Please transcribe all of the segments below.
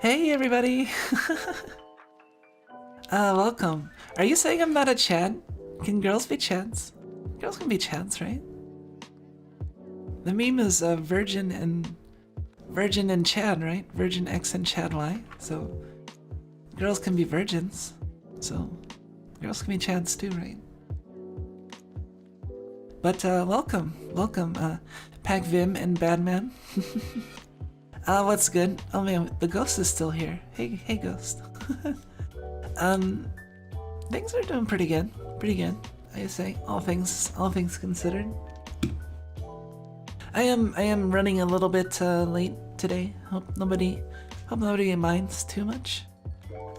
Hey everybody! Welcome. Are you saying I'm not a Chad? Can girls be Chads? Girls can be Chads, right? The meme is Virgin and Chad, right? Virgin X and Chad Y. So girls can be virgins. So girls can be Chads too, right? But welcome, Pac Vim and Badman. What's good? Oh man, the ghost is still here. Hey ghost. Things are doing pretty good. I say, all things considered. I am running a little bit late today. Hope nobody minds too much.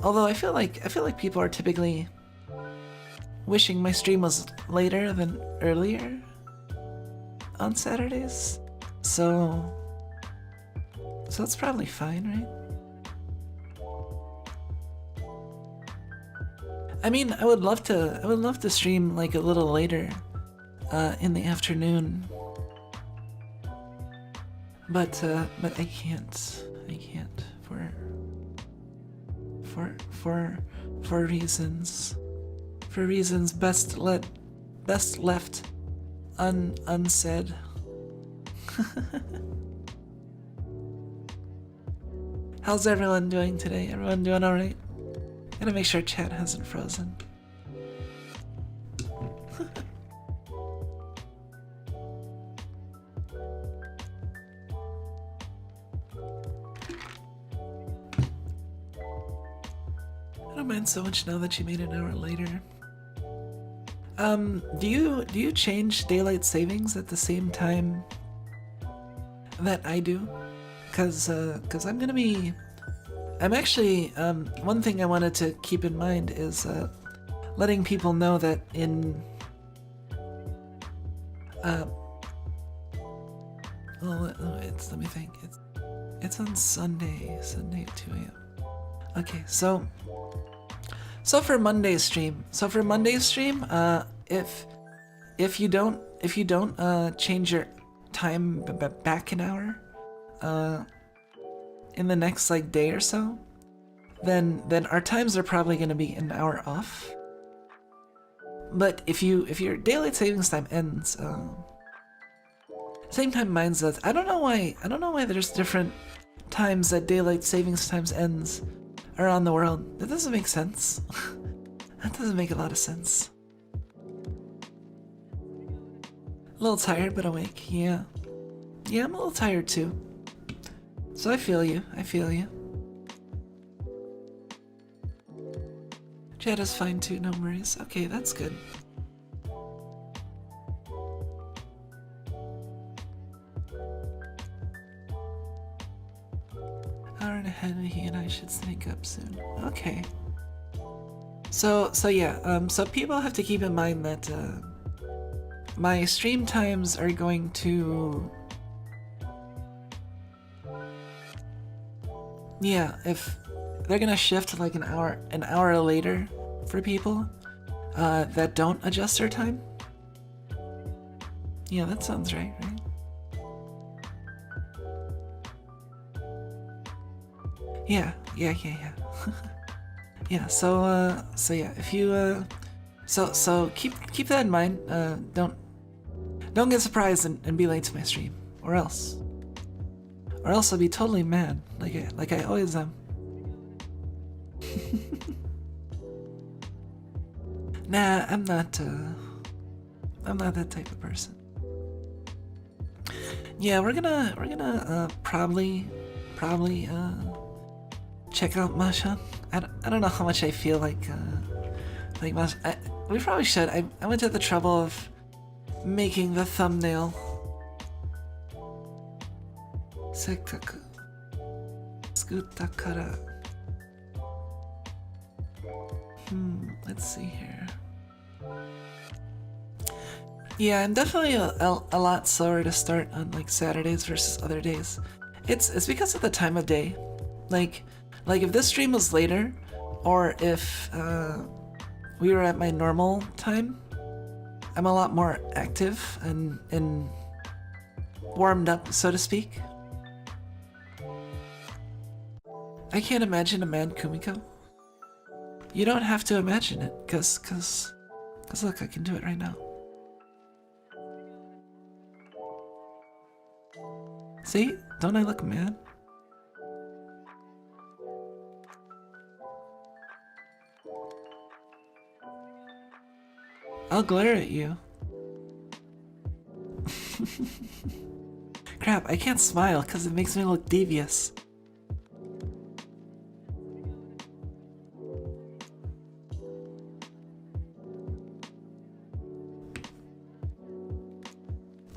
Although I feel like people are typically wishing my stream was later than earlier on Saturdays. So it's probably fine, right? I mean, I would love to stream like a little later in the afternoon. But I can't for reasons best left unsaid. How's everyone doing today? Everyone doing alright? Gotta make sure chat hasn't frozen. I don't mind so much now that you made it an hour later. Do you change daylight savings at the same time that I do? Cause I'm actually, one thing I wanted to keep in mind is, letting people know that in, let me think, it's on Sunday at 2 a.m. Okay, so for Monday's stream, if you don't change your time back an hour, in the next like day or so, then our times are probably going to be an hour off. But if your daylight savings time ends same time mine does, I don't know why there's different times that daylight savings times ends around the world. That doesn't make sense. That doesn't make a lot of sense. A little tired but awake. Yeah, I'm a little tired too. So I feel you. Chat is fine too, no worries. Okay, that's good. Hour and ahead, he and I should sync up soon. Okay. So yeah, so people have to keep in mind that my stream times are going to, yeah, if they're gonna shift like an hour later for people that don't adjust their time. Yeah, that sounds right? Yeah. Yeah, so yeah, if you so keep that in mind. Don't get surprised and be late to my stream, or else I'll be totally mad, like I always am. Nah, I'm not that type of person. Yeah, we're gonna probably check out Mahjong. I don't know how much I feel like Mahjong. We probably should. I went to the trouble of making the thumbnail. Sekkaku Tsukutakara. Let's see here. Yeah, I'm definitely a lot slower to start on like Saturdays versus other days. It's because of the time of day. Like if this stream was later, or if we were at my normal time, I'm a lot more active and warmed up, so to speak. I can't imagine a man Kumiko. You don't have to imagine it, cause look, I can do it right now. See? Don't I look mad? I'll glare at you. Crap, I can't smile because it makes me look devious.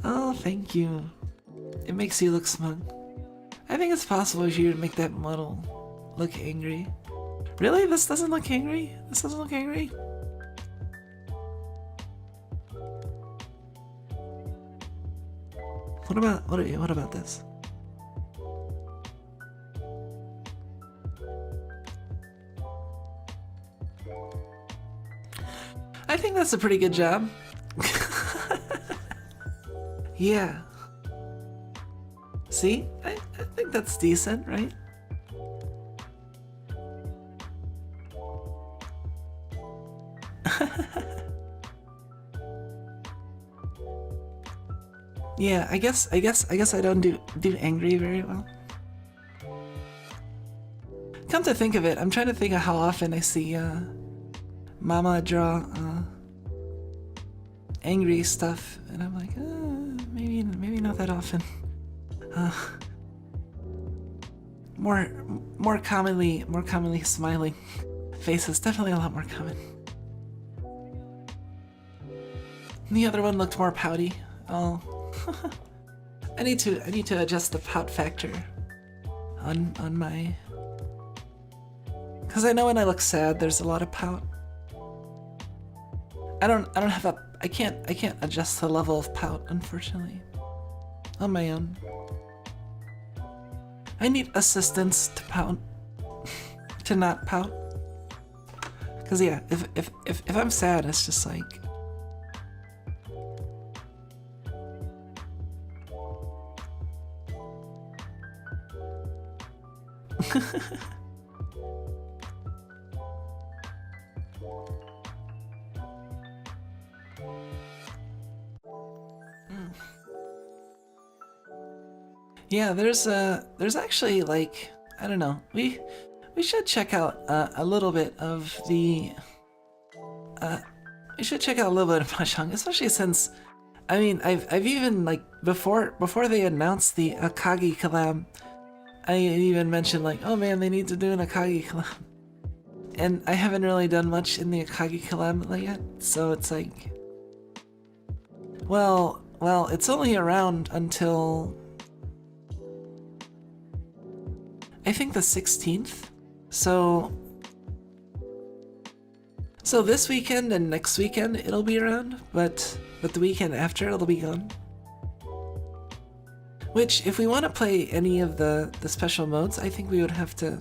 Oh, thank you. It makes you look smug. I think it's possible for you to make that model look angry. Really? This doesn't look angry? This doesn't look angry? What about this? I think that's a pretty good job. Yeah. See? I think that's decent, right? Yeah, I guess I don't do angry very well. Come to think of it, I'm trying to think of how often I see Mama draw angry stuff, and I'm like, maybe not that often. More commonly smiling faces, definitely a lot more common. And the other one looked more pouty. Oh. I need to adjust the pout factor on my, because I know when I look sad there's a lot of pout. I can't adjust the level of pout, unfortunately, on my own. I need assistance to pout, to not pout. Cause yeah, if I'm sad, it's just like, yeah, there's actually, like, I don't know, we should check out a little bit of the we should check out a little bit of Mahjong, especially since, I mean, I've even, like, before they announced the Akagi collab, I even mentioned, like, oh man, they need to do an Akagi collab. And I haven't really done much in the Akagi collab yet, so it's like, well, it's only around until I think the 16th. So this weekend and next weekend it'll be around, but the weekend after it'll be gone. Which, if we want to play any of the special modes, I think we would have to...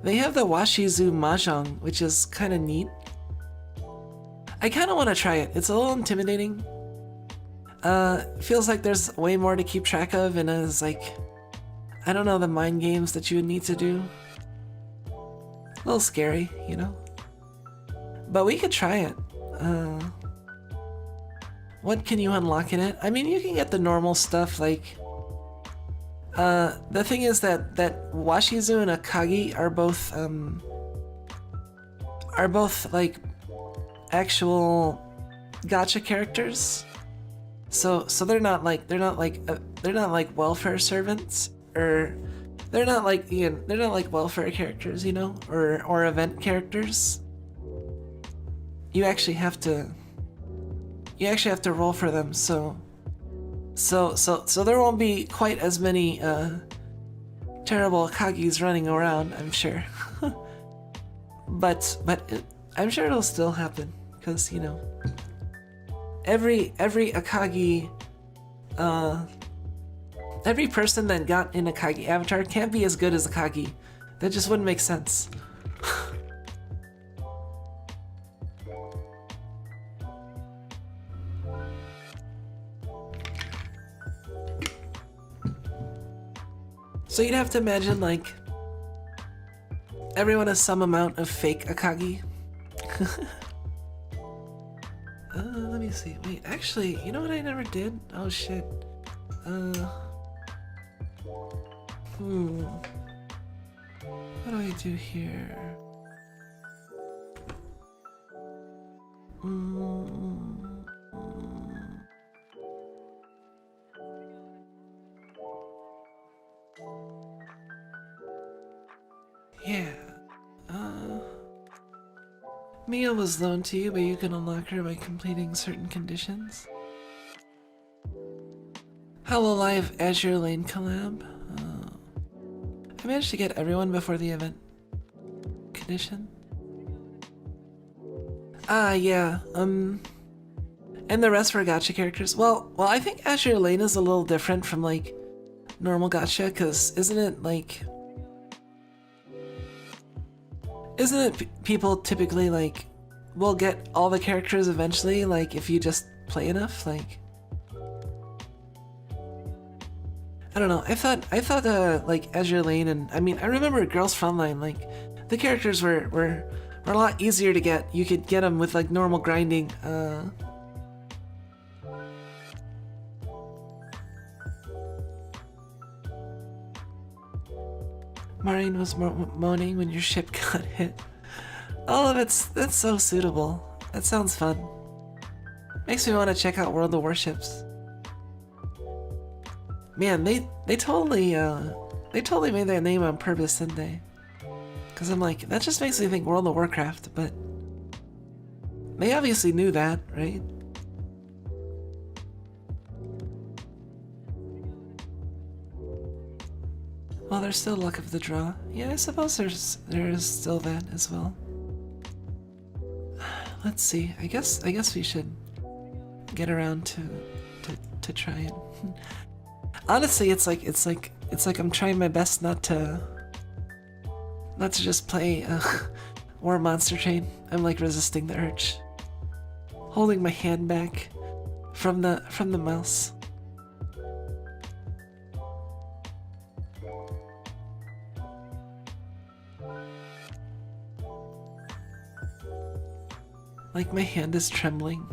They have the Washizu Mahjong, which is kind of neat. I kind of want to try it. It's a little intimidating. Feels like there's way more to keep track of, and it's like, I don't know, the mind games that you would need to do. A little scary, you know? But we could try it. What can you unlock in it? I mean, you can get the normal stuff, like... the thing is that Washizu and Akagi are both like actual gacha characters. So they're not like welfare servants, or they're not like welfare characters, you know, or event characters. You actually have to roll for them, so there won't be quite as many terrible Akagis running around, I'm sure. but I'm sure it'll still happen, because, you know, every Akagi, every person that got an Akagi avatar can't be as good as Akagi. That just wouldn't make sense. So you'd have to imagine, like, everyone has some amount of fake Akagi. Let me see. Wait, actually, you know what I never did? Oh shit. What do I do here? Yeah. Mia was loaned to you, but you can unlock her by completing certain conditions. Hololive Azure Lane collab. I managed to get everyone before the event condition. Yeah. And the rest were gacha characters. Well, I think Azure Lane is a little different from like normal gacha, because isn't it people typically like will get all the characters eventually, like if you just play enough, like I don't know. I thought like Azure Lane, and I mean I remember Girls Frontline, like the characters were a lot easier to get. You could get them with like normal grinding. Maureen was moaning when your ship got hit. All of that's so suitable. That sounds fun. Makes me want to check out World of Warships. Man, they totally made that name on purpose, didn't they? Cause I'm like, that just makes me think World of Warcraft, but they obviously knew that, right? Well, there's still luck of the draw. Yeah, I suppose there's still that as well. Let's see. I guess we should get around to try it. Honestly, it's like I'm trying my best not to just play War Monster Train. I'm like resisting the urge, holding my hand back from the mouse. Like my hand is trembling.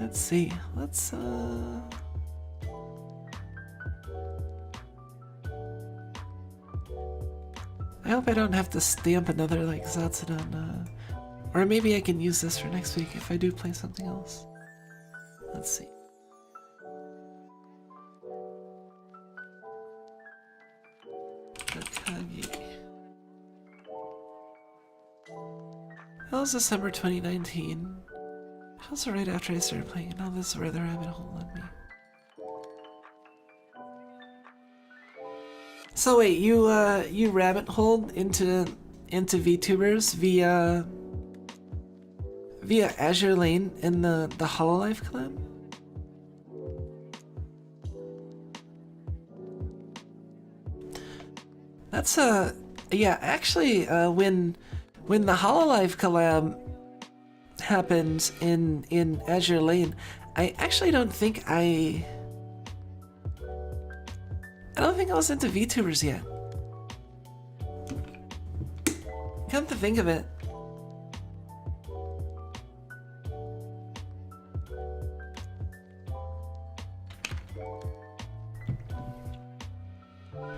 Let's see. Let's I hope I don't have to stamp another like Zatsuwhat No. Or maybe I can use this for next week if I do play something else. Let's see. Akagi. That was December 2019. Also right after I started playing. Now this is where the rabbit hole led me. So wait, you rabbit holed into VTubers via Azure Lane in the Hololive collab? That's yeah, actually when the Hololive collab happened in Azure Lane, I actually don't think I was into VTubers yet. Come to think of it.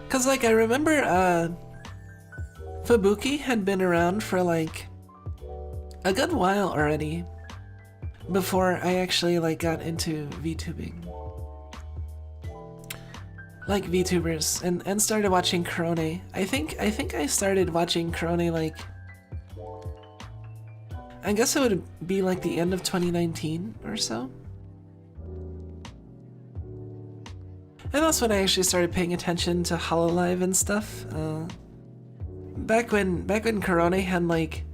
Cause like I remember Fubuki had been around for like a good while already before I actually like got into VTubing. Like VTubers and started watching Korone. I think I started watching Korone like I guess it would be like the end of 2019 or so. And that's when I actually started paying attention to Hololive and stuff. Back when Korone had like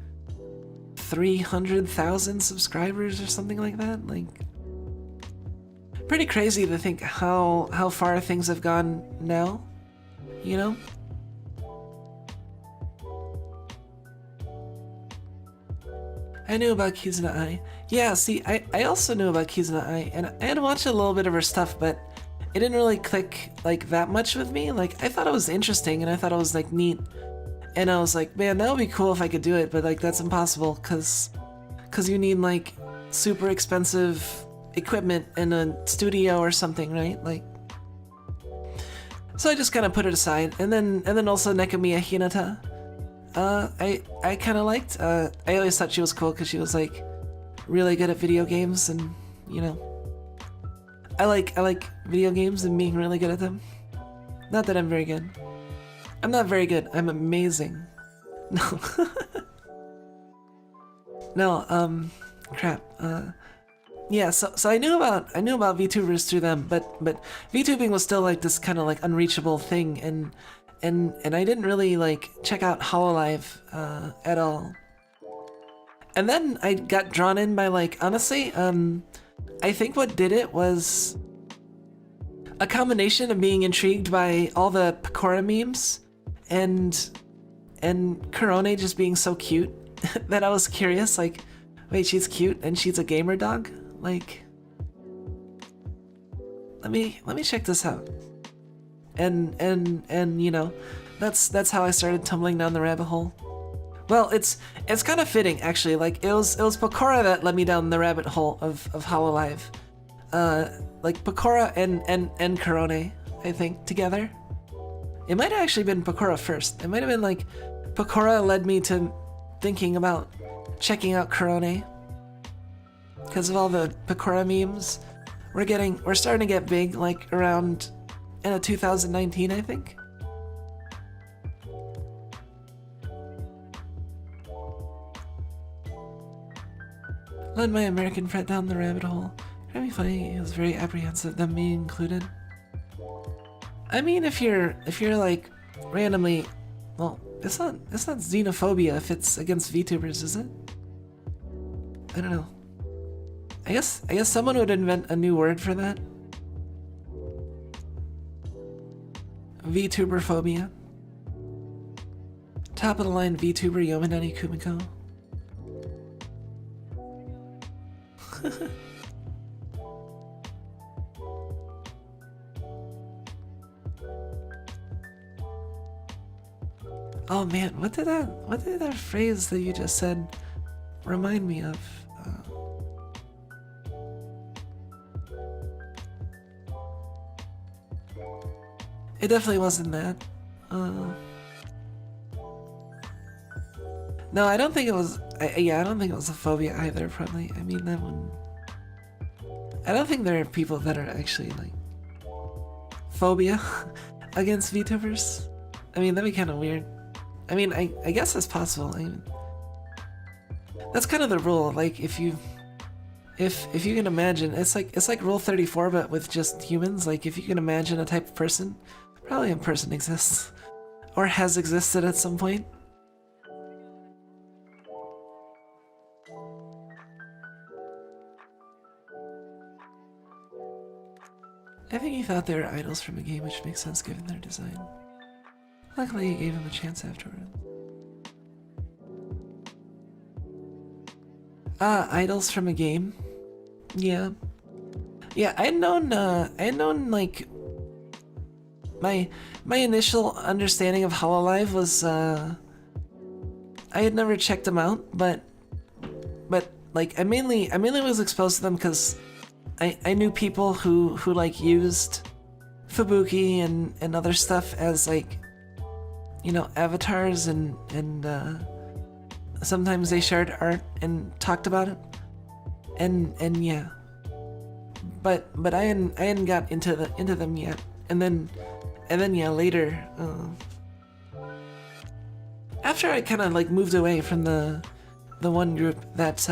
300,000 subscribers or something like that. Like, pretty crazy to think how far things have gone now, you know? I knew about Kizuna Ai. Yeah, see, I also knew about Kizuna Ai, and I had watched a little bit of her stuff, but it didn't really click like that much with me. Like I thought it was interesting and I thought it was like neat, and I was like, man, that would be cool if I could do it, but like that's impossible because you need like super expensive equipment in a studio or something, right? Like, so I just kind of put it aside, and then also Nekamiya Hinata. I kind of liked. I always thought she was cool because she was like really good at video games, and you know, I like video games and being really good at them. Not that I'm very good. I'm not very good. I'm amazing. No. No. Crap. Yeah. So I knew about VTubers through them, but VTubing was still like this kind of like unreachable thing, and I didn't really like check out HoloLive at all. And then I got drawn in by like, honestly, I think what did it was a combination of being intrigued by all the Pecora memes and Korone just being so cute that I was curious, like, wait, she's cute and she's a gamer dog? Like, let me check this out. And you know, that's how I started tumbling down the rabbit hole. Well, it's kind of fitting actually. Like it was Pecora that led me down the rabbit hole of HoloLive. Like Pecora and Korone, I think, together. It might have actually been Pecora first. It might have been like Pecora led me to thinking about checking out Korone because of all the Pecora memes. We're starting to get big, like around 2019, I think. Led my American friend down the rabbit hole. Very funny. He was very apprehensive them being included. I mean, if you're like randomly, well, it's not xenophobia if it's against VTubers, is it? I don't know. I guess someone would invent a new word for that. VTuber phobia. Top of the line VTuber Yominani Kumiko. Oh man, what did that phrase that you just said remind me of? It definitely wasn't that. No, I don't think it was. I don't think it was a phobia either. Probably. I mean, that one. I don't think there are people that are actually like phobia against VTubers. I mean, that'd be kind of weird. I mean, I guess that's possible. I mean, that's kind of the rule. Like, if you can imagine, it's like Rule 34, but with just humans. Like, if you can imagine a type of person, probably a person exists or has existed at some point. I think he thought they were idols from a game, which makes sense given their design. Luckily, he gave him a chance afterward. Idols from a game? Yeah. Yeah, I had known like my initial understanding of HoloLive was I had never checked them out, but like I mainly was exposed to them because I knew people who like used Fubuki and other stuff as like, you know, avatars and sometimes they shared art and talked about it, and yeah, but I hadn't got into them yet, and then yeah, later after I kind of like moved away from the one group that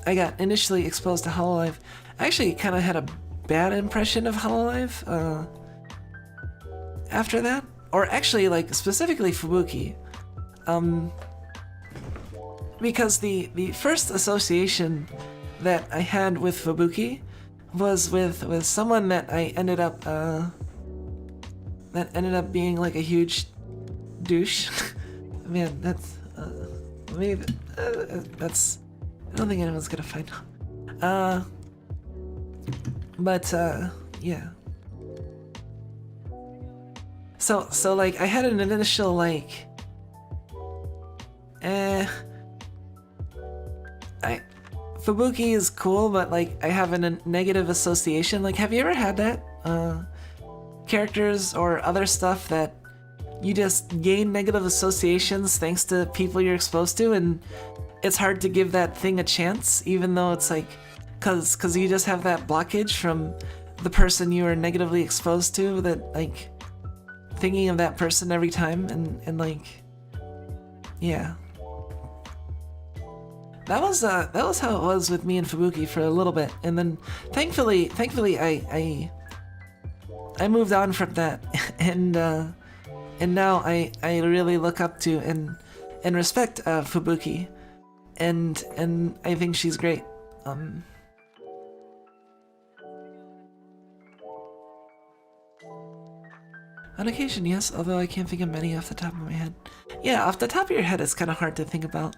I got initially exposed to HoloLive, I actually kind of had a bad impression of HoloLive after that, or actually like specifically Fubuki, because the first association that I had with Fubuki was with someone that I ended up being like a huge douche. Man, that's maybe that's. I don't think anyone's gonna find out. But yeah. So like I had an initial like Fubuki is cool, but like I have a negative association. Like, have you ever had that? Characters or other stuff that you just gain negative associations thanks to people you're exposed to, and it's hard to give that thing a chance, even though it's like, cause you just have that blockage from the person you are negatively exposed to, that like thinking of that person every time, and like, yeah. That was how it was with me and Fubuki for a little bit, and then thankfully I moved on from that, and now I really look up to and respect Fubuki, and I think she's great. On occasion, yes, although I can't think of many off the top of my head. Yeah, off the top of your head, it's kind of hard to think about.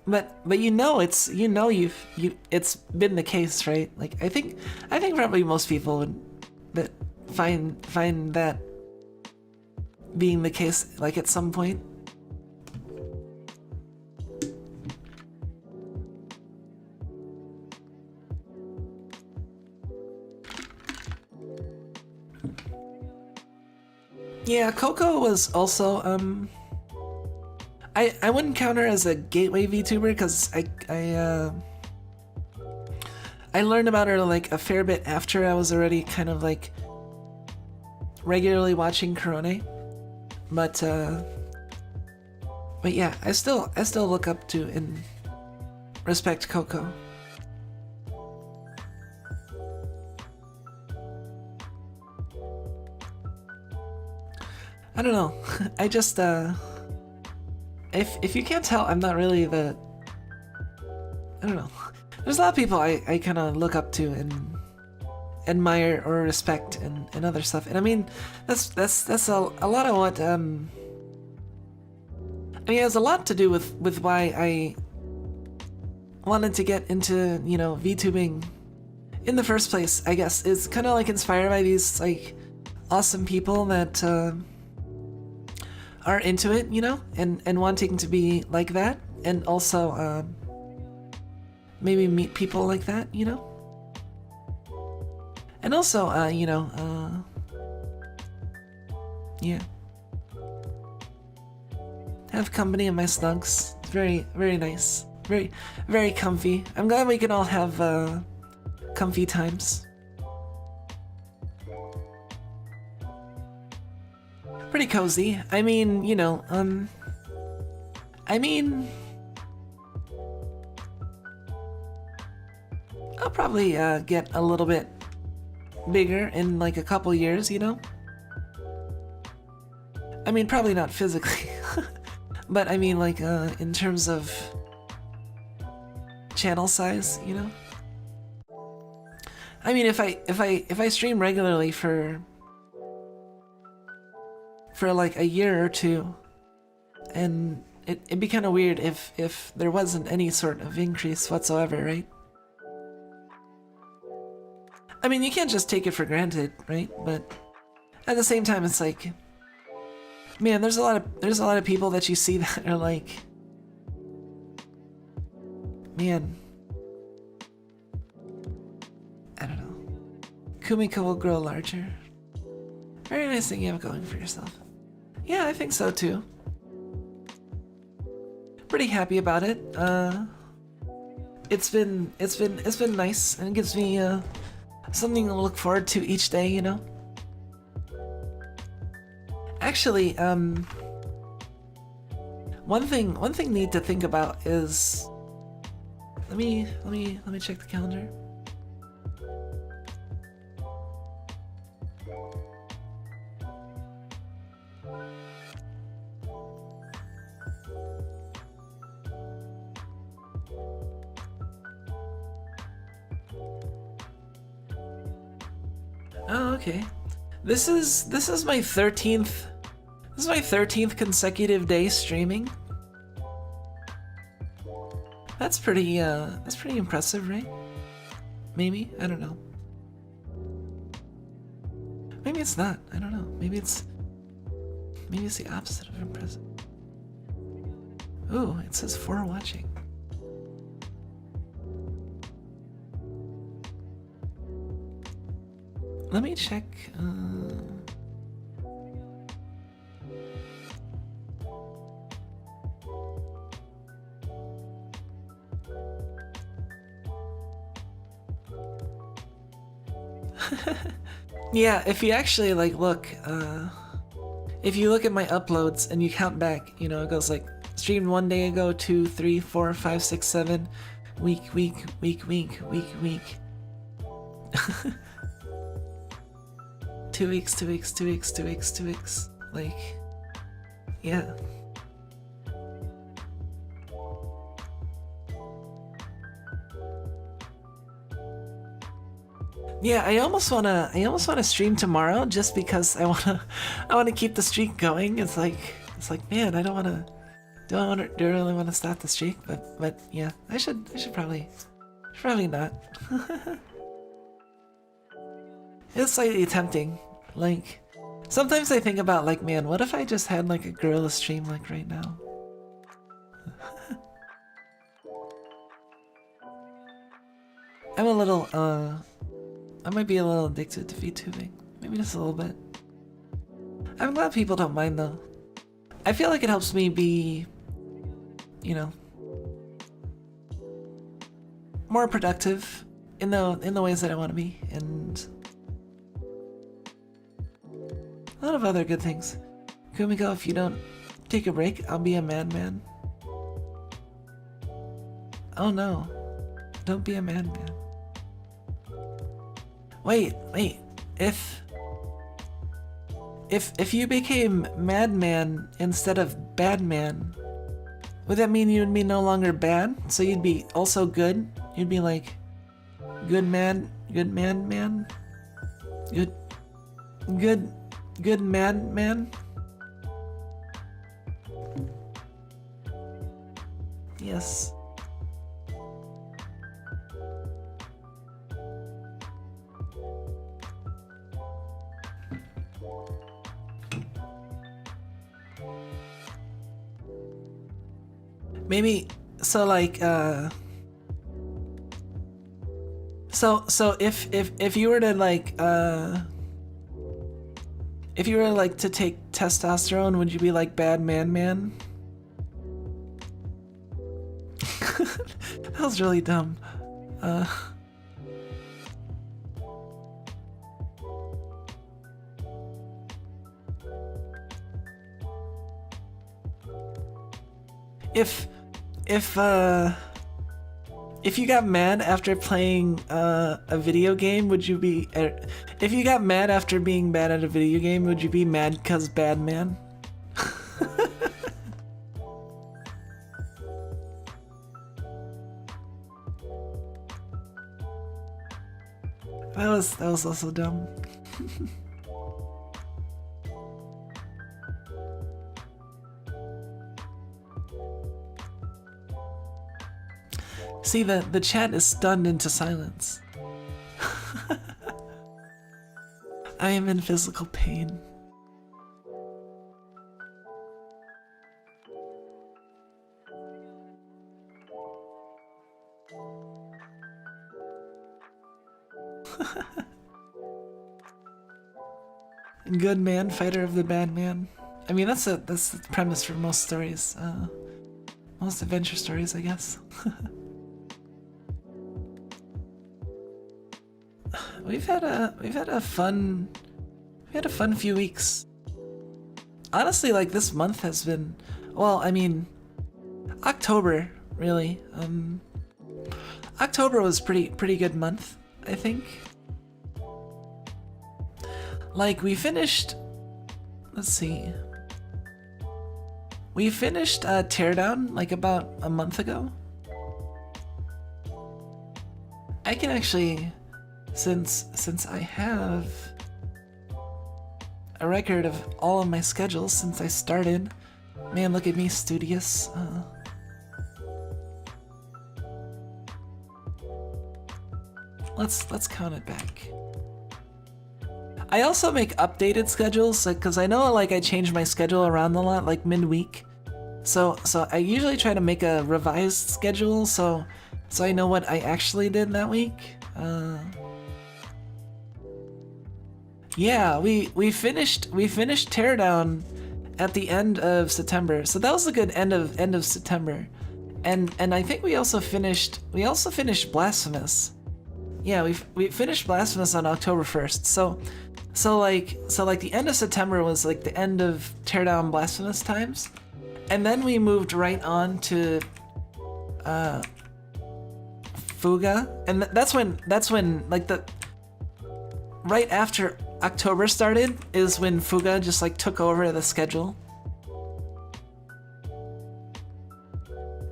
But it's been the case, right? Like I think probably most people would find that being the case, like at some point. Yeah, Coco was also I wouldn't count her as a gateway VTuber, because I learned about her like a fair bit after I was already kind of like regularly watching Korone. But yeah, I still look up to and respect Coco. I don't know. I just if you can't tell, I'm not really the, I don't know. There's a lot of people I kind of look up to and admire or respect and other stuff. And I mean, that's a lot of what I mean, it has a lot to do with why I wanted to get into, you know, VTubing in the first place, I guess. Is kind of like inspired by these like awesome people that are into it, you know, and wanting to be like that, and also maybe meet people like that, you know, and also you know, yeah, have company in my snugs. It's very, very nice, very, very comfy. I'm glad we can all have comfy times. Pretty cozy. I mean, you know, I mean, I'll probably get a little bit bigger in like a couple years, you know? I mean, probably not physically, but I mean like in terms of channel size, you know? I mean, if I stream regularly for like a year or two, and it'd be kind of weird if there wasn't any sort of increase whatsoever, right? I mean, you can't just take it for granted, right? But at the same time, it's like, man, there's a lot of people that you see that are like, man, I don't know, Kumiko will grow larger. Very nice thing you have going for yourself. Yeah, I think so too. Pretty happy about it. It's been nice, and it gives me something to look forward to each day, you know. Actually, one thing neat to think about is, let me check the calendar. Oh, okay. This is my 13th. This is my 13th consecutive day streaming. That's pretty impressive, right? Maybe? I don't know. Maybe it's not. I don't know. Maybe it's the opposite of impressive. Ooh, it says for watching. Let me check. Yeah, if you actually like look, if you look at my uploads and you count back, you know, it goes like streamed 1 day ago, 2, 3, 4, 5, 6, 7, week. 2 weeks, 2 weeks, 2 weeks, 2 weeks, 2 weeks. Like, yeah. Yeah, I almost wanna stream tomorrow just because I wanna keep the streak going. It's like, man, I do I really wanna stop the streak? But yeah, I should probably not. It's slightly tempting. Like, sometimes I think about like, man, what if I just had like a gorilla stream like right now? I'm a little, I might be a little addicted to VTubing. Maybe just a little bit. I'm glad people don't mind though. I feel like it helps me be, you know, more productive in the ways that I want to be, and a lot of other good things. Kumiko, if you don't take a break, I'll be a madman. Oh no. Don't be a madman. Wait. If you became madman instead of badman, would that mean you'd be no longer bad? So you'd be also good? You'd be like good man? Good man? Good man? Yes. Maybe, so like, so if you were to like, if you were like to take testosterone, would you be like bad man? That was really dumb. If you got mad after playing a video game, would you be? If you got mad after being bad at a video game, would you be mad 'cause bad man? That was also dumb. See, the chat is stunned into silence. I am in physical pain. Good man, fighter of the bad man. I mean, that's the premise for most stories. Most adventure stories, I guess. We've had a fun few weeks. Honestly, like this month has been, well, I mean, October really. October was pretty good month, I think. Like we finished, let's see. We finished Teardown like about a month ago. I can actually, since I have a record of all of my schedules since I started. Man, look at me, studious. let's count it back. I also make updated schedules, like, cause I know like I change my schedule around a lot, like midweek. So I usually try to make a revised schedule, so I know what I actually did that week. Yeah, we finished Teardown at the end of September, so that was a good end of September, and I think we also finished Blasphemous. Yeah, we finished Blasphemous on October 1st. So like the end of September was like the end of Teardown Blasphemous times, and then we moved right on to Fuga, and that's when like the right after October started is when Fuga just like took over the schedule.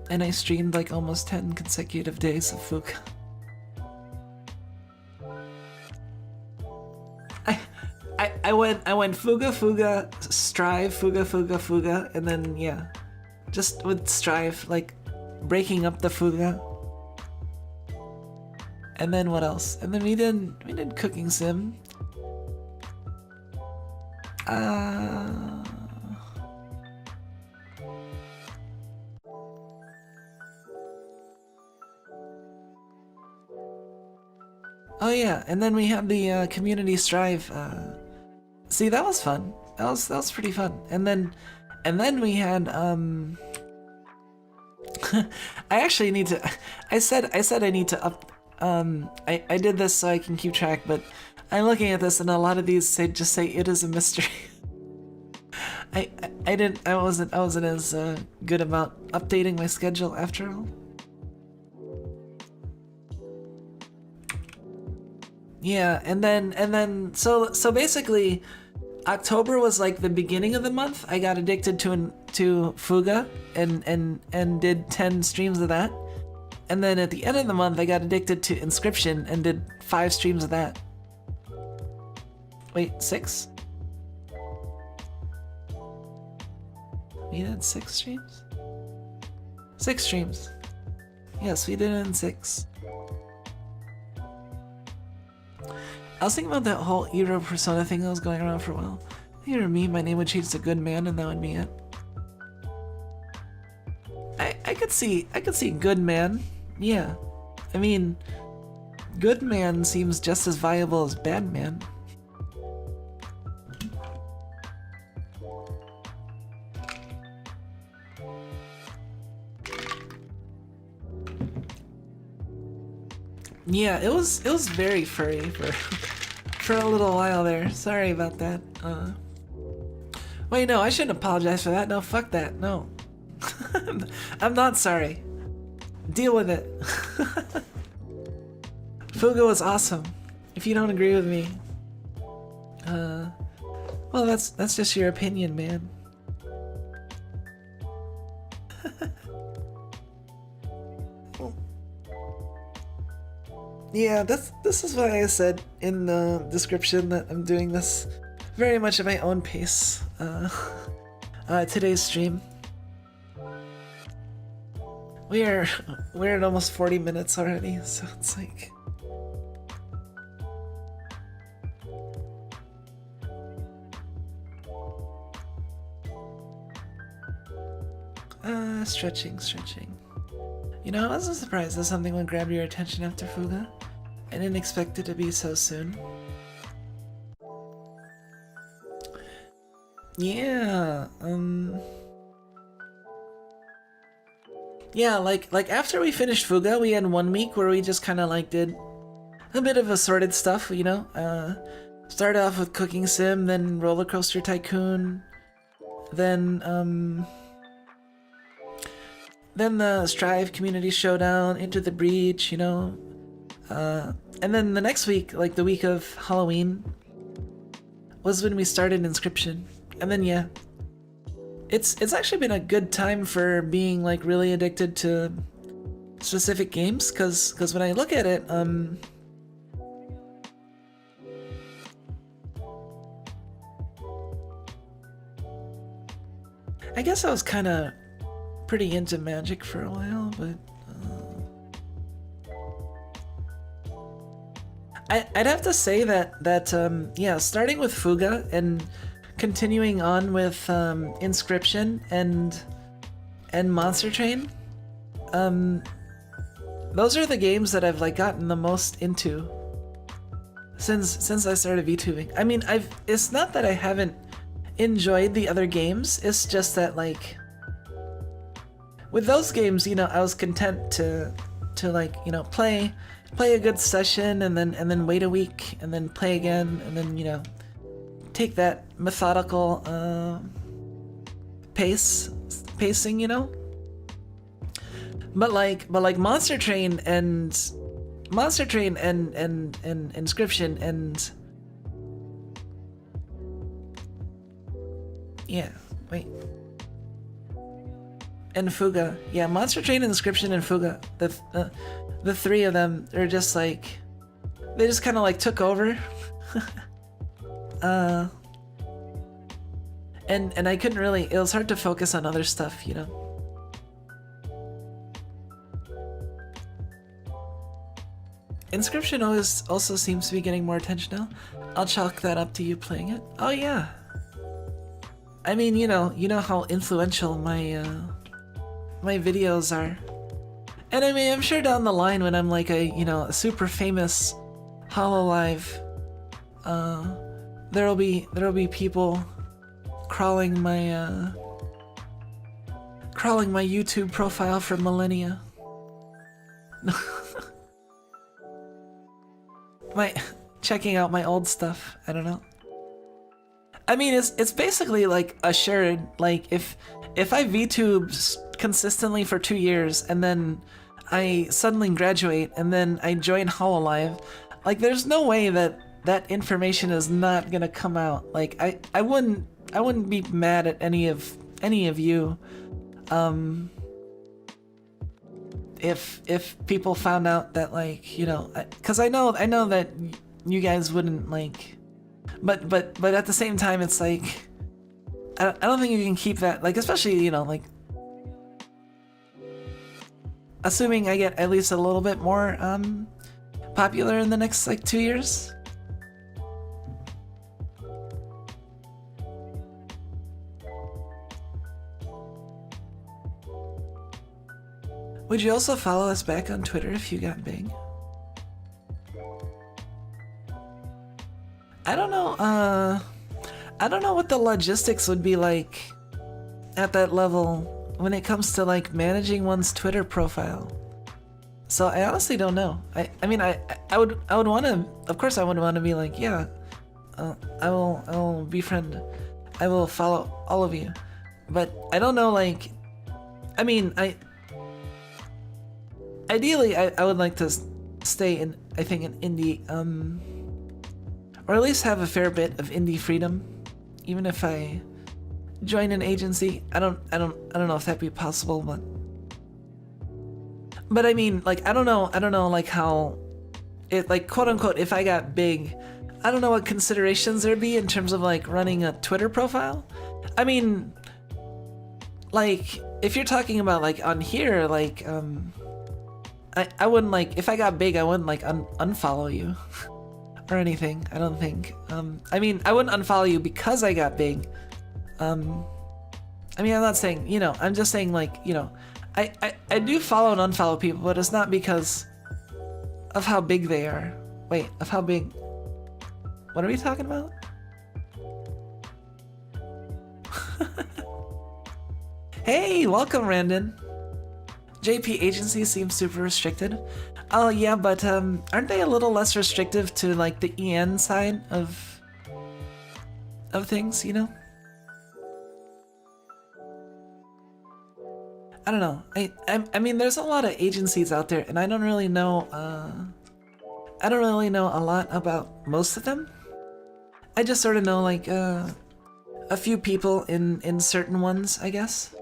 And I streamed like almost 10 consecutive days of Fuga. I went Fuga, Strive, Fuga, and then yeah. Just with Strive, like breaking up the Fuga. And then what else? And then we did Cooking Sim. Oh yeah, and then we had the community Strive. See, that was fun. That was pretty fun. And then we had I actually need to. I said I need to up. I did this so I can keep track, but I'm looking at this and a lot of these just say it is a mystery. I wasn't as good about updating my schedule after all. Yeah, and then so basically October was like the beginning of the month. I got addicted to Fuga and did 10 streams of that. And then at the end of the month I got addicted to Inscription and did 5 streams of that. Wait, 6? We did 6 streams? 6 streams. Yes, we did it in 6. I was thinking about that whole Ero persona thing that was going around for a while. If you were me, my name would change to Good Man and that would be it. I could see Good Man. Yeah. I mean, Good Man seems just as viable as Bad Man. Yeah, it was very furry for a little while there. Sorry about that. Wait, no, I shouldn't apologize for that. No, fuck that. No. I'm not sorry. Deal with it. Fuga was awesome. If you don't agree with me, well, that's just your opinion, man. Yeah, this is why I said in the description that I'm doing this very much at my own pace. Today's stream. We're at almost 40 minutes already, so it's like stretching. You know, I wasn't surprised that something would grab your attention after Fuga. I didn't expect it to be so soon. Yeah, yeah, like after we finished Fuga, we had 1 week where we just kind of like did a bit of assorted stuff, you know? Started off with Cooking Sim, then Roller Coaster Tycoon, then the Strive Community Showdown, Into the Breach, you know? And then the next week, like the week of Halloween, was when we started Inscription. And then yeah, it's actually been a good time for being like really addicted to specific games, cause when I look at it, I guess I was kind of pretty into Magic for a while, but I'd have to say that yeah, starting with Fuga and continuing on with Inscription and Monster Train, those are the games that I've like gotten the most into since I started VTubing. I mean, it's not that I haven't enjoyed the other games, it's just that like with those games, you know, I was content to like, you know, play a good session and then wait a week and then play again and then, you know, take that methodical pacing, you know. But like Monster Train and Inscription and yeah, wait. And Fuga. Yeah, Monster Train, Inscription, and Fuga. The three of them are just like, they just kind of like took over. And I couldn't really, it was hard to focus on other stuff, you know. Inscription also seems to be getting more attention now. I'll chalk that up to you playing it. Oh yeah. I mean, you know how influential my my videos are. And I mean, I'm sure down the line when I'm like a super famous Hololive, there'll be people crawling my YouTube profile for millennia. Checking out my old stuff. I don't know. I mean, it's basically like assured. Like if I VTube consistently for 2 years and then I suddenly graduate and then I join Hololive, like there's no way that information is not gonna come out. Like I wouldn't be mad at any of you, if people found out that, like, you know, because I know that you guys wouldn't like, but at the same time it's like I don't think you can keep that, like, especially, you know, like assuming I get at least a little bit more popular in the next like 2 years. Would you also follow us back on Twitter if you got big? I don't know, I don't know what the logistics would be like at that level when it comes to like managing one's Twitter profile. So I honestly don't know. I mean, I would want to, of course I would want to be like, yeah, I will befriend, I will follow all of you. But I don't know, like, I mean, ideally, I would like to stay in, I think, in indie, or at least have a fair bit of indie freedom, even if I join an agency. I don't know if that'd be possible, but I mean, like, I don't know, like how it, like, quote unquote, if I got big, I don't know what considerations there'd be in terms of like running a Twitter profile. I mean, like, if you're talking about like on here, like, I wouldn't, like, if I got big, I wouldn't like unfollow you or anything. I don't think. I mean, I wouldn't unfollow you because I got big. I mean, I'm not saying, you know, I'm just saying, like, you know, I do follow and unfollow people, but it's not because of how big they are. Wait, of how big? What are we talking about? Hey, welcome, Randon. JP agency seems super restricted. Oh yeah, but aren't they a little less restrictive to like the EN side of things, you know? I don't know. I mean, there's a lot of agencies out there, and I don't really know. I don't really know a lot about most of them. I just sort of know like a few people in certain ones, I guess.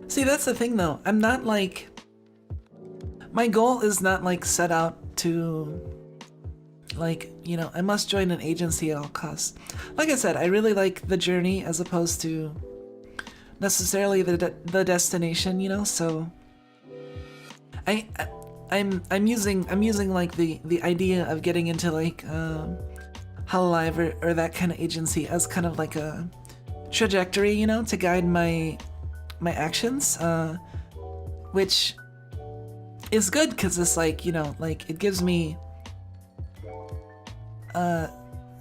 See, that's the thing though. I'm not like, my goal is not like set out to, like, you know, I must join an agency at all costs. Like I said, I really like the journey as opposed to necessarily the destination, you know. So I'm using like the idea of getting into like Hololive or that kind of agency as kind of like a trajectory, you know, to guide my actions, which is good because it's like, you know, like it gives me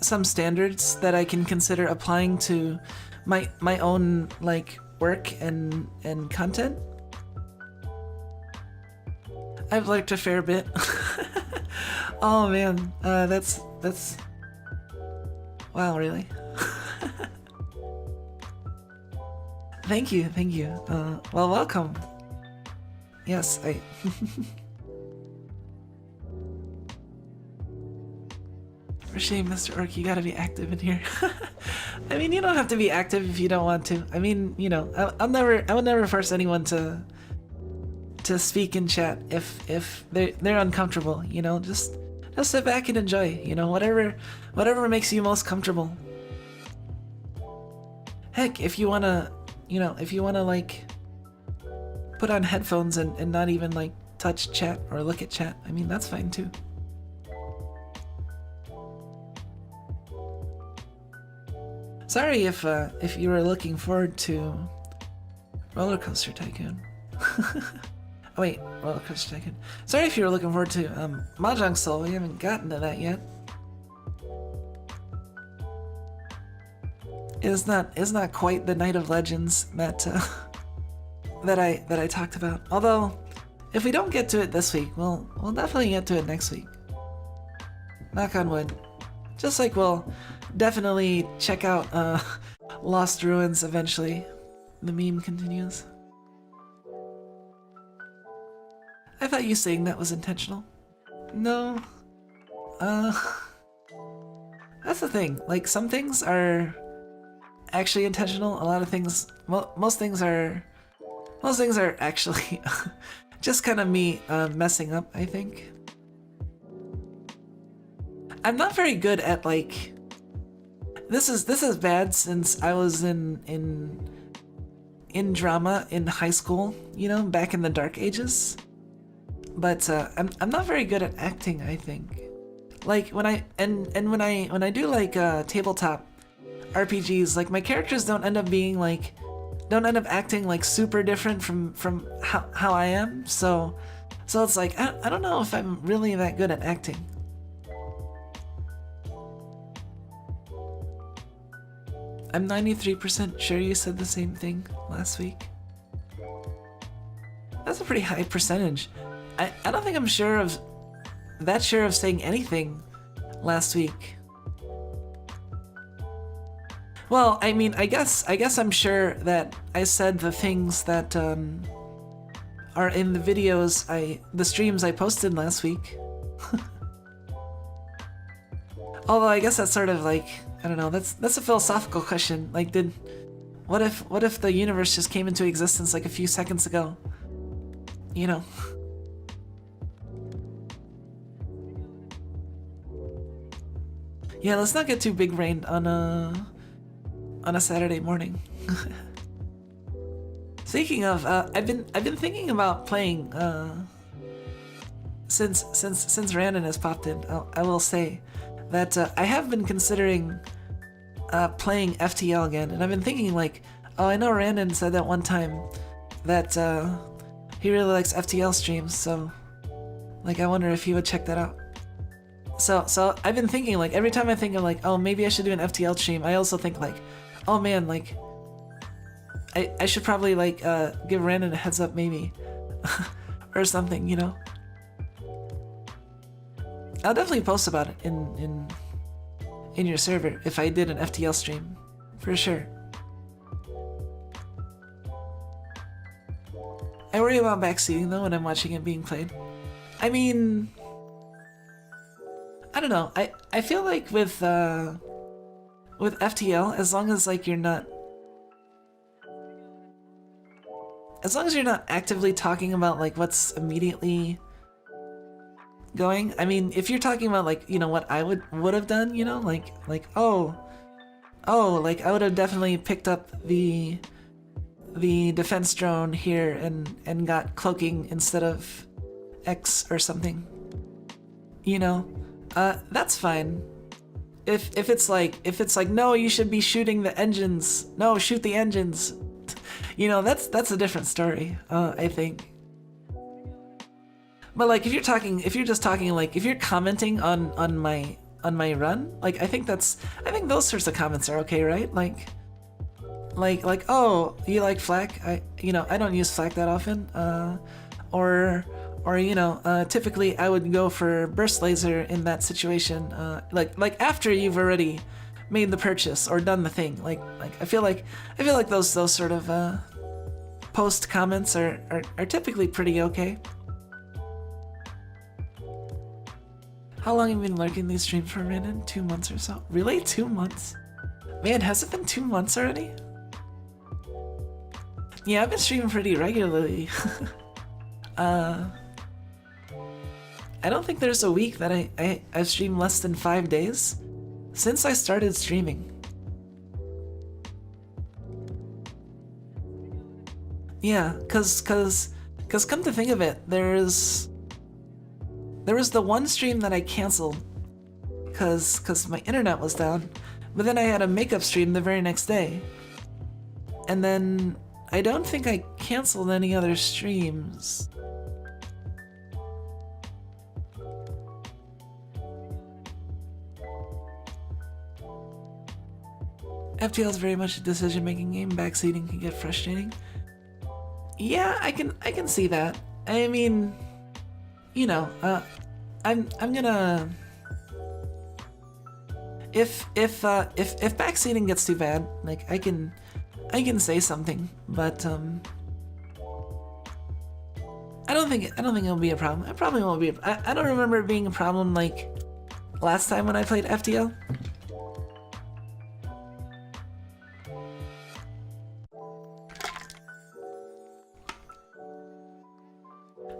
some standards that I can consider applying to my own like work and content. I've lurked a fair bit. Oh man, that's wow, really? Thank you. Well, welcome. Yes, For shame, Mr. Orc, you gotta be active in here. I mean, you don't have to be active if you don't want to. I mean, you know, I would never force anyone to speak in chat if they're uncomfortable, you know. Just sit back and enjoy, you know, whatever makes you most comfortable. Heck, if you wanna like put on headphones and not even like touch chat or look at chat, I mean, that's fine too. Sorry if you were looking forward to Roller Coaster Tycoon. Oh wait, Roller Coaster Tycoon. Sorry if you were looking forward to Mahjong Soul. We haven't gotten to that yet. It's not quite the Night of Legends that that I talked about. Although, if we don't get to it this week, we'll definitely get to it next week. Knock on wood. Just like we'll definitely check out Lost Ruins eventually. The meme continues. I thought you saying that was intentional. No. That's the thing. Like, some things are actually intentional. A lot of things, most things are actually just kind of me messing up, I think. I'm not very good at like, this is bad since I was in drama in high school, you know, back in the dark ages. But I'm not very good at acting, I think. Like when I do like tabletop RPGs, like my characters don't end up acting like super different from how I am. So it's like I don't know if I'm really that good at acting. I'm 93% sure you said the same thing last week. That's a pretty high percentage. I don't think I'm sure of saying anything last week. Well, I mean, I guess I'm sure that I said the things that are in the videos the streams I posted last week. Although I guess that's sort of like, I don't know, that's a philosophical question. Like, what if the universe just came into existence like a few seconds ago? You know. Yeah, let's not get too big-brained on a Saturday morning. Speaking of, I've been thinking about playing since Randon has popped in. I will say that I have been considering playing FTL again, and I've been thinking like, oh, I know Randon said that one time that he really likes FTL streams, so like I wonder if he would check that out. So I've been thinking like every time I think of like, oh, maybe I should do an FTL stream, I also think like, oh man, like I should probably like give Randon a heads up maybe or something, you know. I'll definitely post about it in your server if I did an FTL stream, for sure. I worry about backseating though when I'm watching it being played. I mean, I don't know. I feel like with FTL, as long as like you're not actively talking about like what's immediately going. I mean, if you're talking about like, you know, what I would have done, you know, like oh, like I would have definitely picked up the the defense drone here and got cloaking instead of X or something. You know, that's fine. If it's like no, you should be shooting the engines. No, shoot the engines. You know, that's a different story. I think. But like if you're commenting on my run, like I think those sorts of comments are okay, right? Like oh, you like flak? I don't use flak that often. Or typically I would go for burst laser in that situation. Like after you've already made the purchase or done the thing. Like I feel like those sort of post comments are typically pretty okay. How long have you been lurking these streams for, Brandon? 2 months or so? Really? 2 months? Man, has it been 2 months already? Yeah, I've been streaming pretty regularly. I don't think there's a week that I've streamed less than 5 days since I started streaming. Yeah, cause come to think of it, there was the one stream that I canceled cause my internet was down, but then I had a makeup stream the very next day. And then I don't think I canceled any other streams. FTL is very much a decision-making game. Backseating can get frustrating. Yeah, I can see that. I mean, you know, I'm gonna if backseating gets too bad, like I can say something, but I don't think it'll be a problem. It probably won't be. I don't remember it being a problem like last time when I played FTL.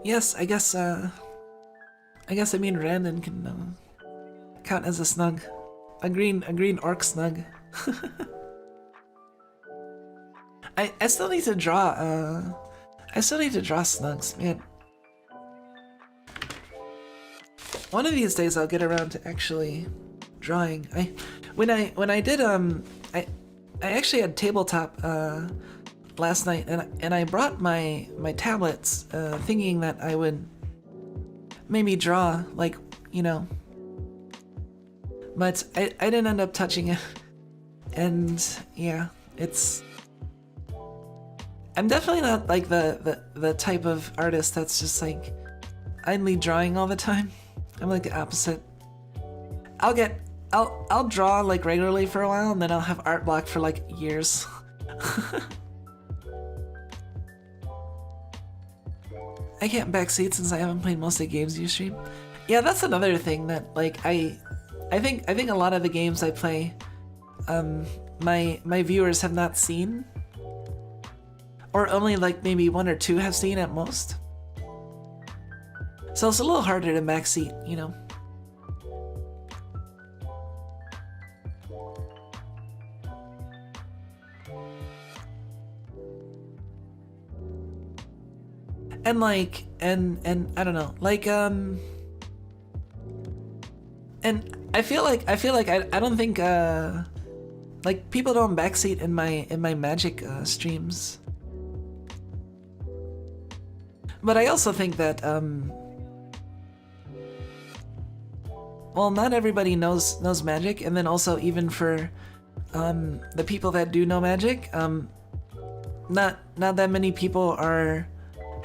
Yes, I guess I mean Randon can count as a snug. A green orc snug. I still need to draw snugs, man. One of these days I'll get around to actually drawing. When I did I actually had tabletop last night, and I brought my tablets, thinking that I would maybe draw, like, you know, but I didn't end up touching it, and yeah, I'm definitely not like the type of artist that's just like idly drawing all the time. I'm like the opposite. I'll draw like regularly for a while, and then I'll have art block for like years. I can't backseat since I haven't played most of the games you stream. Yeah, that's another thing that like I think a lot of the games I play, my viewers have not seen, or only like maybe 1 or 2 have seen at most. So it's a little harder to backseat, you know. And like, and I don't know, like, and I feel like I don't think, like people don't backseat in my Magic streams. But I also think that, well, not everybody knows Magic, and then also even for, the people that do know Magic, not that many people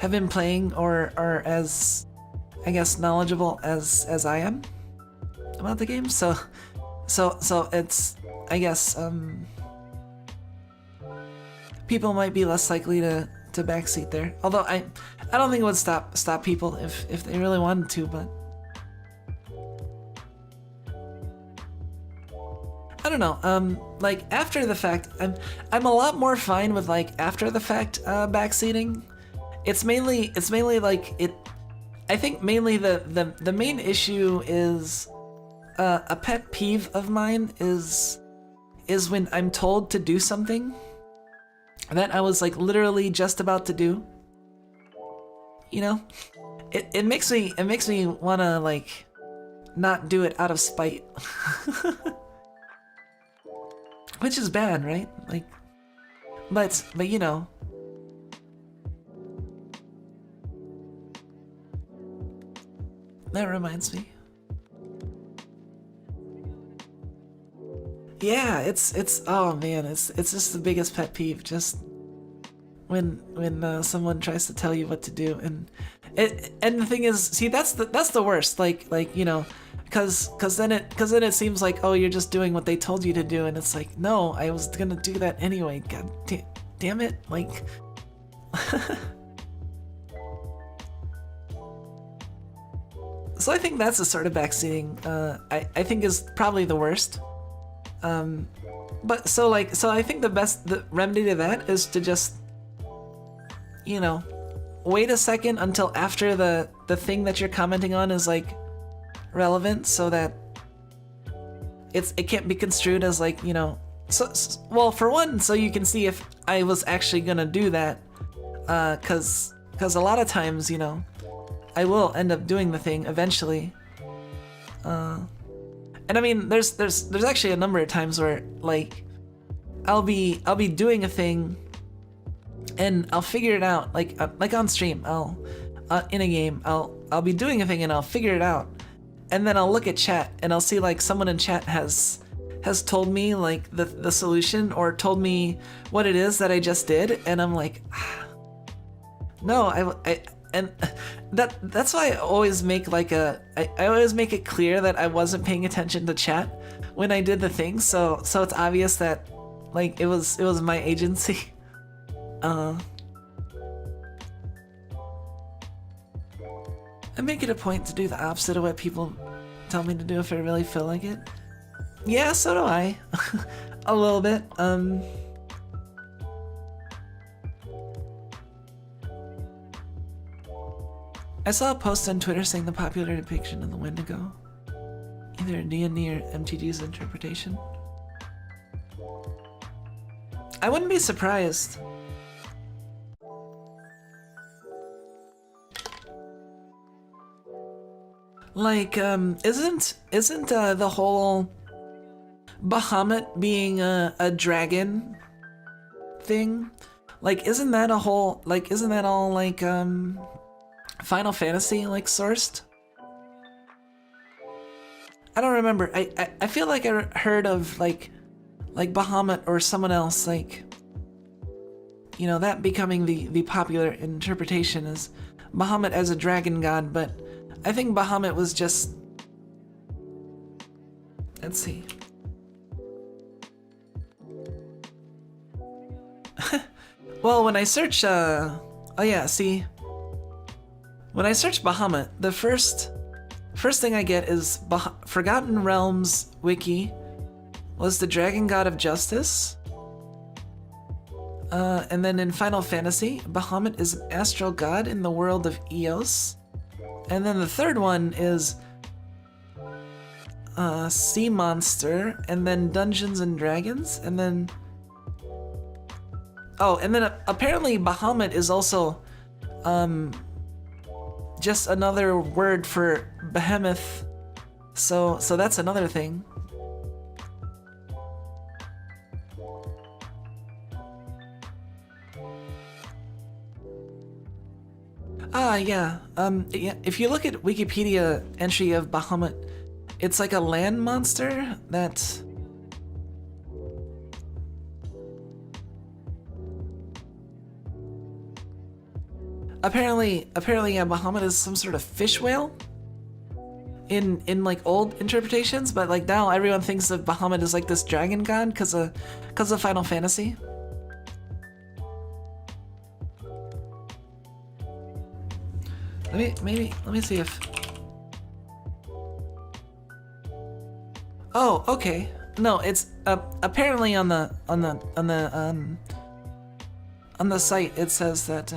have been playing or are as, I guess, knowledgeable as I am about the game. So it's, I guess, people might be less likely to backseat there. Although I don't think it would stop people if they really wanted to, but I don't know. Like after the fact, I'm a lot more fine with like after the fact backseating. It's mainly like it. I think mainly the main issue is a pet peeve of mine is when I'm told to do something, that I was like literally just about to do. You know, it makes me wanna like not do it out of spite, which is bad, right? Like, but you know. That reminds me. Yeah, it's oh man, it's just the biggest pet peeve. Just when someone tries to tell you what to do, and the thing is, see, that's the worst. Like you know, cause then it seems like, oh, you're just doing what they told you to do, and it's like, no, I was gonna do that anyway. God damn it, like. So I think that's the sort of backseating I think is probably the worst. But so I think the remedy to that is to just, you know, wait a second until after the thing that you're commenting on is like relevant, so that it can't be construed as like, you know, well, for one, so you can see if I was actually gonna do that, cause a lot of times, you know, I will end up doing the thing eventually. And I mean, there's actually a number of times where like I'll be doing a thing and I'll figure it out, like on stream. I'll in a game I'll be doing a thing and I'll figure it out, and then I'll look at chat and I'll see like someone in chat has told me like the solution, or told me what it is that I just did, and I'm like, no, I and that's why I always make like I always make it clear that I wasn't paying attention to chat when I did the thing, so it's obvious that like it was my agency. I make it a point to do the opposite of what people tell me to do if I really feel like it. Yeah, so do I. A little bit. I saw a post on Twitter saying the popular depiction of the Wendigo, either D&D or MTG's interpretation. I wouldn't be surprised. Like, isn't the whole Bahamut being a dragon thing? Like, isn't that all like Final Fantasy like sourced? I don't remember. I feel like I heard of like Bahamut or someone else, like, you know, that becoming the popular interpretation is Bahamut as a dragon god, but I think Bahamut was just, let's see. Well, when I search oh yeah, see, when I search Bahamut, the first thing I get is Forgotten Realms wiki was the dragon god of justice. And then in Final Fantasy, Bahamut is an astral god in the world of Eos. And then the third one is Sea Monster, and then Dungeons and Dragons, and then apparently Bahamut is also just another word for behemoth, so that's another thing. Yeah. If you look at Wikipedia entry of Bahamut, it's like a land monster that apparently yeah, Bahamut is some sort of fish whale in like old interpretations, but like now everyone thinks of Bahamut as like this dragon god because of Final Fantasy. Let me see if. Oh, okay. No, it's apparently on the site it says that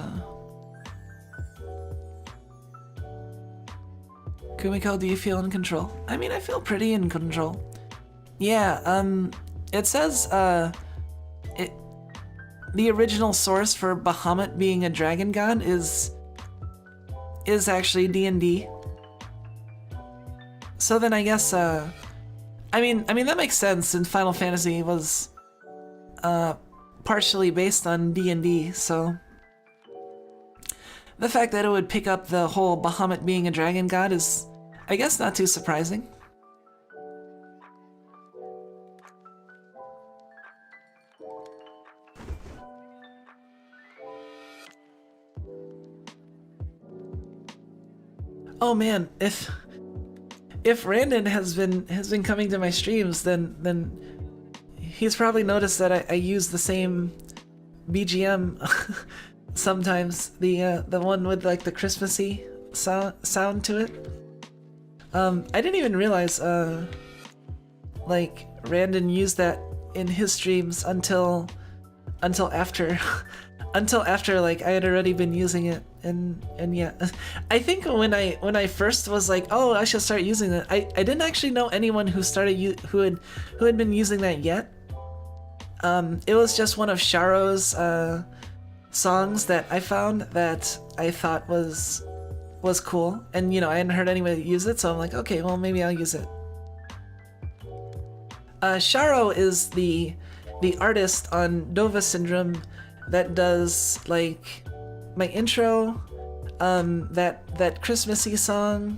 Kumiko, do you feel in control? I mean, I feel pretty in control. Yeah, it says the original source for Bahamut being a dragon god is actually D&D. So then I guess I mean that makes sense, and Final Fantasy was partially based on D&D, so the fact that it would pick up the whole Bahamut being a dragon god is, I guess, not too surprising. Oh man, if Randon has been coming to my streams, then he's probably noticed that I use the same BGM sometimes, the one with like the Christmassy sound to it. I didn't even realize like Randon used that in his streams until after like I had already been using it, and yeah, I think when I first was like, oh, I should start using it, I didn't actually know anyone who had been using that yet. It was just one of Sharo's songs that I found that I thought was cool, and you know, I hadn't heard anybody use it, so I'm like, okay, well, maybe I'll use it. Sharo is the artist on Dova-Syndrome that does like my intro, that Christmassy song,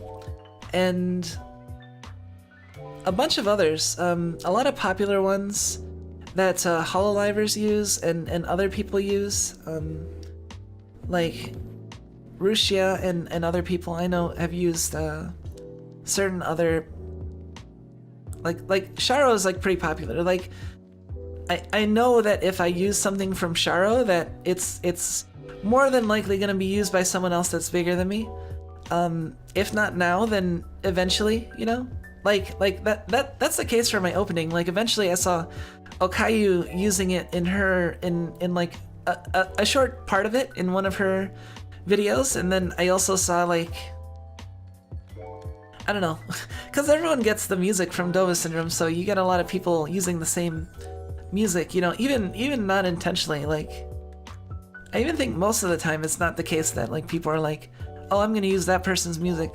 and a bunch of others, a lot of popular ones that Hololivers use and other people use, like Rushia and other people I know have used certain other, like Sharo is like pretty popular. Like I know that if I use something from Sharo, that it's more than likely gonna be used by someone else that's bigger than me. If not now, then eventually, you know? Like that's the case for my opening. Like eventually I saw Okayu using it in like a short part of it in one of her videos, and then I also saw like, I don't know, because everyone gets the music from Dova-Syndrome, so you get a lot of people using the same music, you know, even not intentionally. Like I even think most of the time it's not the case that like people are like, oh, I'm gonna use that person's music.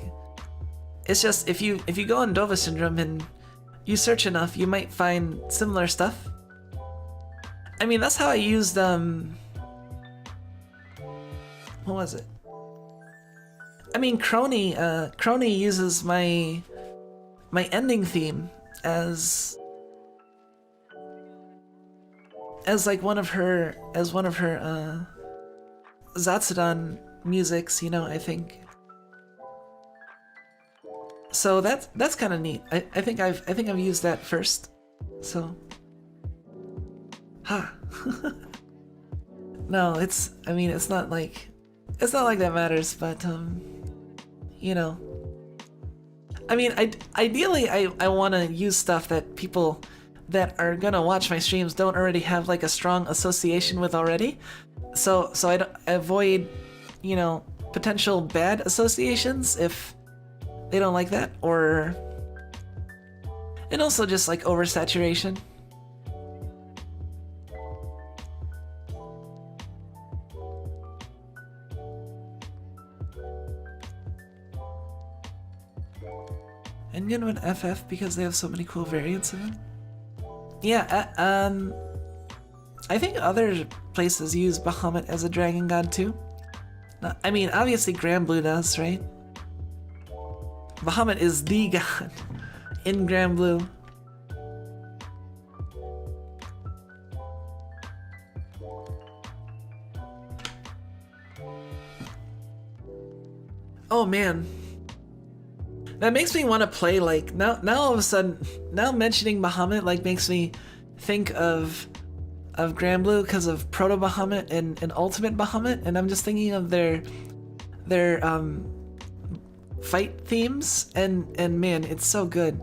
It's just if you go on Dova-Syndrome and you search enough, you might find similar stuff. I mean, that's how I used what was it? I mean, Crony uses my ending theme as like one of her Zatsuwhat musics, you know, I think. So that's kind of neat. I think I've used that first. So, no, it's not like that matters, but you know, I mean, ideally I want to use stuff that people that are gonna watch my streams don't already have like a strong association with already, so I avoid, you know, potential bad associations if they don't like that, and also just like oversaturation. And you know an FF because they have so many cool variants of it. Yeah, I think other places use Bahamut as a dragon god too. I mean, obviously Granblue does, right? Bahamut is the god in Granblue. Oh man. That makes me want to play, like, now all of a sudden, now mentioning Bahamut, like, makes me think of Granblue because of Proto Bahamut and Ultimate Bahamut, and I'm just thinking of their fight themes, and man, it's so good.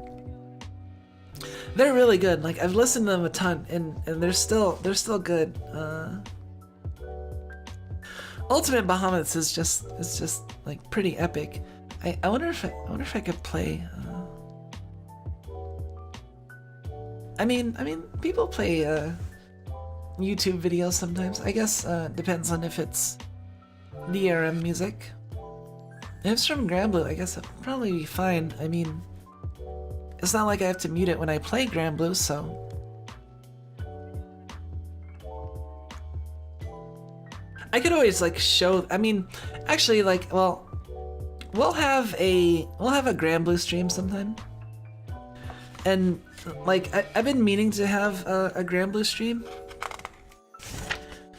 They're really good. Like, I've listened to them a ton, and they're still good. Ultimate Bahamut is just like pretty epic. I wonder if I could play. I mean, people play YouTube videos sometimes. I guess depends on if it's DRM music. If it's from Granblue, I guess it'll probably be fine. I mean, it's not like I have to mute it when I play Granblue, so... I could always like show, I mean, actually like, well, we'll have a Granblue stream sometime. And like, I've been meaning to have a Granblue stream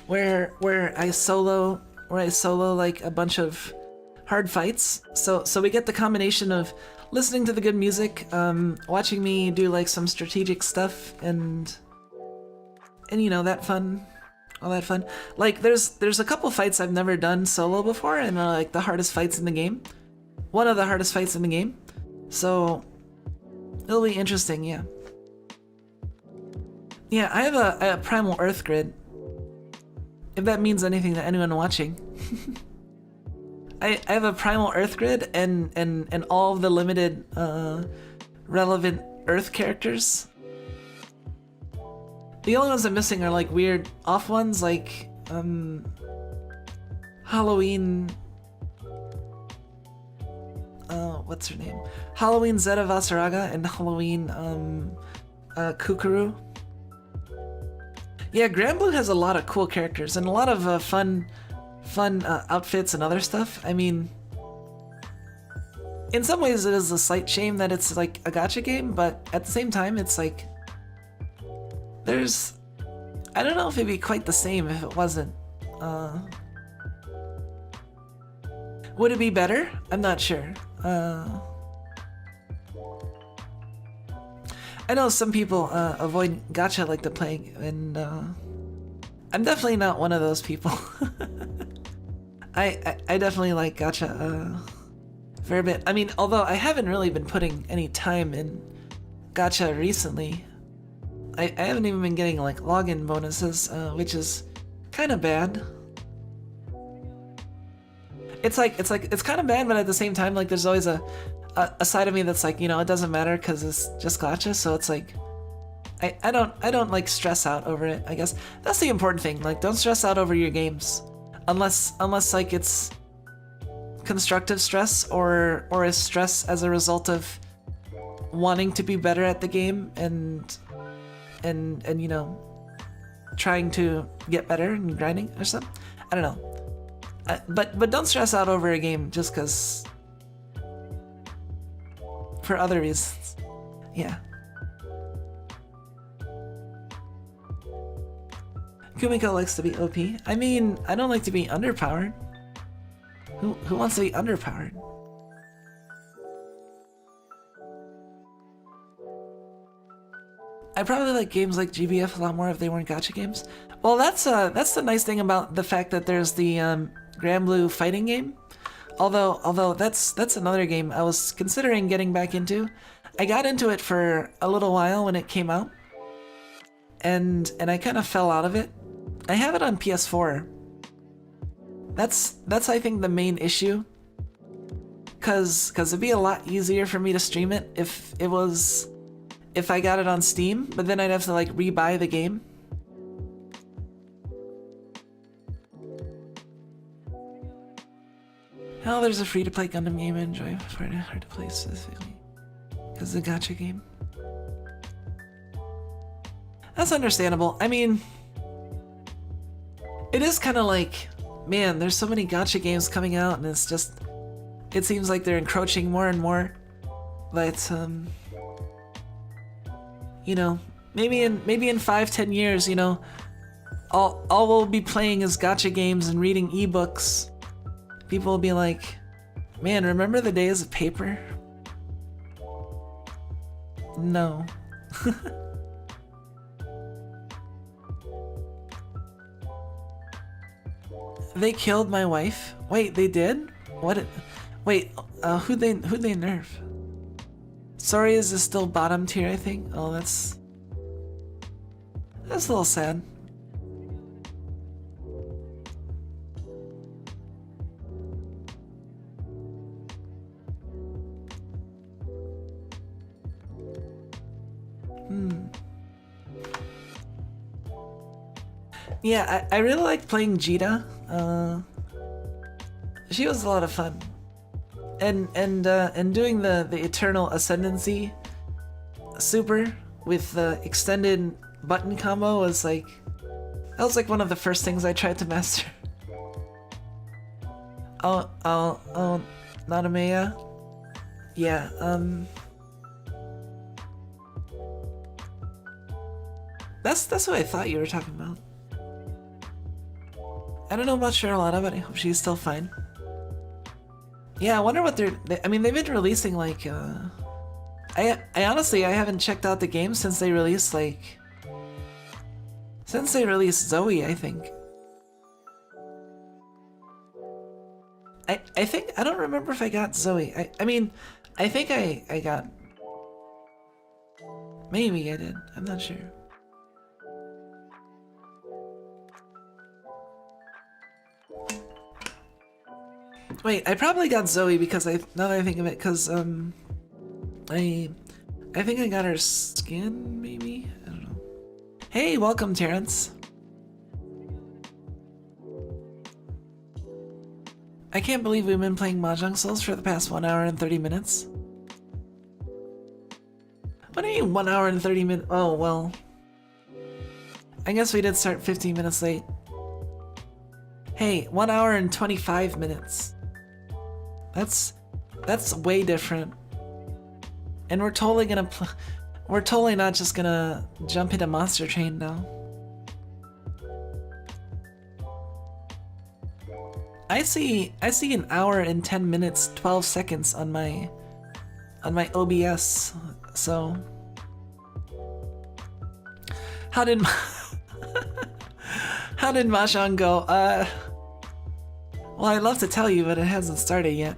where I solo like a bunch of hard fights. So we get the combination of listening to the good music, watching me do like some strategic stuff, and you know, that fun. All that fun. Like, there's a couple fights I've never done solo before, and like the hardest fights in the game. One of the hardest fights in the game. So, it'll be interesting, yeah. Yeah, I have a Primal Earth grid. If that means anything to anyone watching. I have a Primal Earth grid and all of the limited relevant Earth characters. The only ones I'm missing are like weird off ones, like Halloween. What's her name? Halloween Zeta Vasaraga and Halloween Kukuru. Yeah, Granblue has a lot of cool characters and a lot of fun outfits and other stuff. I mean, in some ways it is a slight shame that it's like a gacha game, but at the same time it's like, I don't know if it'd be quite the same if it wasn't. Would it be better? I'm not sure. I know some people avoid gacha like the plague, and I'm definitely not one of those people. I definitely like gacha a fair bit. I mean, although I haven't really been putting any time in gacha recently. I haven't even been getting like login bonuses, which is kind of bad. It's kind of bad, but at the same time, like there's always a side of me that's like, you know, it doesn't matter because it's just gacha. So it's like, I don't like stress out over it. I guess that's the important thing. Like, don't stress out over your games, unless like it's constructive stress or is stress as a result of wanting to be better at the game and you know, trying to get better and grinding or something. I don't know. But don't stress out over a game just because for other reasons. Yeah. Kumiko likes to be OP. I mean, I don't like to be underpowered. Who wants to be underpowered? I probably like games like GBF a lot more if they weren't gacha games. Well, that's the nice thing about the fact that there's the Granblue fighting game. Although that's another game I was considering getting back into. I got into it for a little while when it came out, and I kind of fell out of it. I have it on PS4. That's I think the main issue. Cause it'd be a lot easier for me to stream it if I got it on Steam, but then I'd have to like rebuy the game. Hell, there's a free-to-play Gundam game I enjoy. I find it hard to play specifically because it's a gacha game. That's understandable. I mean, it is kind of like, man, there's so many gacha games coming out, and it's just, it seems like they're encroaching more and more. But you know, maybe in 5-10 years, you know, all we'll be playing is gacha games and reading ebooks. People will be like, man, remember the days of paper? No. They killed my wife? Wait, they did? What? Wait, who'd they nerf? Sorry, is this still bottom tier, I think? Oh, that's a little sad. Yeah, I really like playing Jita. She was a lot of fun. And doing the Eternal Ascendancy super with the extended button combo was like, that was like one of the first things I tried to master. Oh, Nanameya? Yeah, That's what I thought you were talking about. I don't know about Charlotta, but I hope she's still fine. Yeah, I wonder what I mean, they've been releasing like, I honestly, I haven't checked out the game since they released like, since they released Zoe, I think. I think, I don't remember if I got Zoe. I mean, I think I got, maybe I did, I'm not sure. Wait, I probably got Zoe because now that I think of it, because I think I got her skin, maybe? I don't know. Hey, welcome, Terrence. I can't believe we've been playing Mahjong Souls for the past 1 hour and 30 minutes. What do you mean 1 hour and 30 minutes? Oh, well. I guess we did start 15 minutes late. Hey, 1 hour and 25 minutes. That's way different. And we're totally gonna we're totally not just gonna jump into Monster Train now. I see 1 hour and 10 minutes 12 seconds on my OBS. So how did Mahjong go? Well, I'd love to tell you, but it hasn't started yet.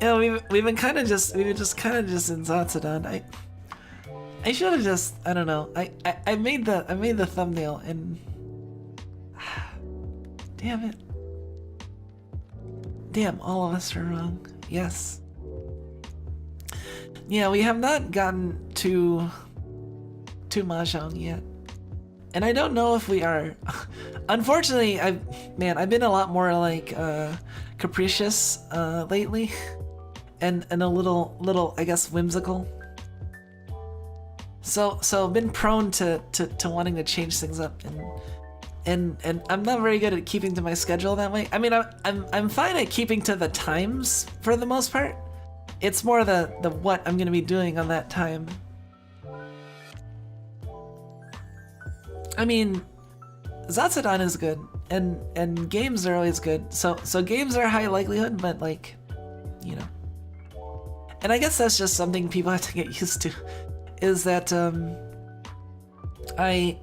Yeah, we've been kind of just in Zatsuwhat. I should have just, I don't know. I made the thumbnail and damn it. Damn, all of us are wrong. Yes. Yeah, we have not gotten to Mahjong yet. And I don't know if we are. Unfortunately, I've been a lot more like capricious lately, and a little I guess whimsical. So I've been prone to wanting to change things up, and I'm not very good at keeping to my schedule that way. I mean, I'm fine at keeping to the times for the most part. It's more the what I'm gonna be doing on that time. I mean, Zatsuwhat is good, and games are always good. So games are high likelihood, but like, you know. And I guess that's just something people have to get used to, is that I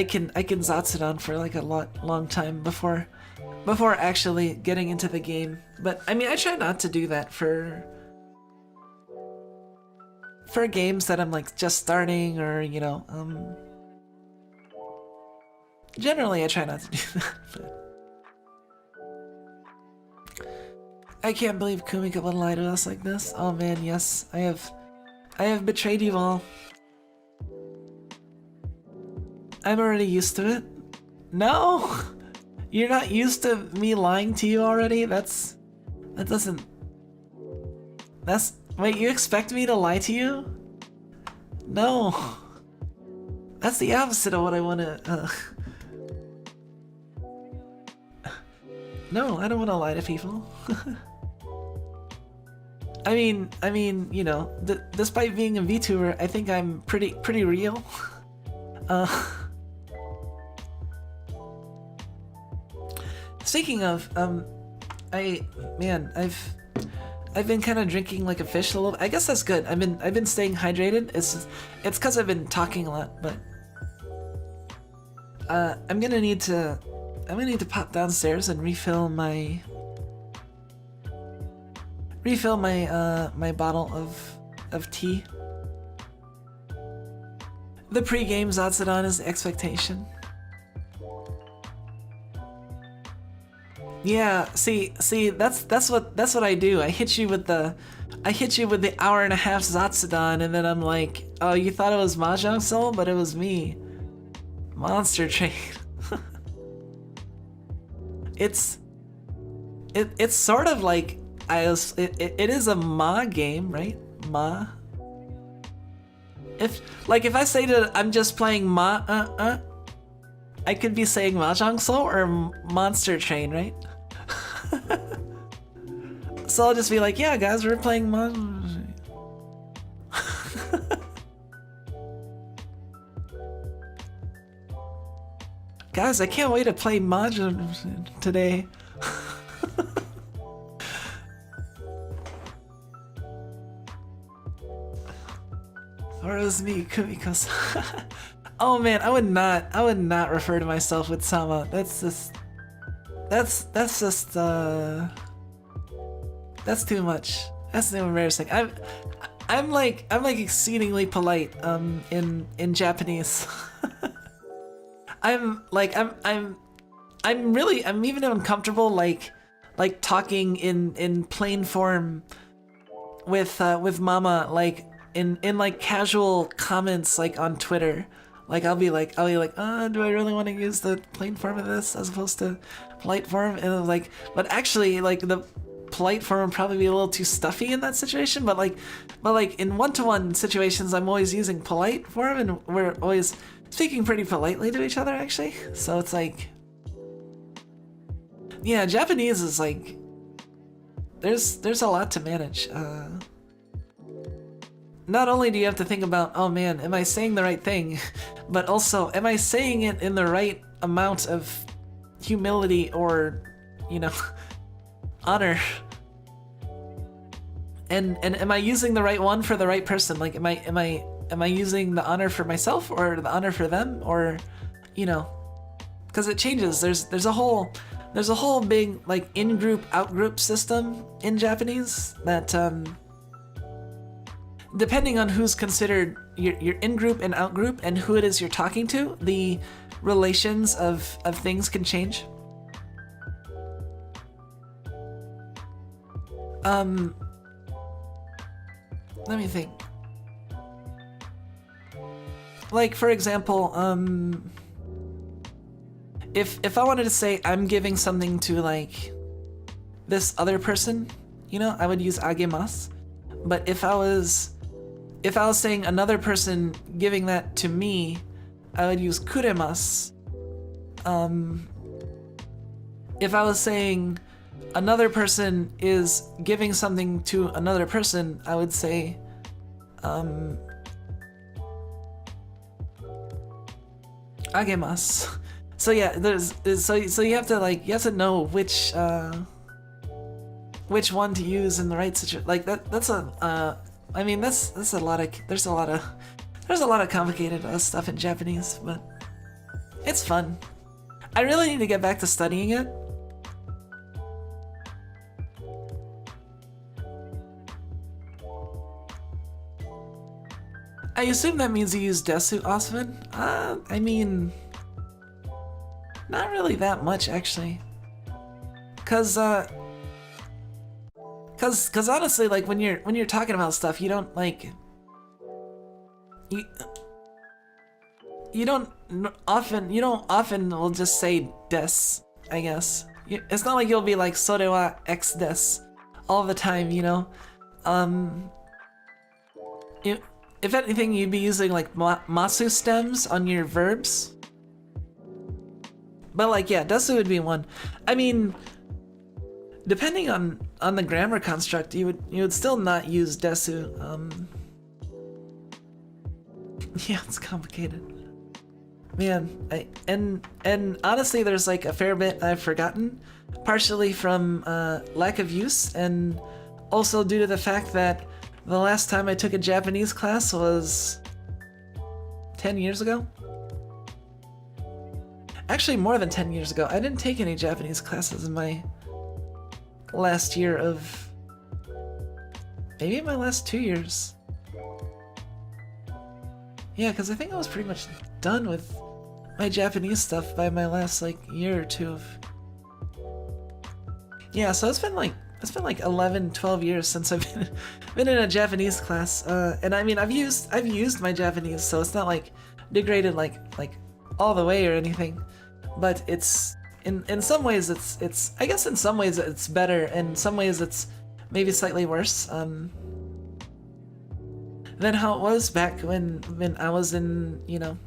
can Zatsuwhat for like a long time before actually getting into the game. But I mean, I try not to do that for games that I'm like just starting, or you know, generally I try not to do that. But I can't believe Kumika would lie to us like this. Oh man, yes, I have betrayed you all. I'm already used to it. No! You're not used to me lying to you already? Wait, you expect me to lie to you? No. That's the opposite of what I wanna, No, I don't wanna lie to people. I mean, you know, despite being a VTuber, I think I'm pretty real. Speaking of, I've been kind of drinking like a fish a little. I guess that's good. I've been staying hydrated. It's because I've been talking a lot, but I'm gonna need to pop downstairs and refill my my bottle of tea. The pre-game Zatsuwhat is expectation. Yeah, see, that's what I do. I hit you with the hour-and-a-half Zatsudan, and then I'm like, oh, you thought it was Mahjong Soul, but it was me. Monster Train. It's sort of like it is a Ma game, right? Ma. If I say that I'm just playing Ma, I could be saying Mahjong Soul or Monster Train, right? So I'll just be like, yeah, guys, we're playing Mahjong. Guys, I can't wait to play Mahjong today. Or it was me, Kumiko's. Oh man, I would not refer to myself with Sama. That's too much. That's too embarrassing. I'm like exceedingly polite in Japanese. I'm even uncomfortable like talking in plain form with Mama, like in like casual comments like on Twitter. Like I'll be like, do I really want to use the plain form of this as opposed to polite form? And like, but actually, like the polite form would probably be a little too stuffy in that situation. But like in one-to-one situations, I'm always using polite form, and we're always speaking pretty politely to each other, actually. So it's like, yeah, Japanese is like, there's a lot to manage. Not only do you have to think about, oh man, am I saying the right thing, but also, am I saying it in the right amount of humility or, honor? And am I using the right one for the right person? Like, am I using the honor for myself or the honor for them, or, because it changes. There's a whole big like in-group out-group system in Japanese that depending on who's considered your in-group and out-group and who it is you're talking to, the relations of things can change. Let me think. Like, for example, if I wanted to say I'm giving something to like this other person, I would use agemasu. But if I was saying another person giving that to me, I would use kuremasu. If I was saying another person is giving something to another person, I would say agemasu. So yeah, so you have to know which one to use in the right situation. Like that's a there's a lot of complicated stuff in Japanese, but it's fun. I really need to get back to studying it. I assume that means you use desu often. I mean, not really that much actually. Cause honestly, like when you're talking about stuff, you don't like you don't often will just say des, I guess. It's not like you'll be like sore wa x des all the time, If anything, you'd be using like masu stems on your verbs. But like, yeah, desu would be one. I mean, depending on the grammar construct, you would still not use desu. Yeah, it's complicated. Man, and honestly, there's like a fair bit I've forgotten, partially from lack of use, and also due to the fact that the last time I took a Japanese class was 10 years ago. Actually, more than 10 years ago. I didn't take any Japanese classes in my last year of... maybe my last 2 years. Yeah, because I think I was pretty much done with my Japanese stuff by my last, like, year or two of Yeah, so it's been like 11, 12 years since I've been in a Japanese class. And I mean, I've used my Japanese, so it's not like degraded like all the way or anything. But it's in some ways it's I guess in some ways it's better, and in some ways it's maybe slightly worse than how it was back when I was in, you know.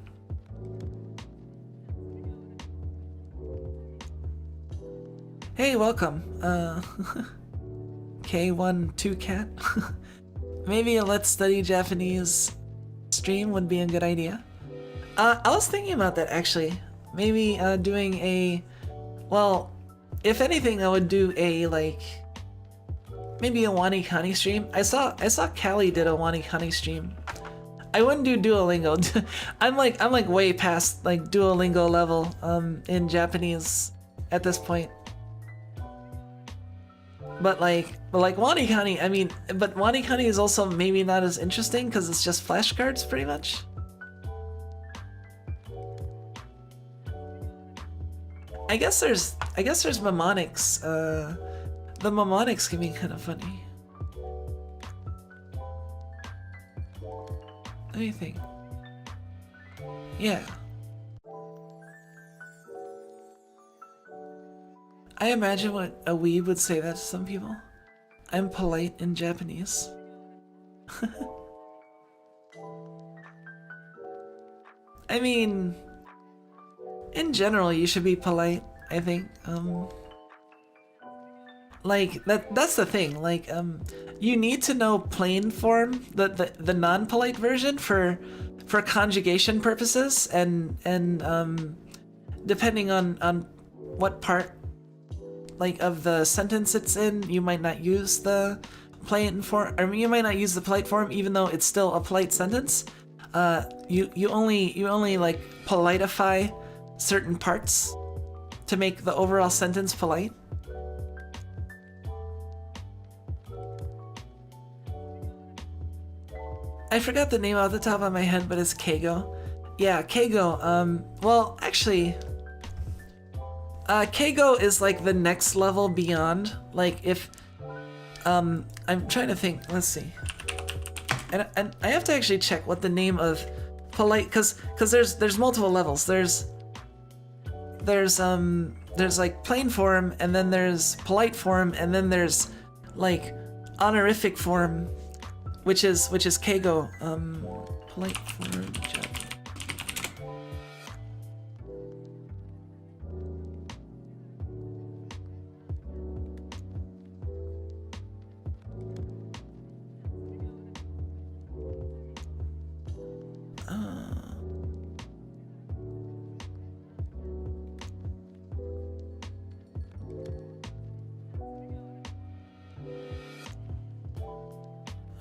Hey, welcome. K12 cat. Maybe a Let's Study Japanese stream would be a good idea. I was thinking about that actually. Maybe doing a, well, if anything, I would do a maybe a WaniKani stream. I saw Callie did a WaniKani stream. I wouldn't do Duolingo. I'm like way past like Duolingo level in Japanese at this point. But like WaniKani, I mean, but WaniKani is also maybe not as interesting because it's just flashcards pretty much. I guess there's mnemonics. The mnemonics can be kind of funny. Let me think. Yeah. I imagine what a weeb would say that to some people. I'm polite in Japanese. I mean, in general, you should be polite, I think. Like that's the thing. Like you need to know plain form, the non-polite version for conjugation purposes, and depending on what part like of the sentence it's in, you might not use the plain form, or you might not use the polite form even though it's still a polite sentence. You only like politify certain parts to make the overall sentence polite. I forgot the name off the top of my head, but it's Keigo. Yeah, Keigo. Well, actually, Keigo is like the next level beyond. Like if, I'm trying to think. Let's see. And I have to actually check what the name of polite, cause there's multiple levels. There's like plain form, and then there's polite form, and then there's like honorific form, which is Keigo. Polite form.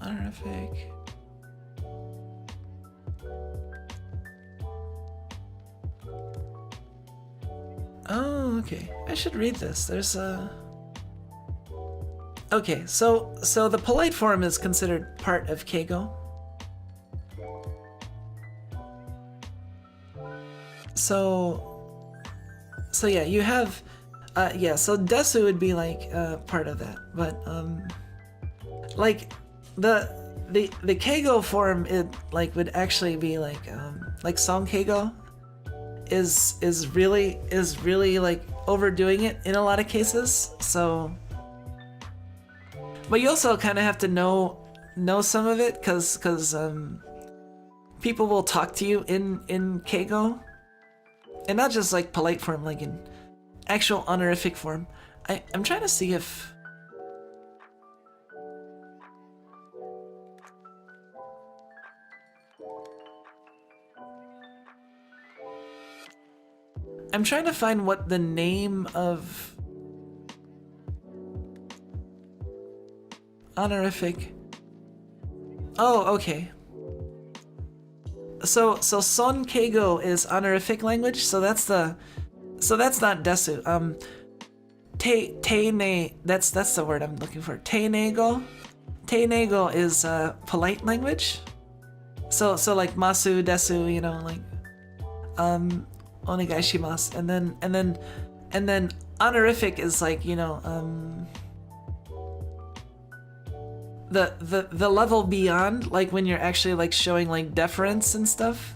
Honorific. Oh, okay. I should read this. There's a... Okay, so the polite form is considered part of Keigo. So yeah, you have... yeah, so Desu would be like part of that, but like the Keigo form, it like would actually be like Song Keigo is really like overdoing it in a lot of cases. So, but you also kind of have to know some of it, because people will talk to you in Keigo, and not just like polite form, like in actual honorific form. I'm trying to see if I'm trying to find what the name of honorific. Oh, okay. So Son Keigo is honorific language, so that's not Desu. Te ne, that's the word I'm looking for. Te nego is polite language. So like Masu, Desu, you know, like onegaishimasu, and then honorific is like, you know, the level beyond, like when you're actually like showing like deference and stuff.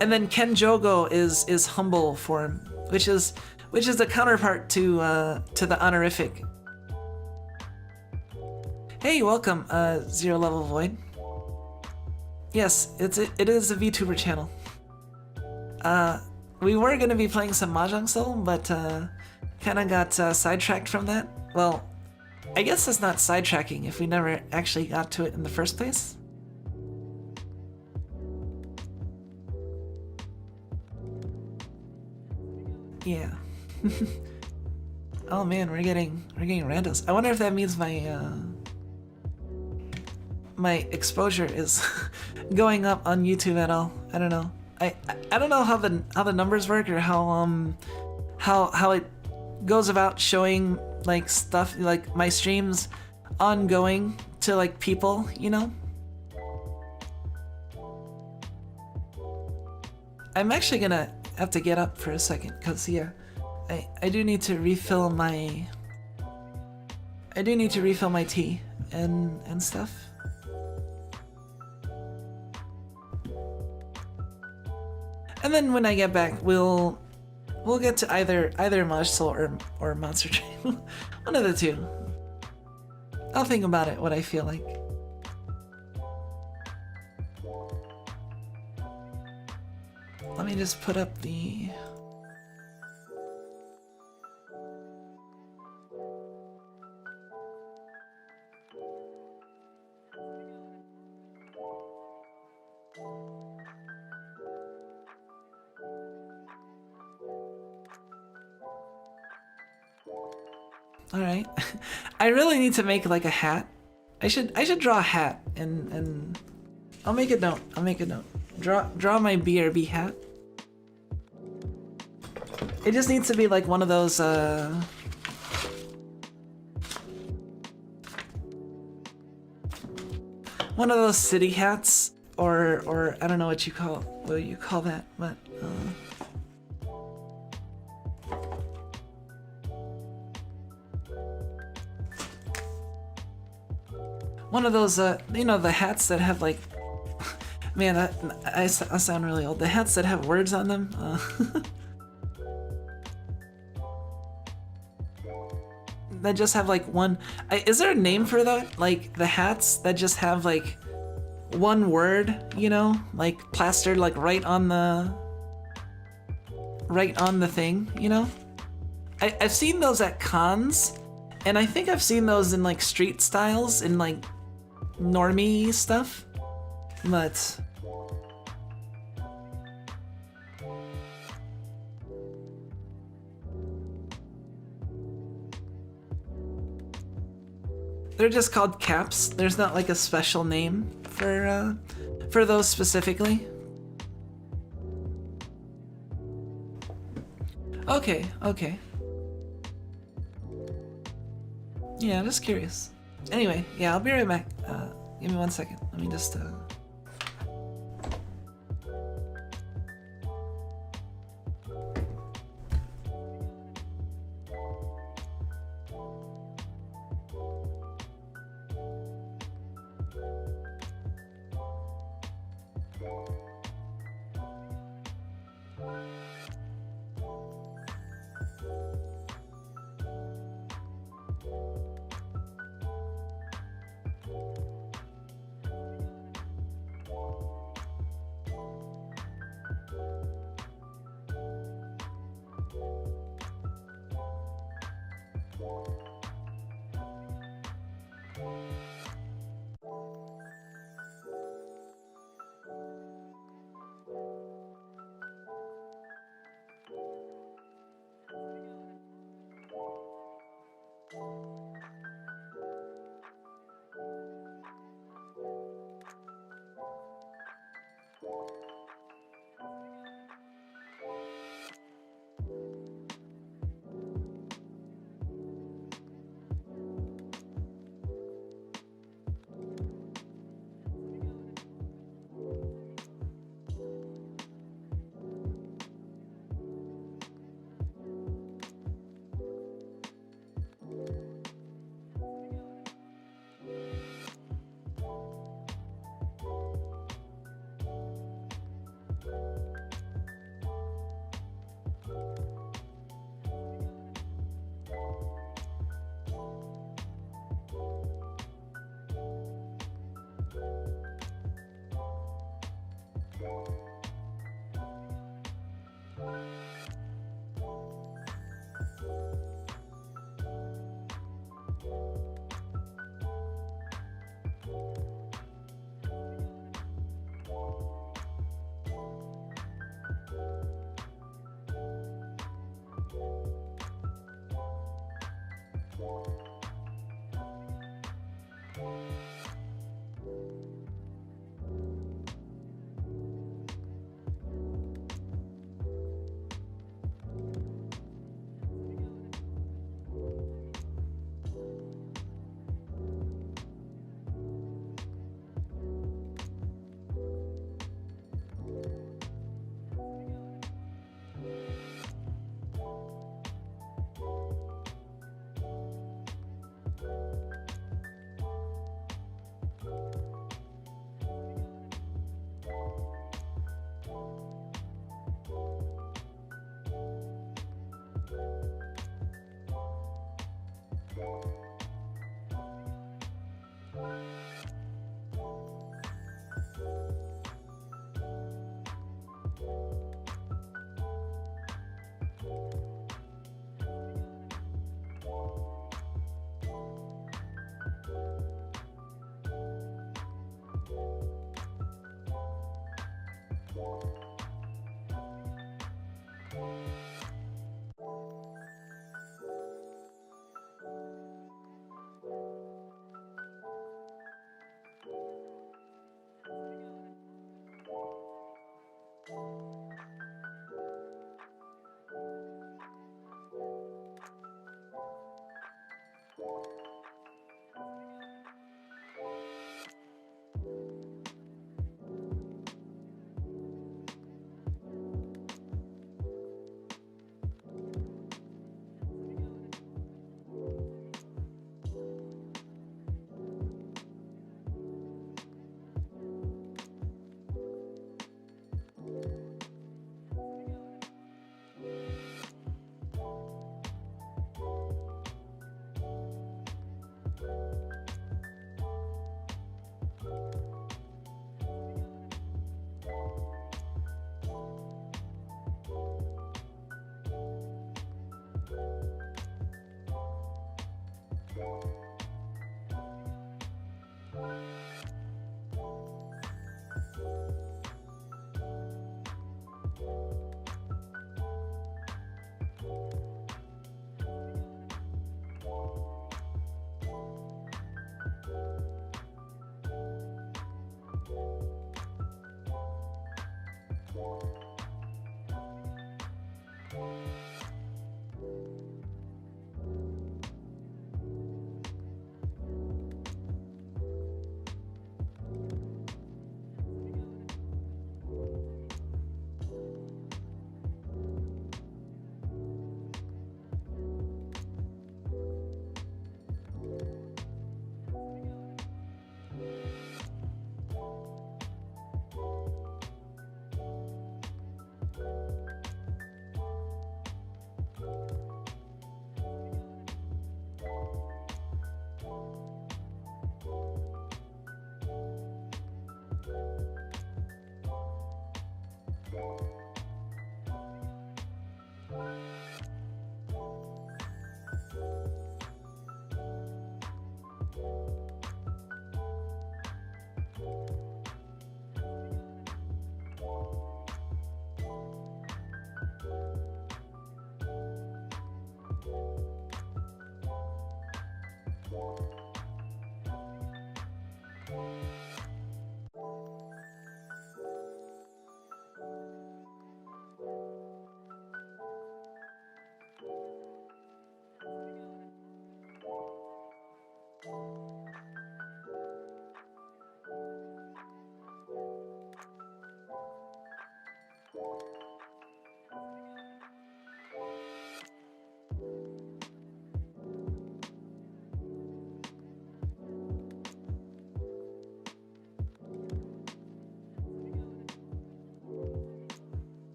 And then Kenjogo is humble form, which is the counterpart to the honorific. Hey, welcome, Zero Level Void. Yes, it is a VTuber channel. We were gonna be playing some Mahjong still, but kind of got sidetracked from that. Well, I guess it's not sidetracking if we never actually got to it in the first place. Yeah. Oh man, we're getting randos. I wonder if that means my exposure is going up on YouTube at all. I don't know. I don't know how the numbers work, or how it goes about showing like stuff, like my streams ongoing to like people, you know? I'm actually gonna have to get up for a second, cause yeah, I do need to refill my tea and stuff. And then when I get back, we'll get to either Maj Soul or Monster Train. One of the two. I'll think about it, what I feel like. Let me just put up the... Alright. I really need to make like a hat. I should draw a hat and I'll make a note. Draw my BRB hat. It just needs to be like one of those city hats, or I don't know what you call that, but one of those you know, the hats that have like, man, I sound really old. The hats that have words on them. That just have like one. Is there a name for that? Like the hats that just have like one word, you know, like plastered like right on the thing, you know? I've seen those at cons, and I think I've seen those in like street styles in like normie stuff, but they're just called caps. There's not like a special name for those specifically. Okay. Yeah, I'm just curious. Anyway, yeah, I'll be right back. Give me 1 second. Let me just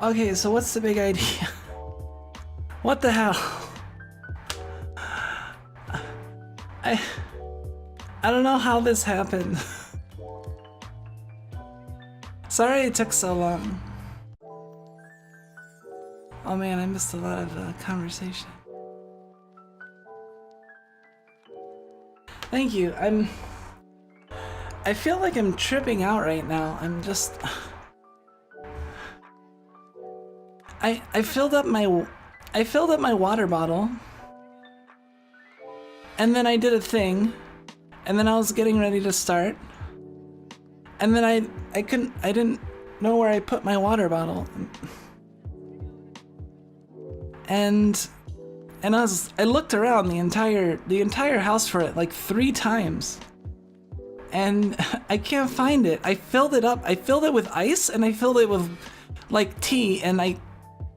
Okay, so what's the big idea? What the hell? I don't know how this happened. Sorry it took so long. Oh man, I missed a lot of conversation. Thank you. I feel like I'm tripping out right now. I'm just... I filled up my water bottle, and then I did a thing, and then I was getting ready to start, and then I didn't know where I put my water bottle, and I looked around the entire house for it like 3 times, and I can't find it. I filled it up. I filled it with ice, and I filled it with like tea, and I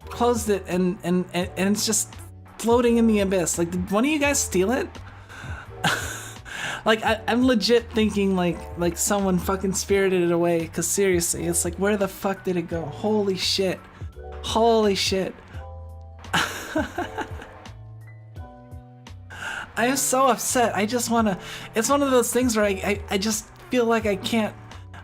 closed it, and it's just floating in the abyss. Like, did one of you guys steal it? Like, I'm legit thinking like someone fucking spirited it away, cause seriously, it's like, where the fuck did it go? Holy shit. Holy shit. I am so upset. I just wanna... It's one of those things where I just feel like I can't...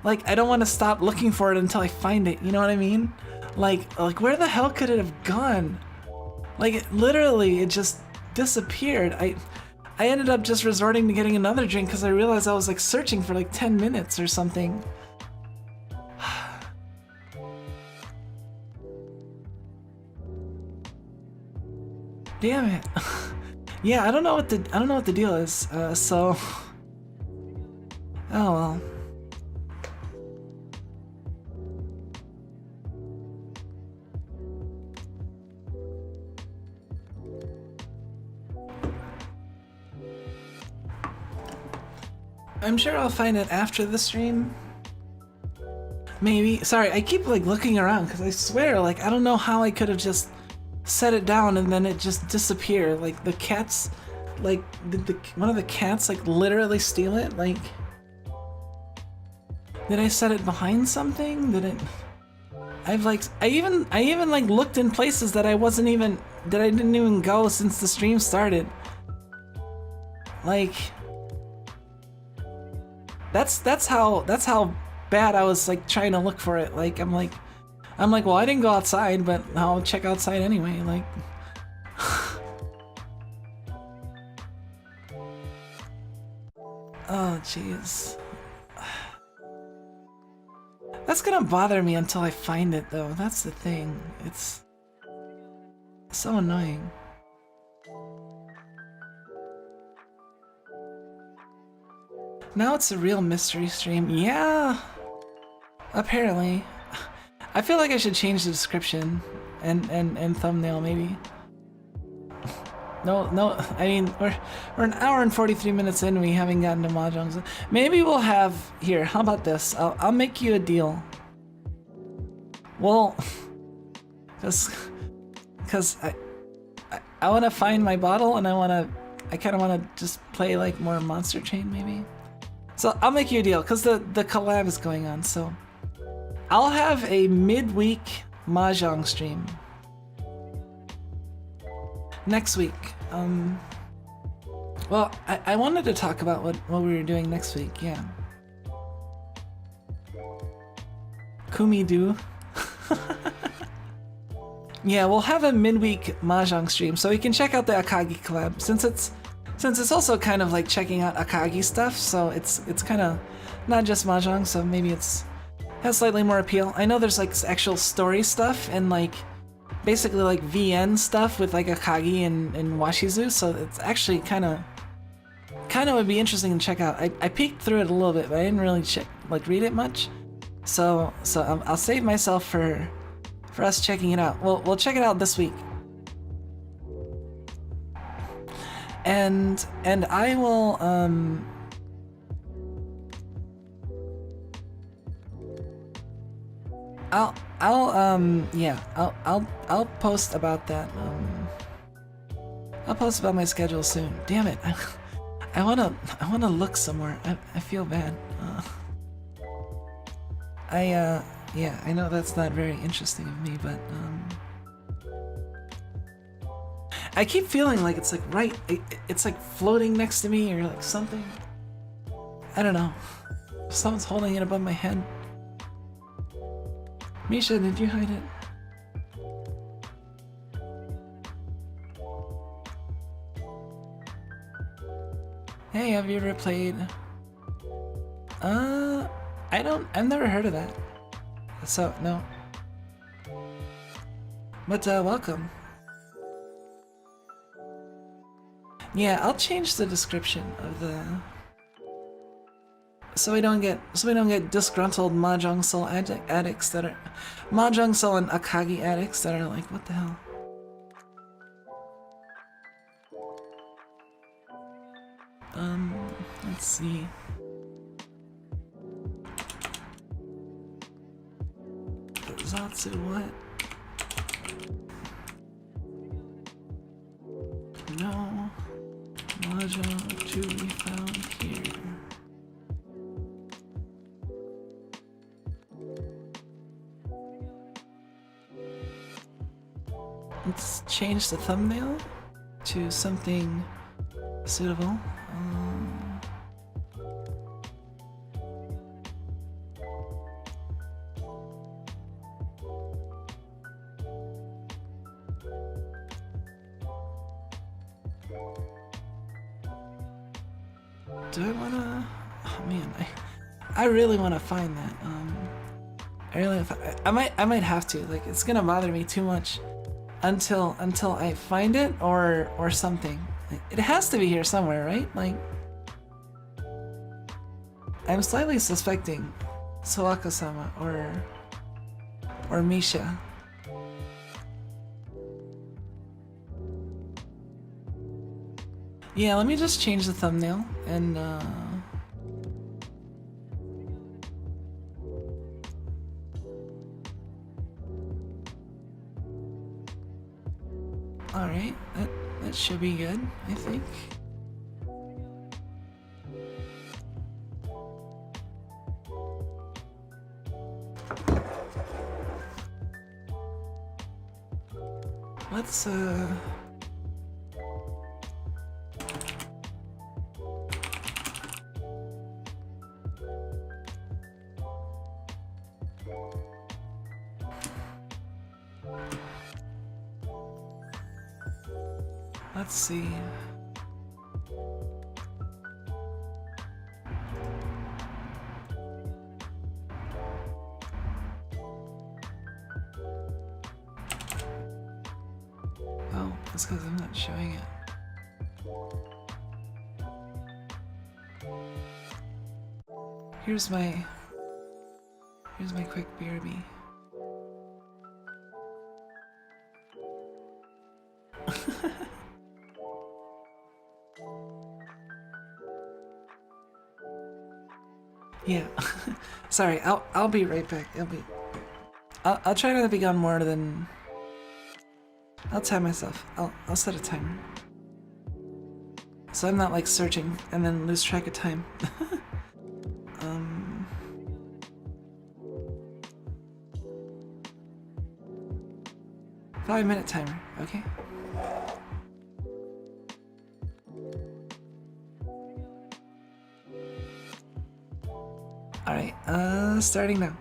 Like, I don't want to stop looking for it until I find it, you know what I mean? Like where the hell could it have gone? Like, literally, it just disappeared. I ended up just resorting to getting another drink because I realized I was like searching for like 10 minutes or something. Damn it. Yeah, I don't know what the deal is. So, oh well. I'm sure I'll find it after the stream. Maybe. Sorry, I keep like looking around because I swear, like, I don't know how I could have just set it down and then it just disappeared. Like, the cats, like, did one of the cats like literally steal it? Like, did I set it behind something? Did it? I even like looked in places that I didn't even go since the stream started. Like, that's how bad I was like trying to look for it. Like, I'm like, well, I didn't go outside, but I'll check outside anyway. Like, oh jeez. That's gonna bother me until I find it, though. That's the thing. It's so annoying. Now it's a real mystery stream. Yeah, apparently. I feel like I should change the description and thumbnail, maybe. No, I mean, we're an hour and 43 minutes in, we haven't gotten to Mahjong. Maybe we'll have... Here, how about this? I'll make you a deal. Well, because I want to find my bottle, and I kind of want to just play like more Monster Chain, maybe. So I'll make you a deal, because the collab is going on, so I'll have a midweek Mahjong stream next week. Well, I wanted to talk about what we were doing next week, yeah. Kumi-do. Yeah, we'll have a midweek Mahjong stream, so you can check out the Akagi collab, since it's also kind of like checking out Akagi stuff, so it's kind of not just Mahjong, so maybe has slightly more appeal. I know there's like actual story stuff and like basically like VN stuff with like Akagi and Washizu, so it's actually kind of would be interesting to check out. I peeked through it a little bit, but I didn't really read it much, so I'll save myself for us checking it out. We'll check it out this week. And I will I'll post about that. I'll post about my schedule soon. Damn it. I wanna look somewhere. I feel bad. Yeah, I know that's not very interesting of me, but I keep feeling like it's like it's like floating next to me or like something. I don't know. Someone's holding it above my head. Misha, did you hide it? Hey, have you ever played? I've never heard of that. So, no. But, welcome. Yeah, I'll change the description of the... So we don't get disgruntled Mahjong Soul addicts that are... Mahjong Soul and Akagi addicts that are like, what the hell? Let's see. Zatsuwhat No Mahjong to be found here. Let's change the thumbnail to something suitable. Do I wanna? Oh man, I really want to find that. I might have to. Like, it's gonna bother me too much until I find it or something. Like, it has to be here somewhere, right? Like, I'm slightly suspecting Sawako-sama or Misha. Yeah, let me just change the thumbnail and alright, that should be good, I think. Let's let's see. Oh, that's because I'm not showing it. Here's my quick BRB. Yeah. Sorry, I'll be right back. I'll try not to be gone more than... I'll time myself. I'll set a timer. So I'm not like searching and then lose track of time. 5-minute timer, okay? Alright, starting now.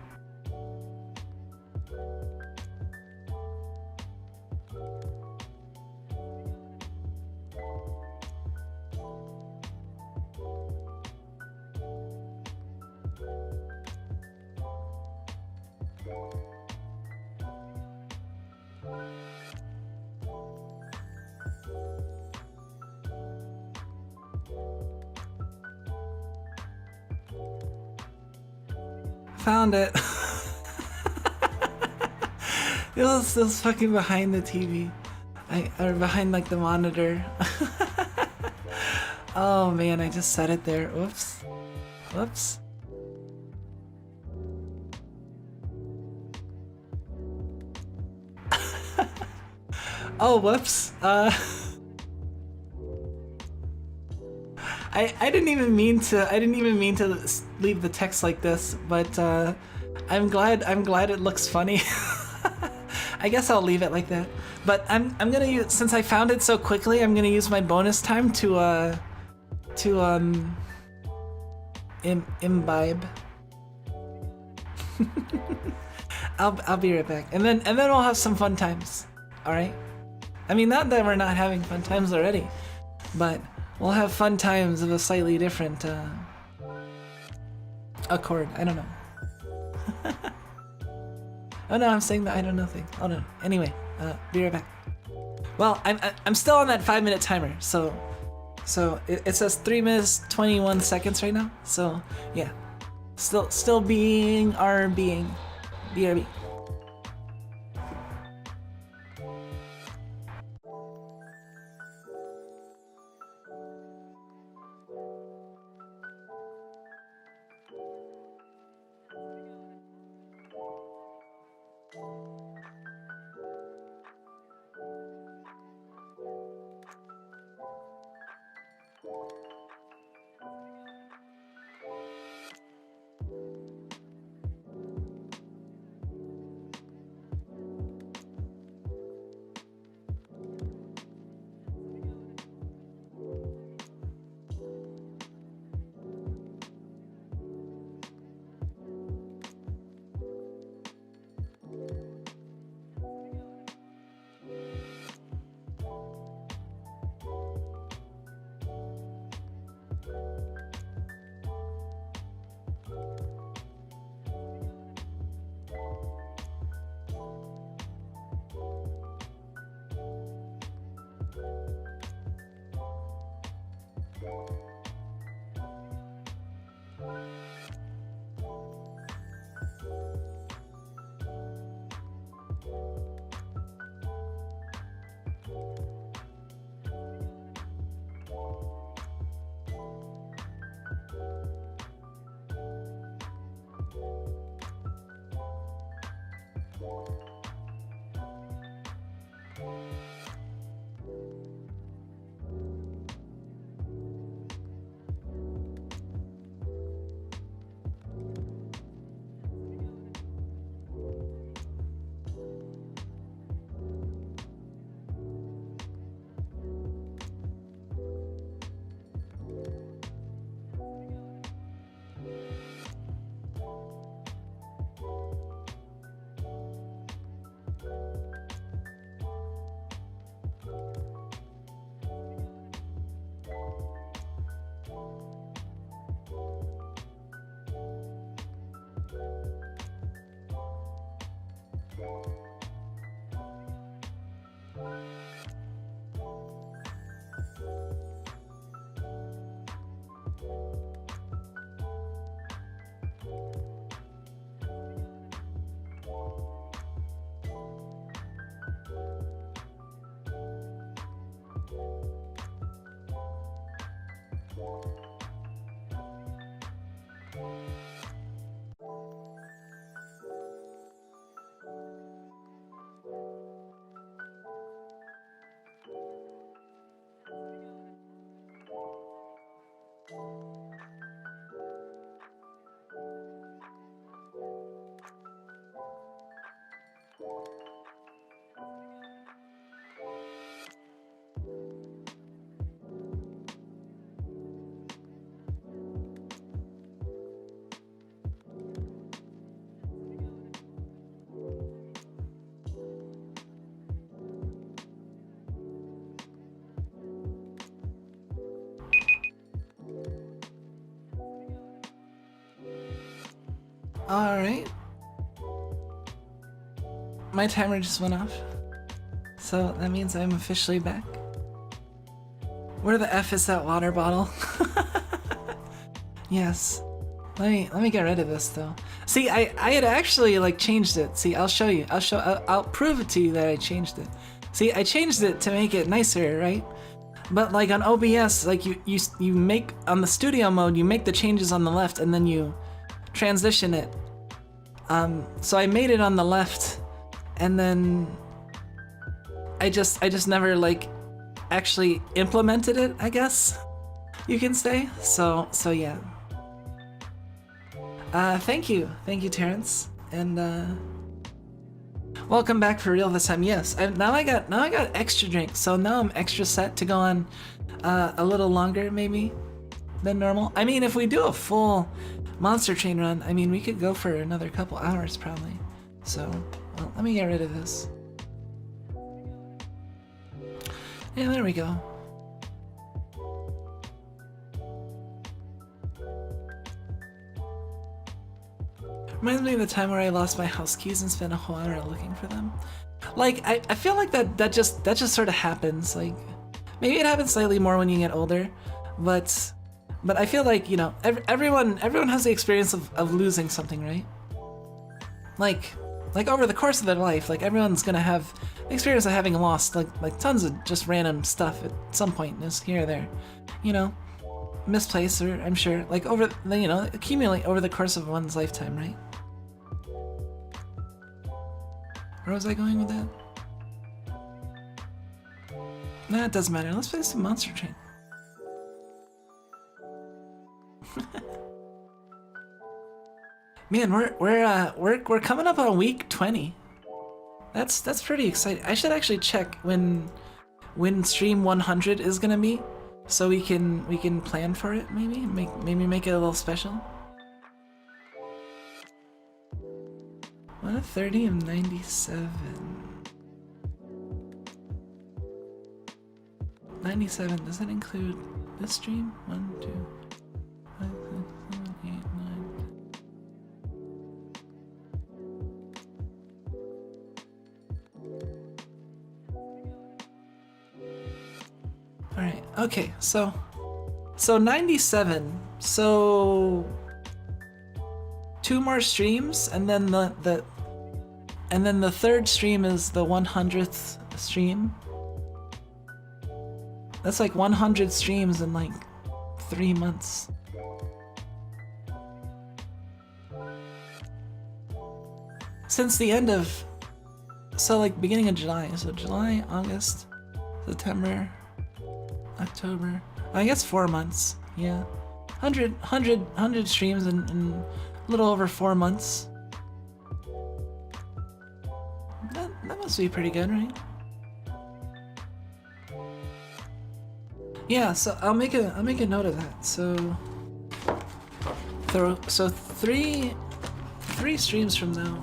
Found it. It was fucking behind the TV. Or behind like the monitor. Oh man, I just set it there. Whoops. Whoops. Oh, whoops. I didn't even mean to leave the text like this, but I I'm glad it looks funny. I guess I'll leave it like that. But I'm gonna use, since I found it so quickly, I'm gonna use my bonus time to imbibe. I'll be right back, and then we'll have some fun times. All right. I mean, not that we're not having fun times already, but we'll have fun times of a slightly different accord. I don't know. Oh no, I'm saying the I don't know thing. Oh no. Anyway, be right back. Well, I'm still on that 5-minute timer, so it says 3 minutes 21 seconds right now. So yeah, still being our being, BRB. Alright. My timer just went off. So that means I'm officially back. Where the F is that water bottle? Yes. Let me get rid of this though. See, I had actually like changed it. See, I'll show you. I'll prove it to you that I changed it. See, I changed it to make it nicer, right? But like on OBS, like you make on the studio mode, you make the changes on the left and then you transition it. So I made it on the left, and then I just never like actually implemented it, I guess you can say. So yeah. Thank you, Terrence. and welcome back for real this time. Yes, now I got extra drinks, so now I'm extra set to go on a little longer maybe than normal. I mean, if we do a full monster train run, I mean, we could go for another couple hours probably. So, well, let me get rid of this. Yeah, there we go. Reminds me of the time where I lost my house keys and spent a whole hour looking for them. Like, I feel like that just sort of happens. Like, maybe it happens slightly more when you get older, but I feel like, you know, everyone has the experience of losing something, right? Like over the course of their life, like everyone's gonna have the experience of having lost like tons of just random stuff at some point, just here or there, you know, misplaced, or I'm sure, like over the, you know, accumulate over the course of one's lifetime, right? Where was I going with that? Nah, it doesn't matter. Let's play some Monster Train. Man, we're coming up on week 20. That's pretty exciting. I should actually check when stream 100 is gonna be, so we can plan for it. Maybe make it a little special. 130 of 97. 97. Does that include this stream? 1, 2, 5, 6, 7, 8, 9. Alright, okay, so 97, so 2 more streams, and then the third stream is the 100th stream. That's like 100 streams in like 3 months. Since the end of, so like beginning of July, so July, August, September, October, I guess 4 months, yeah. 100 streams in a little over 4 months. That must be pretty good, right? Yeah, so I'll make a note of that. So three streams from now.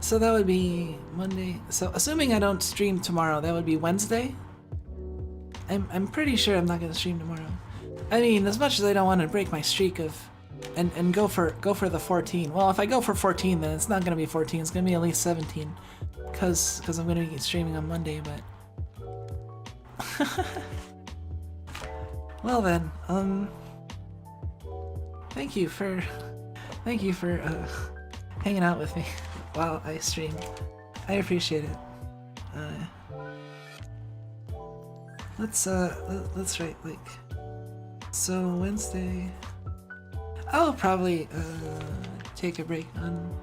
So that would be Monday. So assuming I don't stream tomorrow, that would be Wednesday. I'm pretty sure I'm not gonna stream tomorrow. I mean, as much as I don't want to break my streak of and go for the 14. Well, if I go for 14, then it's not gonna be 14. It's gonna be at least 17, because I'm gonna be streaming on Monday. But well then, thank you for hanging out with me while I stream. I appreciate it. Let's write, like, so Wednesday. I'll probably take a break on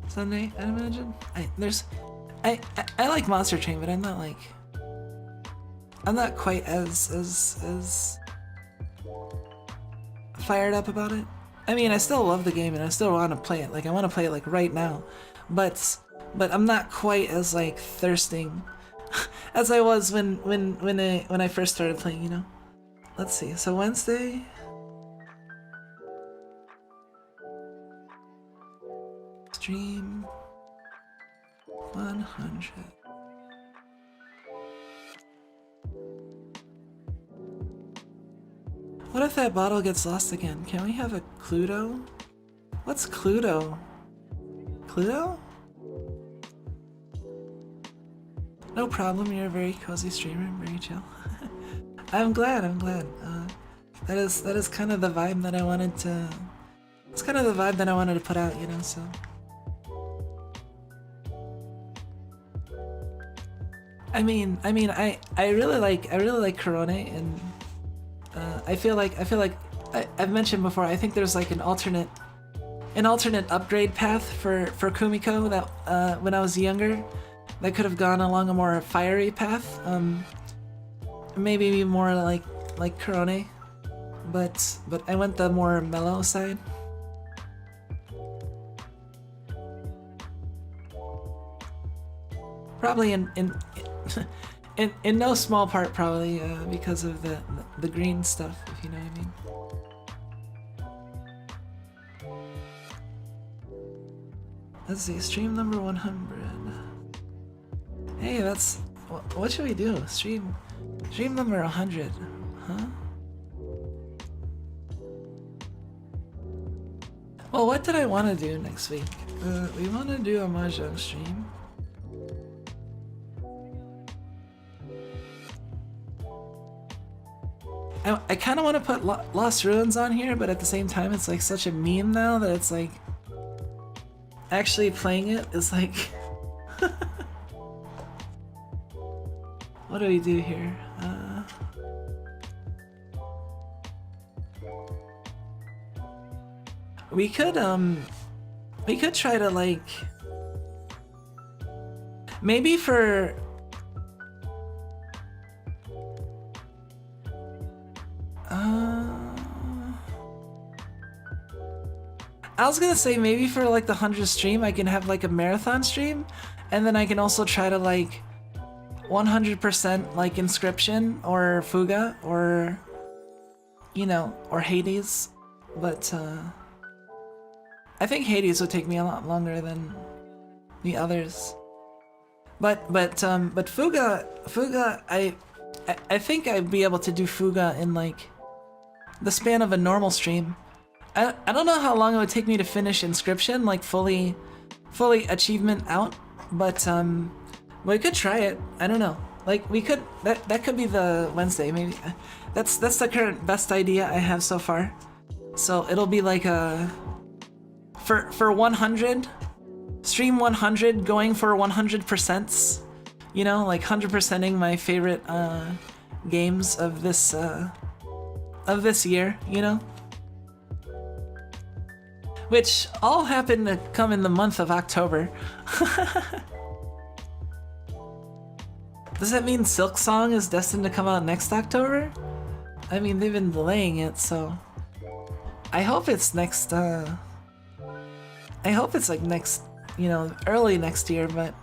Sunday, I imagine. I like Monster Train, but I'm not quite as fired up about it. I mean, I still love the game and I still want to play it. Like, I want to play it like right now, but I'm not quite as like thirsting as I was when I first started playing, you know. Let's see. So Wednesday. Stream 100. What if that bottle gets lost again? Can we have a Cluedo? What's Cluedo? Cluedo? No problem, you're a very cozy streamer, very chill. I'm glad. That is kind of the vibe that I wanted to. It's kind of the vibe that I wanted to put out, you know. So. I really like Corona, and I feel like I've mentioned before. I think there's like an alternate upgrade path for Kumiko that when I was younger, that could have gone along a more fiery path. Maybe more like Corona, but I went the more mellow side. Probably in no small part, probably because of the green stuff, if you know what I mean. Let's see, stream number 100. Hey, that's what should we do? Stream number 100, huh? Well, what did I want to do next week? We want to do a Mahjong stream. I kind of want to put Lost Ruins on here, but at the same time, it's like such a meme now that it's like actually playing it is like. What do we do here? We could try to like maybe for I was gonna say maybe for like the 100th stream I can have like a marathon stream, and then I can also try to like 100% like Inscription or Fuga or or Hades, but I think Hades would take me a lot longer than the others. But Fuga I think I'd be able to do Fuga in like the span of a normal stream. I don't know how long it would take me to finish Inscription, like fully achievement out, but we could try it. I don't know. Like we could that could be the Wednesday maybe. That's the current best idea I have so far. So it'll be like a for 100 stream 100 going for 100%, like 100%ing my favorite games of this year, which all happen to come in the month of October. Does that mean Silk Song is destined to come out next October? I mean, they've been delaying it, so I hope it's next I hope it's like next, early next year, but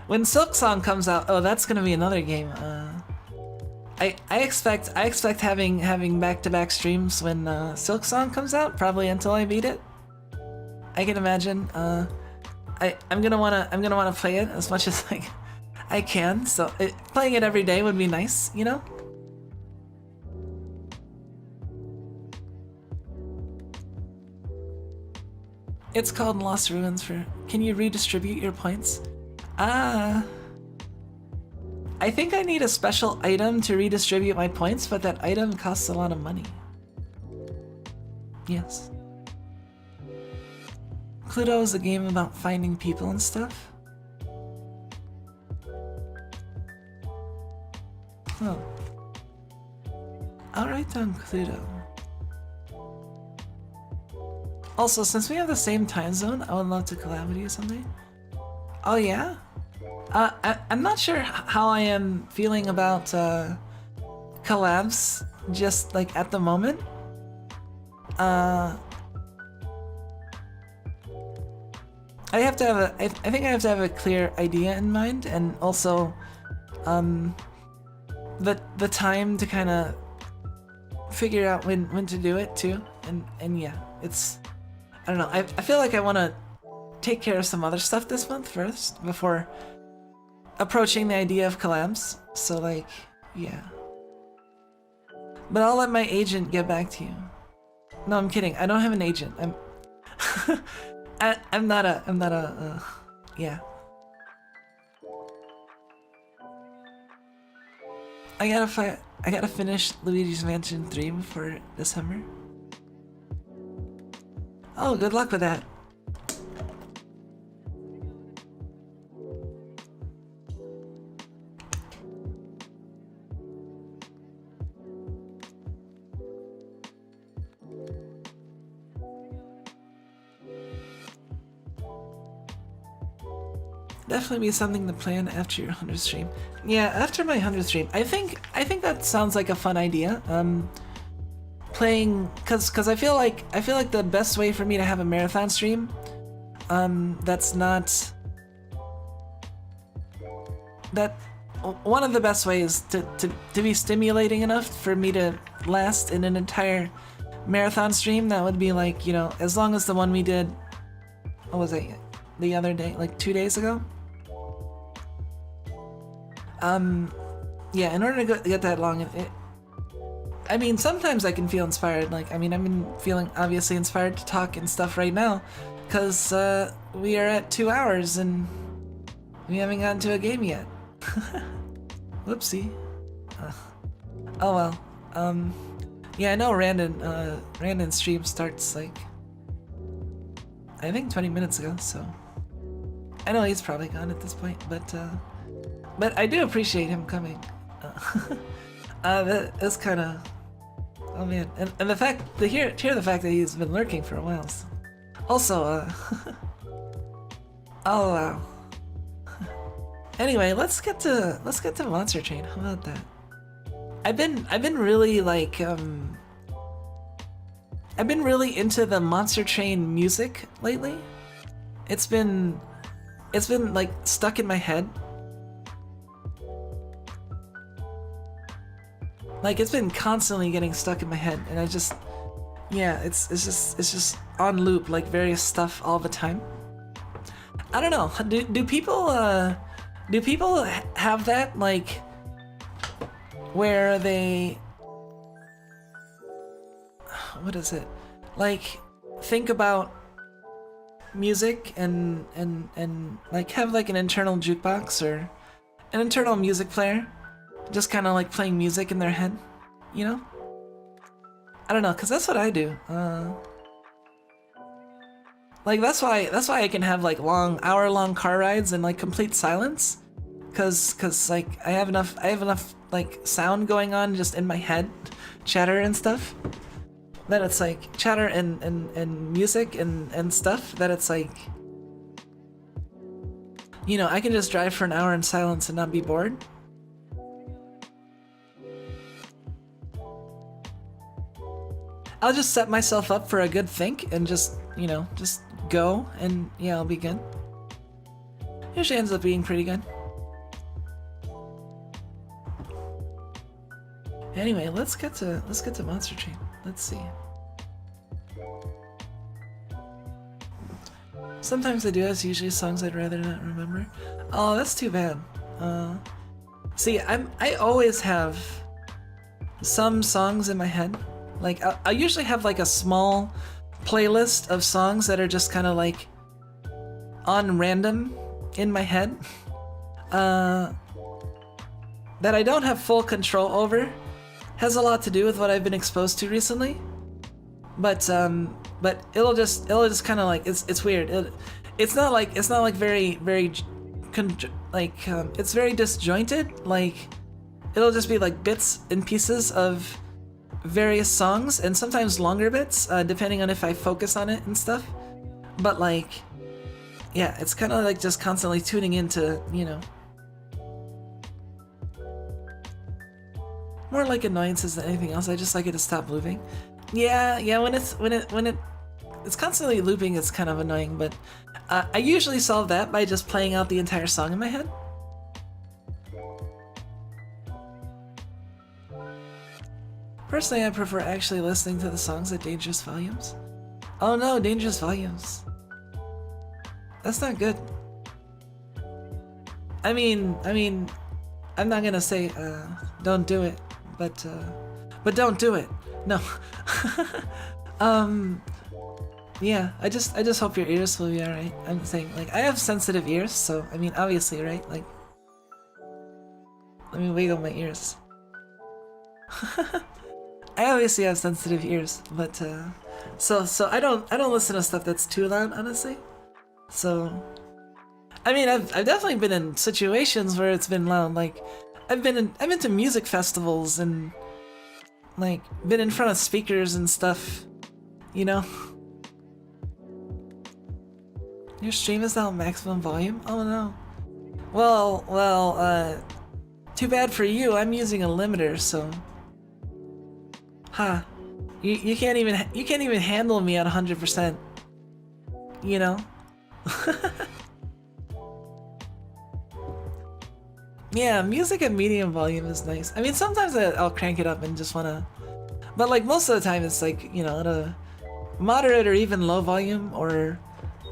when Silk Song comes out, oh, that's gonna be another game. I expect having back-to-back streams when Silk Song comes out, probably until I beat it. I can imagine. I'm gonna wanna play it as much as like I can. So playing it every day would be nice, It's called Lost Ruins for. Can you redistribute your points? I think I need a special item to redistribute my points, but that item costs a lot of money. Yes. Cluedo is a game about finding people and stuff. Oh. I'll write down Cluedo. Also, since we have the same time zone, I would love to collab with you someday. Oh yeah? I'm not sure how I am feeling about collabs just like at the moment. I have to have I think I have to have a clear idea in mind, and also the time to kind of figure out when to do it too. And yeah, it's I don't know. I feel like I want to take care of some other stuff this month first before approaching the idea of collabs. So like, yeah. But I'll let my agent get back to you. No, I'm kidding. I don't have an agent. I'm not a yeah. I gotta finish Luigi's Mansion 3 before December. Oh, good luck with that. Definitely be something to plan after your 100th stream. Yeah, after my 100th stream. I think that sounds like a fun idea. Playing cause I feel like the best way for me to have a marathon stream that's not that one of the best ways to be stimulating enough for me to last in an entire marathon stream, that would be like, you know, as long as the one we did, what was it, the other day, like 2 days ago? Yeah, in order to get that long, I mean, sometimes I can feel inspired. Like, I mean, I've been feeling obviously inspired to talk and stuff right now, because we are at 2 hours and we haven't gotten to a game yet. Whoopsie. Oh well. Yeah, I know Randon's stream starts like, I think 20 minutes ago, so I know he's probably gone at this point, but I do appreciate him coming. That's kind of, oh man, and the fact to hear the fact that he's been lurking for a while. So. Also, oh wow. Anyway, let's get to Monster Train. How about that? I've been really like I've been really into the Monster Train music lately. It's been like stuck in my head. Like, it's been constantly getting stuck in my head, and I just, yeah, it's just on loop, like various stuff all the time. I don't know. Do people have that, like, where they, what is it? Like, think about music and like have like an internal jukebox or an internal music player, just kind of like playing music in their head, you know? I don't know, cause that's what I do. Like that's why I can have like hour-long car rides in like complete silence, cause like I have enough like sound going on just in my head, chatter and stuff, that it's like chatter and music and stuff, that it's like, you know, I can just drive for an hour in silence and not be bored. I'll just set myself up for a good think and just, you know, just go, and yeah, I'll be good. Usually ends up being pretty good. Anyway, let's get to Monster Train. Let's see. Sometimes I do. It's usually songs I'd rather not remember. Oh, that's too bad. See, I always have some songs in my head. Like, I usually have like a small playlist of songs that are just kind of like on random in my head, that I don't have full control over. Has a lot to do with what I've been exposed to recently, but it'll just kind of like, it's weird. It's not like very it's very disjointed. Like, it'll just be like bits and pieces of various songs, and sometimes longer bits, depending on if I focus on it and stuff. But like, yeah, it's kind of like just constantly tuning into, you know, more like annoyances than anything else. I just like it to stop looping. Yeah, when it's constantly looping, it's kind of annoying. But I usually solve that by just playing out the entire song in my head. Personally, I prefer actually listening to the songs at dangerous volumes. Oh no, dangerous volumes. That's not good. I mean, I'm not gonna say don't do it, but don't do it. No. Yeah, I just hope your ears will be alright. I'm saying, like, I have sensitive ears, so I mean, obviously, right? Like, let me wiggle my ears. I obviously have sensitive ears, but so I don't listen to stuff that's too loud, honestly. So, I mean, I've definitely been in situations where it's been loud. Like, I've been to music festivals and like been in front of speakers and stuff, you know. Your stream is now maximum volume? Oh no. Well, too bad for you. I'm using a limiter, so. Huh. You can't even handle me at 100%. You know? Yeah, music at medium volume is nice. I mean, sometimes I'll crank it up and just wanna, but like most of the time it's like, you know, at a moderate or even low volume or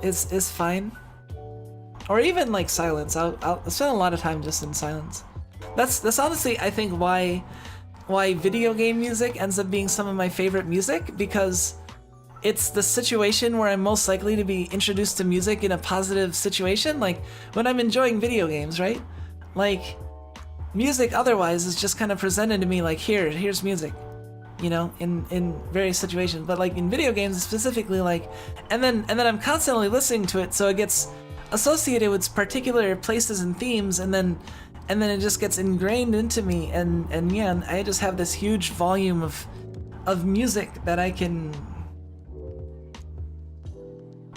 is fine. Or even like silence. I'll spend a lot of time just in silence. That's honestly I think why video game music ends up being some of my favorite music, because it's the situation where I'm most likely to be introduced to music in a positive situation, like when I'm enjoying video games, right? Like, music otherwise is just kind of presented to me like, here's music, you know, in various situations. But like in video games specifically, like, and then I'm constantly listening to it, so it gets associated with particular places and themes, and then it just gets ingrained into me, and yeah, I just have this huge volume of music that I can.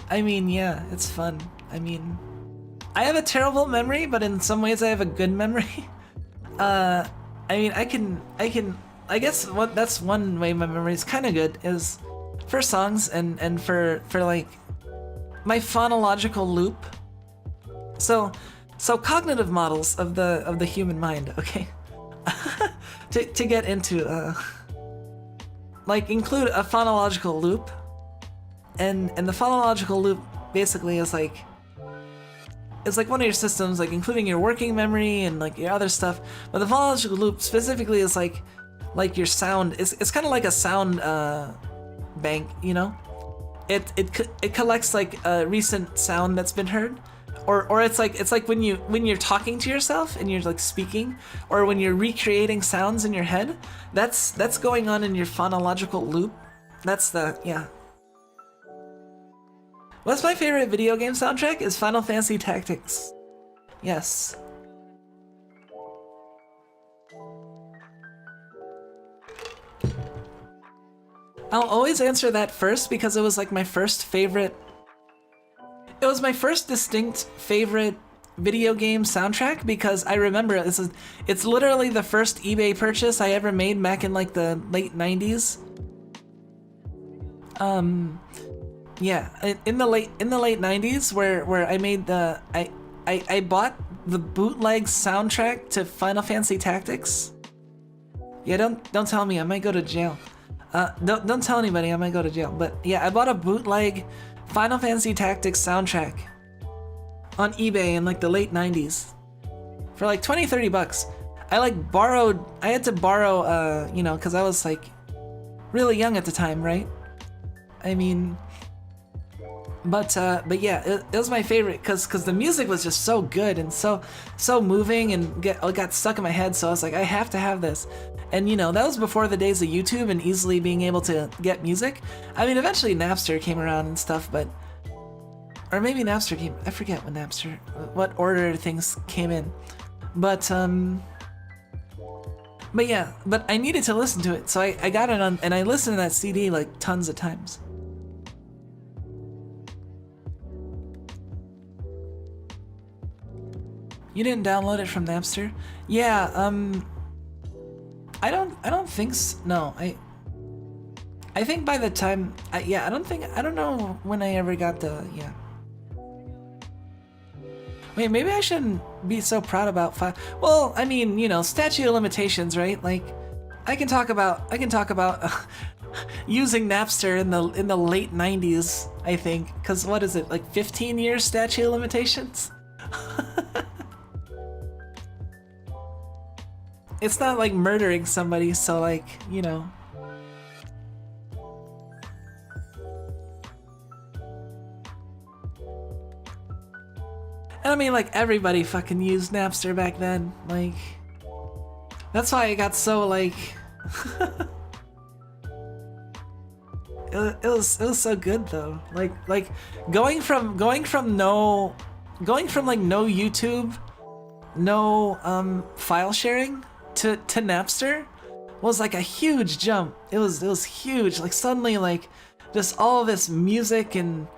I mean, yeah, it's fun. I mean, I have a terrible memory, but in some ways I have a good memory. I mean, I guess that's one way my memory is kind of good is for songs and for like my phonological loop. So cognitive models of the human mind, okay? to get into like include a phonological loop. And the phonological loop basically is like, it's like one of your systems, like including your working memory and like your other stuff. But the phonological loop specifically is like your sound. It's kind of like a sound bank, you know. It collects like a recent sound that's been heard, or it's like when you're talking to yourself and you're like speaking, or when you're recreating sounds in your head. That's going on in your phonological loop. That's the yeah. What's my favorite video game soundtrack is Final Fantasy Tactics. Yes. I'll always answer that first because it was like my first favorite. It was my first distinct favorite video game soundtrack because I remember it's literally the first eBay purchase I ever made back in like the late 90s. Yeah, in the late 90s where I made I bought the bootleg soundtrack to Final Fantasy Tactics. Yeah, don't tell me, I might go to jail. Don't tell anybody, I might go to jail. But yeah, I bought a bootleg Final Fantasy Tactics soundtrack on eBay in like the late 90s for like $20-30. I had to borrow you know, cuz I was like really young at the time, right? I mean, but yeah, it was my favorite because the music was just so good and so moving and got stuck in my head. So I was like, I have to have this. And you know, that was before the days of YouTube and easily being able to get music. I mean, eventually Napster came around and stuff, or maybe Napster came. I forget what order things came in. But yeah, but I needed to listen to it, so I got it on, and I listened to that CD like tons of times. You didn't download it from Napster? Yeah, I don't think so. No, I think by the time, I don't know when I ever got the, yeah. Wait, maybe I shouldn't be so proud about well, I mean, you know, statute of limitations, right? Like, I can talk about using Napster in the late 90s, I think, because what is it, like 15 years statute of limitations? It's not like murdering somebody, so like, you know. And I mean, like, everybody fucking used Napster back then. Like, that's why it got so like. it was so good though. Like going from no YouTube, no file sharing to Napster was like a huge jump. It was huge. Like suddenly, like just all this music and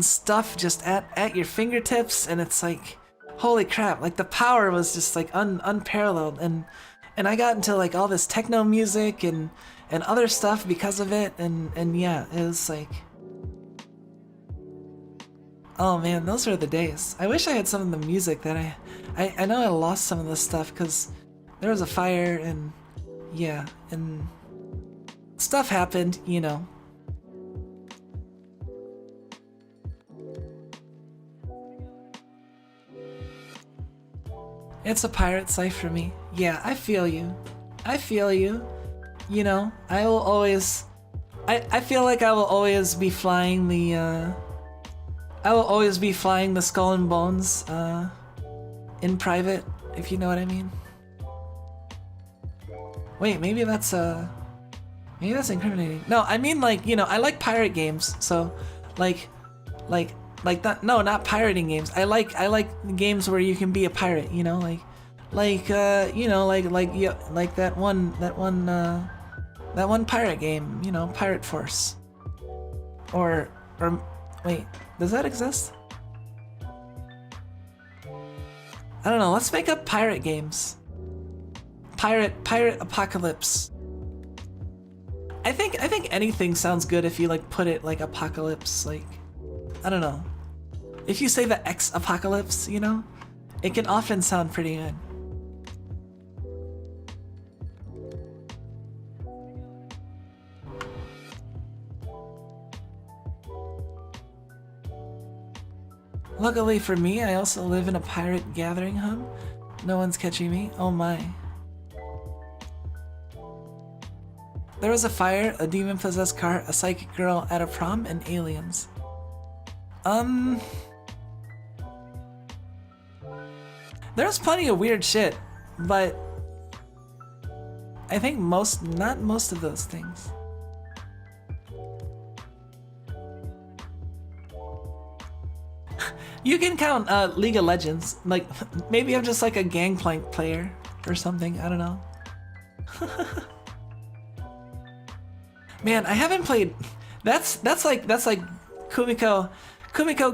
stuff just at your fingertips, and it's like, holy crap! Like the power was just like unparalleled, and I got into like all this techno music and other stuff because of it, and yeah, it was like, Oh man, those were the days. I wish I had some of the music that I know I lost some of the stuff because there was a fire and yeah, and stuff happened, you know. It's a pirate's life for me. Yeah, I feel you. I feel you. You know, I will always... I feel like I will always be flying the, I will always be flying the Skull and Bones, in private, if you know what I mean. Wait, maybe that's incriminating. No, I mean like, you know, I like pirate games, so, like that, no, not pirating games. I like games where you can be a pirate, you know, you know, yeah, like that one pirate game, you know, Pirate Force. Or wait, does that exist? I don't know, let's make up pirate games. Pirate Apocalypse. I think anything sounds good if you like put it like apocalypse, like, I don't know. If you say the X apocalypse, you know, it can often sound pretty good. Luckily for me, I also live in a pirate gathering hub. No one's catching me. Oh my. There was a fire, a demon-possessed car, a psychic girl at a prom, and aliens. There's plenty of weird shit, but I think not most of those things. You can count League of Legends. Like, maybe I'm just like a Gangplank player or something, I don't know. Man, I haven't played... That's like Kumiko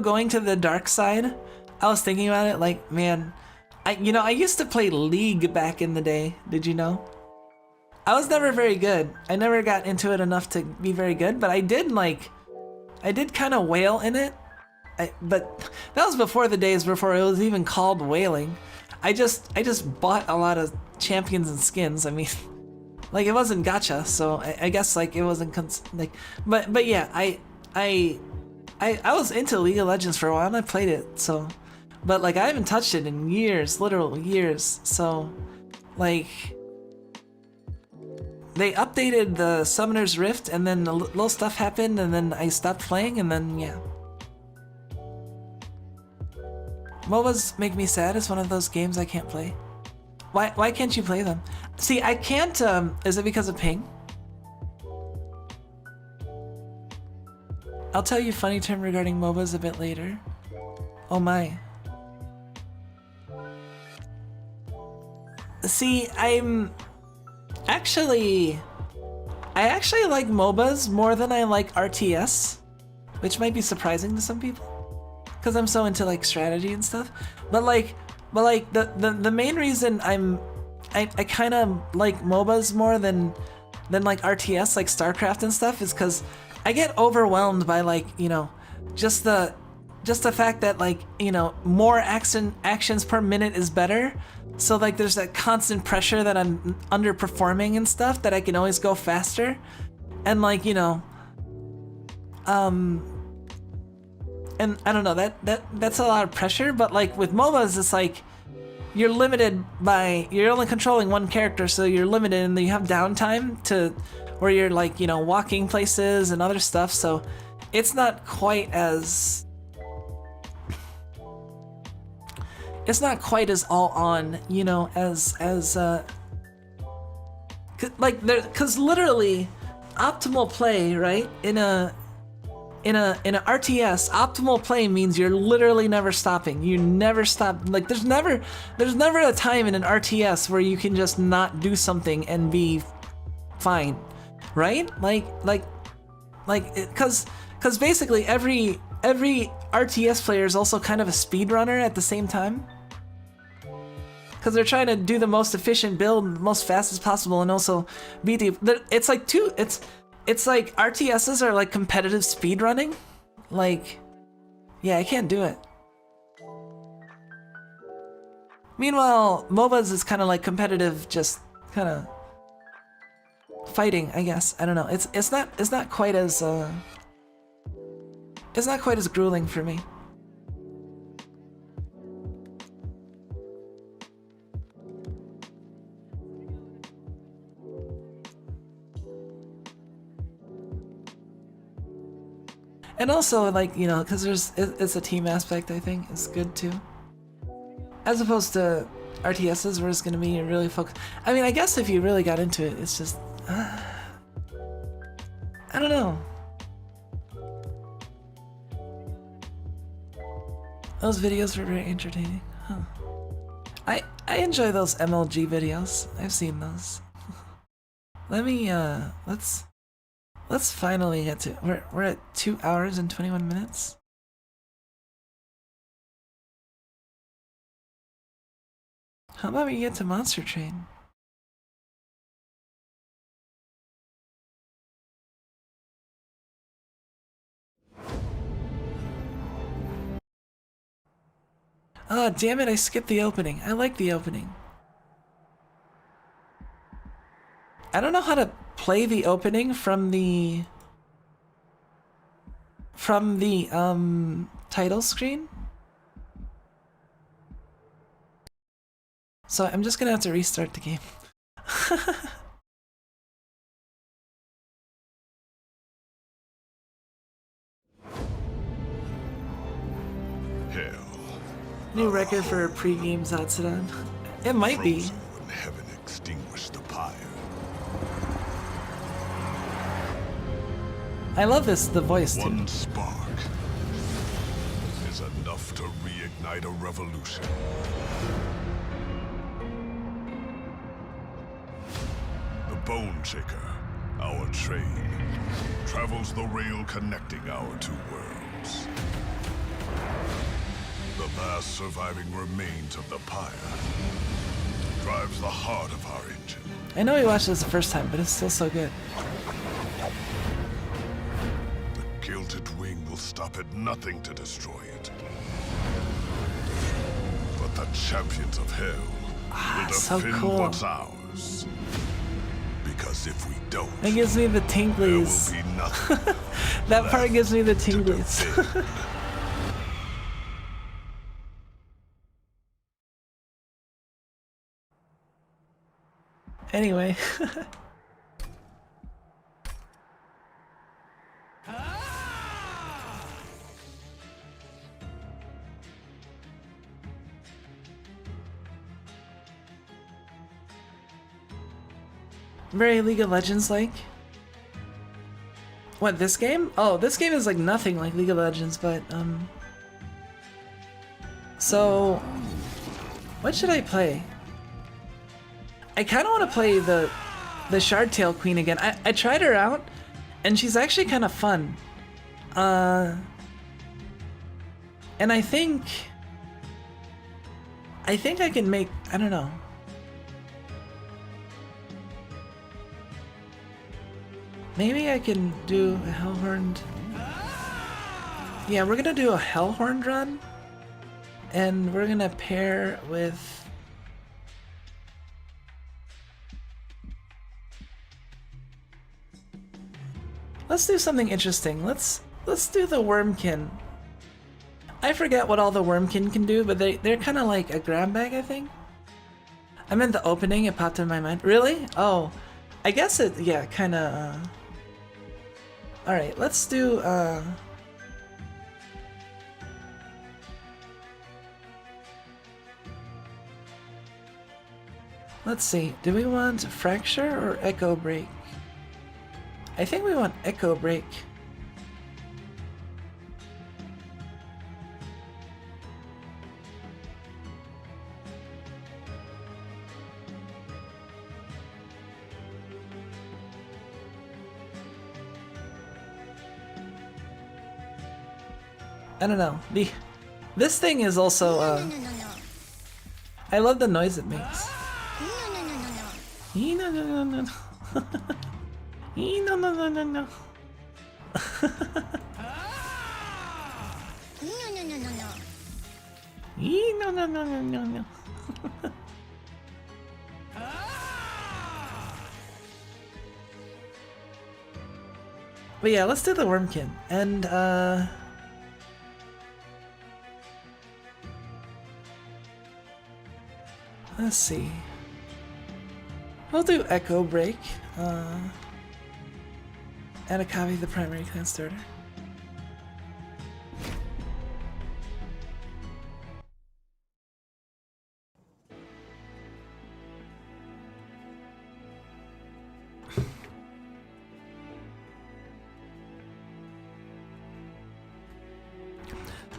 going to the dark side. I was thinking about it, like, man, I used to play League back in the day, did you know? I was never very good. I never got into it enough to be very good, but I did kind of whale in it. But that was before the days before it was even called whaling. I just bought a lot of champions and skins. I mean, like, it wasn't gacha, so I guess like it wasn't but yeah, I was into League of Legends for a while and I played it, so, but like I haven't touched it in years, literal years. So like they updated the Summoner's Rift and then a little stuff happened and then I stopped playing and then yeah. MOBAs make me sad. It's one of those games I can't play. Why can't you play them? See, I can't, is it because of ping? I'll tell you a funny term regarding MOBAs a bit later. Oh my. See, I actually like MOBAs more than I like RTS, which might be surprising to some people. Because I'm so into like strategy and stuff, but the main reason I kind of like MOBAs more than like RTS, like StarCraft and stuff, is because I get overwhelmed by like, you know, just the fact that like, you know, more actions per minute is better. So like there's that constant pressure that I'm underperforming and stuff, that I can always go faster, and like, you know, and I don't know, that's a lot of pressure. But like with MOBAs, it's like you're limited by, you're only controlling one character, so you're limited, and then you have downtime to where you're like, you know, walking places and other stuff. So it's not quite as all on, you know, as like there, because literally optimal play, right, in a RTS, optimal play means you're literally never stopping. You never stop. Like there's never a time in an RTS where you can just not do something and be fine, right? Like because basically every RTS player is also kind of a speedrunner at the same time, because they're trying to do the most efficient build, the most fastest possible, and also beat the. It's like RTSs are like competitive speedrunning, like Yeah, I can't do it. Meanwhile, MOBAs is kind of like competitive, just kind of fighting, I guess. I don't know. It's not quite as grueling for me. And also, like, you know, because it's a team aspect, I think, is good too. As opposed to RTSs where it's going to be really focused. I mean, I guess if you really got into it, it's just... I don't know. Those videos were very entertaining. Huh. I enjoy those MLG videos. I've seen those. Let me, let's finally get to... We're at 2 hours and 21 minutes. How about we get to Monster Train? Ah, oh, damn it, I skipped the opening. I like the opening. I don't know how to play the opening from the title screen. So I'm just gonna have to restart the game. Hell. New record for pre-game Zatsuwhat. It might be. When heaven extinguished the pyre. I love the voice too. One spark is enough to reignite a revolution. The Bone Shaker, our train, travels the rail connecting our two worlds. The last surviving remains of the pyre drives the heart of our engine. I know we watched this the first time, but it's still so good. The gilded wing will stop at nothing to destroy it. But the champions of hell will defend so cool. what's ours. Because if we don't, It gives me the tinglies. there will be nothing. That part gives me the tinglies. Anyway. Very League of Legends like. What, this game? Oh, this game is like nothing like League of Legends, but so what should I play? I kind of want to play the Shardtail Queen again. I tried her out, and she's actually kind of fun. And I think I can make, I don't know. Maybe I can do a Hellhorned. Yeah, we're gonna do a Hellhorned run, and we're gonna pair with. Let's do something interesting. Let's do the Wormkin. I forget what all the Wormkin can do, but they're kind of like a grab bag, I think. I meant the opening. It popped in my mind. Really? Oh, I guess it. Yeah, kind of. All right, let's do. Let's see. Do we want Fracture or Echo Break? I think we want Echo Break. I don't know. This thing is also I love the noise it makes. No. No, no, no, no, no, no. But yeah, let's do the Wormkin. And, let's see. We'll do Echo Break. And a copy of the primary clan starter.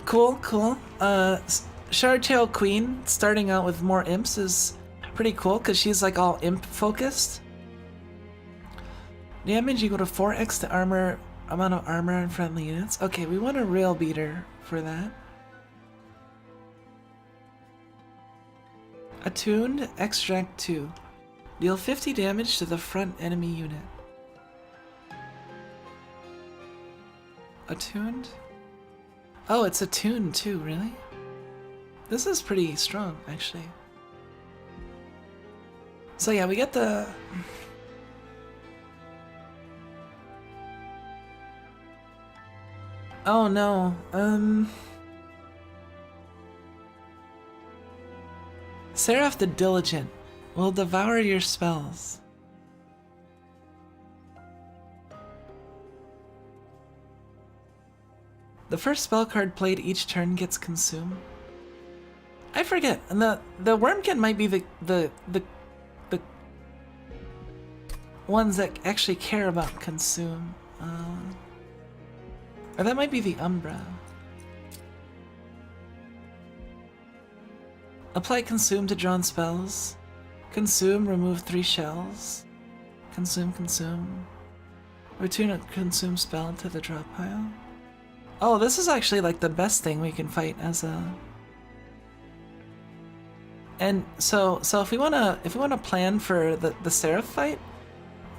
Cool, cool. Shardtail Queen starting out with more imps is pretty cool because she's like all imp focused. Damage equal to 4x the amount of armor on friendly units. Okay, we want a rail beater for that. Attuned Extract 2. Deal 50 damage to the front enemy unit. Attuned? Oh, it's attuned too, really? This is pretty strong, actually. So yeah, we get the... Oh no, Seraph the Diligent will devour your spells. The first spell card played each turn gets consumed. I forget, and the Wormkin might be the ones that actually care about consume. Or that might be the Umbra. Apply Consume to drawn spells. Consume, remove 3 shells. Consume, consume. Return a consume spell to the drop pile. Oh, this is actually like the best thing we can fight as a... And so if we wanna plan for the Seraph fight,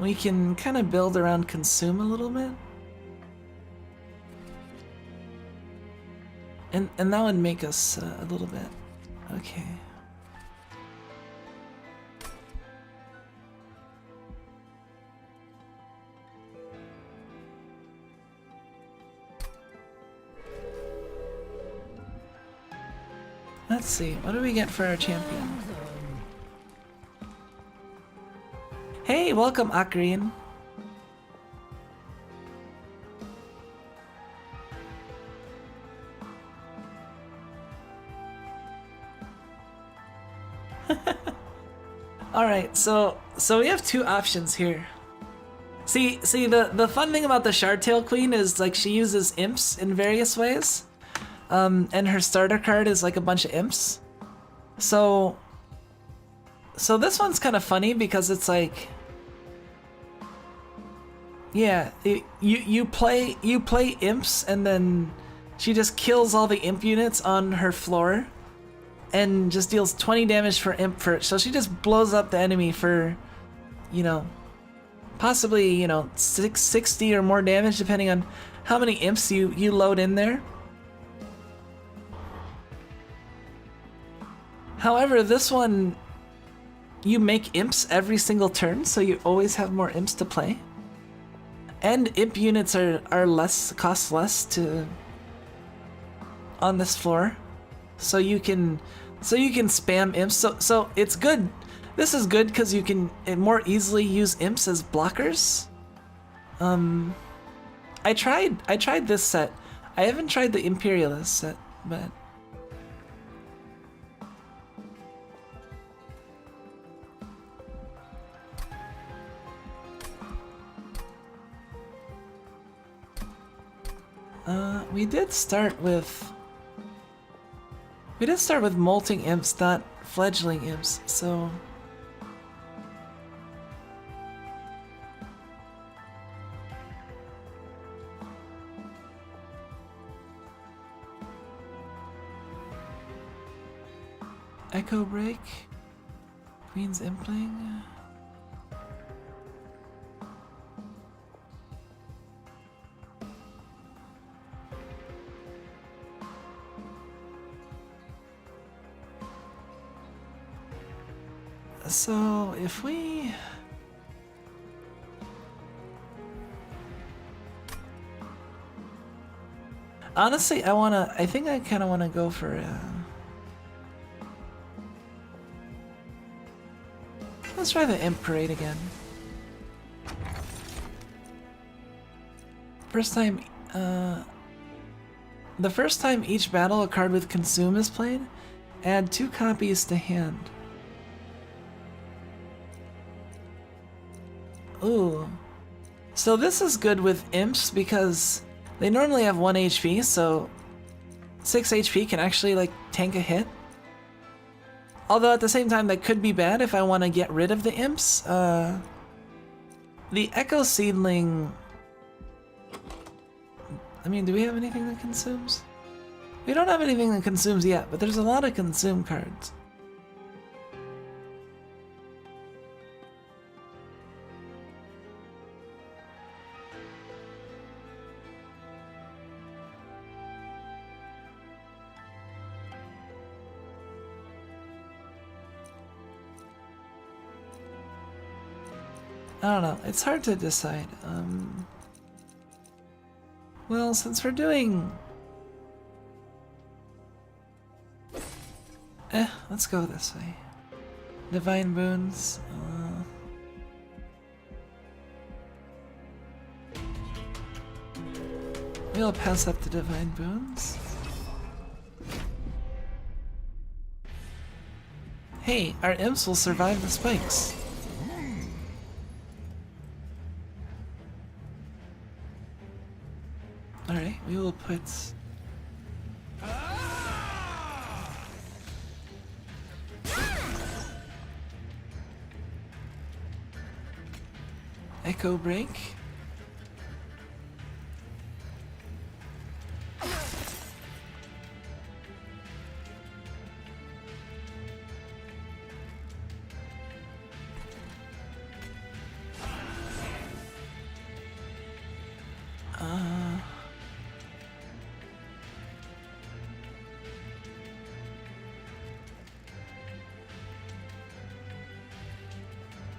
we can kind of build around consume a little bit. And that would make us a little bit okay. Let's see, what do we get for our champion? Hey, welcome, Akrin. Alright, so we have 2 options here. See, the fun thing about the Shardtail Queen is like she uses imps in various ways. And her starter card is like a bunch of imps. So this one's kind of funny because it's like, yeah, you play imps and then she just kills all the imp units on her floor and just deals 20 damage for imp first. So she just blows up the enemy for, you know, possibly, you know, 60 or more damage depending on how many imps you load in there. However, this one, you make imps every single turn, so you always have more imps to play. And imp units are cost less to on this floor. So you can spam imps. So it's good. This is good because you can more easily use imps as blockers. I tried this set. I haven't tried the Imperialist set, but we did start with molting imps, not fledgling imps, so Echo Break, Queen's Impling. So if we... Honestly, I think I kind of wanna go for let's try the Imp Parade again. The first time each battle a card with Consume is played, add 2 copies to hand. Ooh. So this is good with imps because they normally have 1 HP, so 6 HP can actually like tank a hit. Although at the same time that could be bad if I want to get rid of the imps. The Echo Seedling... I mean, do we have anything that consumes? We don't have anything that consumes yet, but there's a lot of consume cards. I don't know, it's hard to decide. Well, since we're doing... let's go this way. Divine Boons. We'll pass up the Divine Boons. Hey, our imps will survive the spikes. Alright, we will put... Echo Break.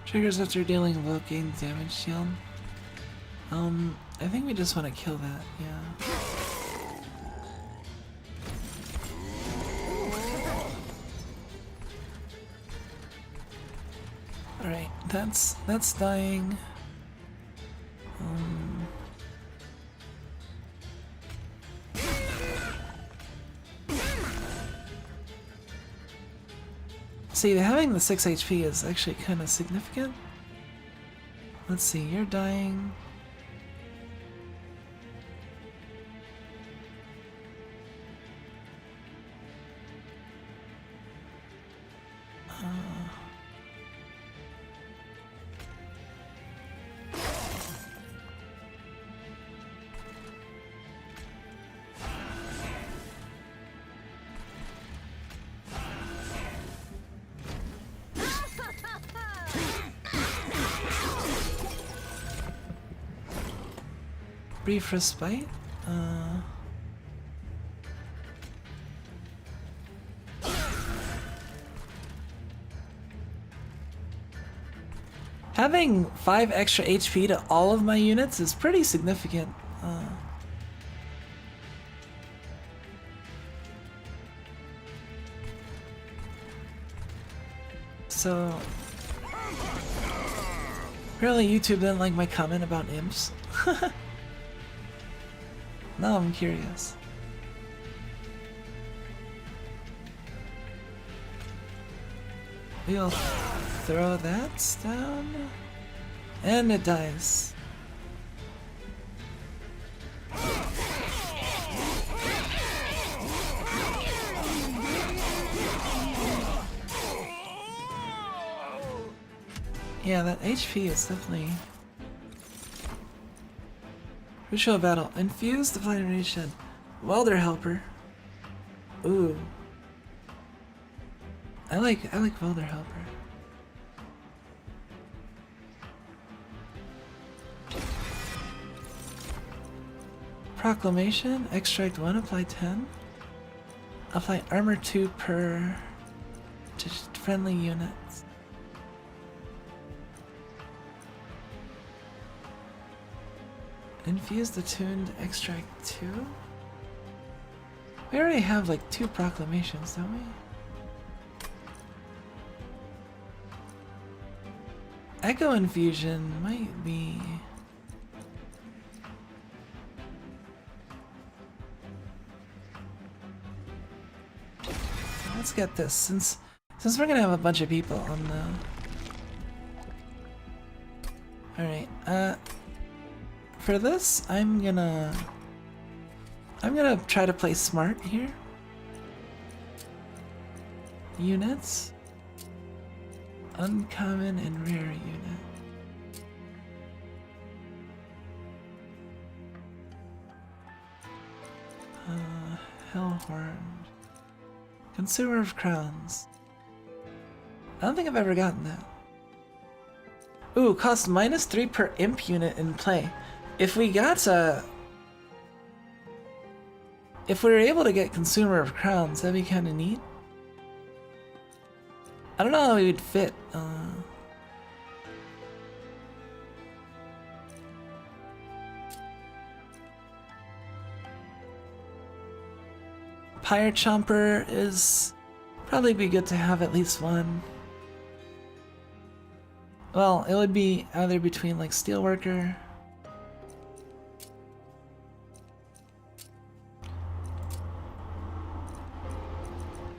Triggers after dealing low gain damage shield. I think we just want to kill that, yeah. Alright, that's dying. See, having the 6 HP is actually kind of significant. Let's see, you're dying. Brief respite. Having 5 extra HP to all of my units is pretty significant. So apparently YouTube didn't like my comment about imps. Now I'm curious. We'll throw that down. And it dies. Yeah, that HP is definitely... Ritual Battle. Infuse the Divine Rage Shed. Welder Helper. Ooh. I like Welder Helper. Proclamation. Extract 1, apply 10. Apply armor 2 per to friendly units. Infused attuned extract 2? We already have like 2 proclamations, don't we? Echo infusion might be... Let's get this, since we're gonna have a bunch of people on the... Alright, for this, I'm gonna try to play smart here. Units. Uncommon and rare unit. Hellhorn. Consumer of crowns. I don't think I've ever gotten that. Ooh, costs -3 per imp unit in play. If we got if we were able to get Consumer of Crowns, that'd be kind of neat. I don't know how we would fit. Pyre Chomper is probably be good to have at least one. Well, it would be either between like Steelworker.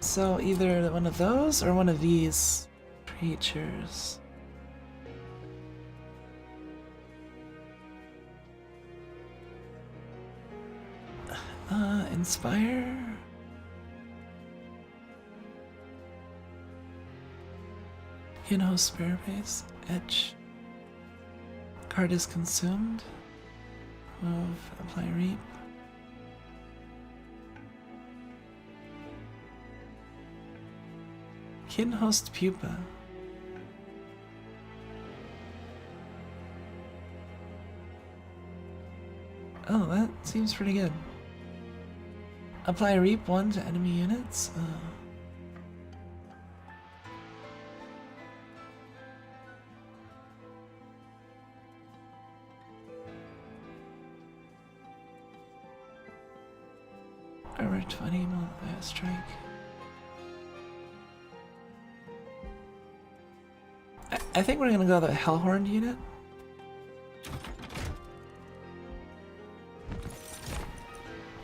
So either one of those or one of these creatures. Inspire? Spare base. Etch. Card is consumed. Move. Apply reap. Kinhost Pupa. Oh, that seems pretty good. Apply Reap 1 to enemy units. Armor 20, strike. I think we're gonna go the Hellhorn unit.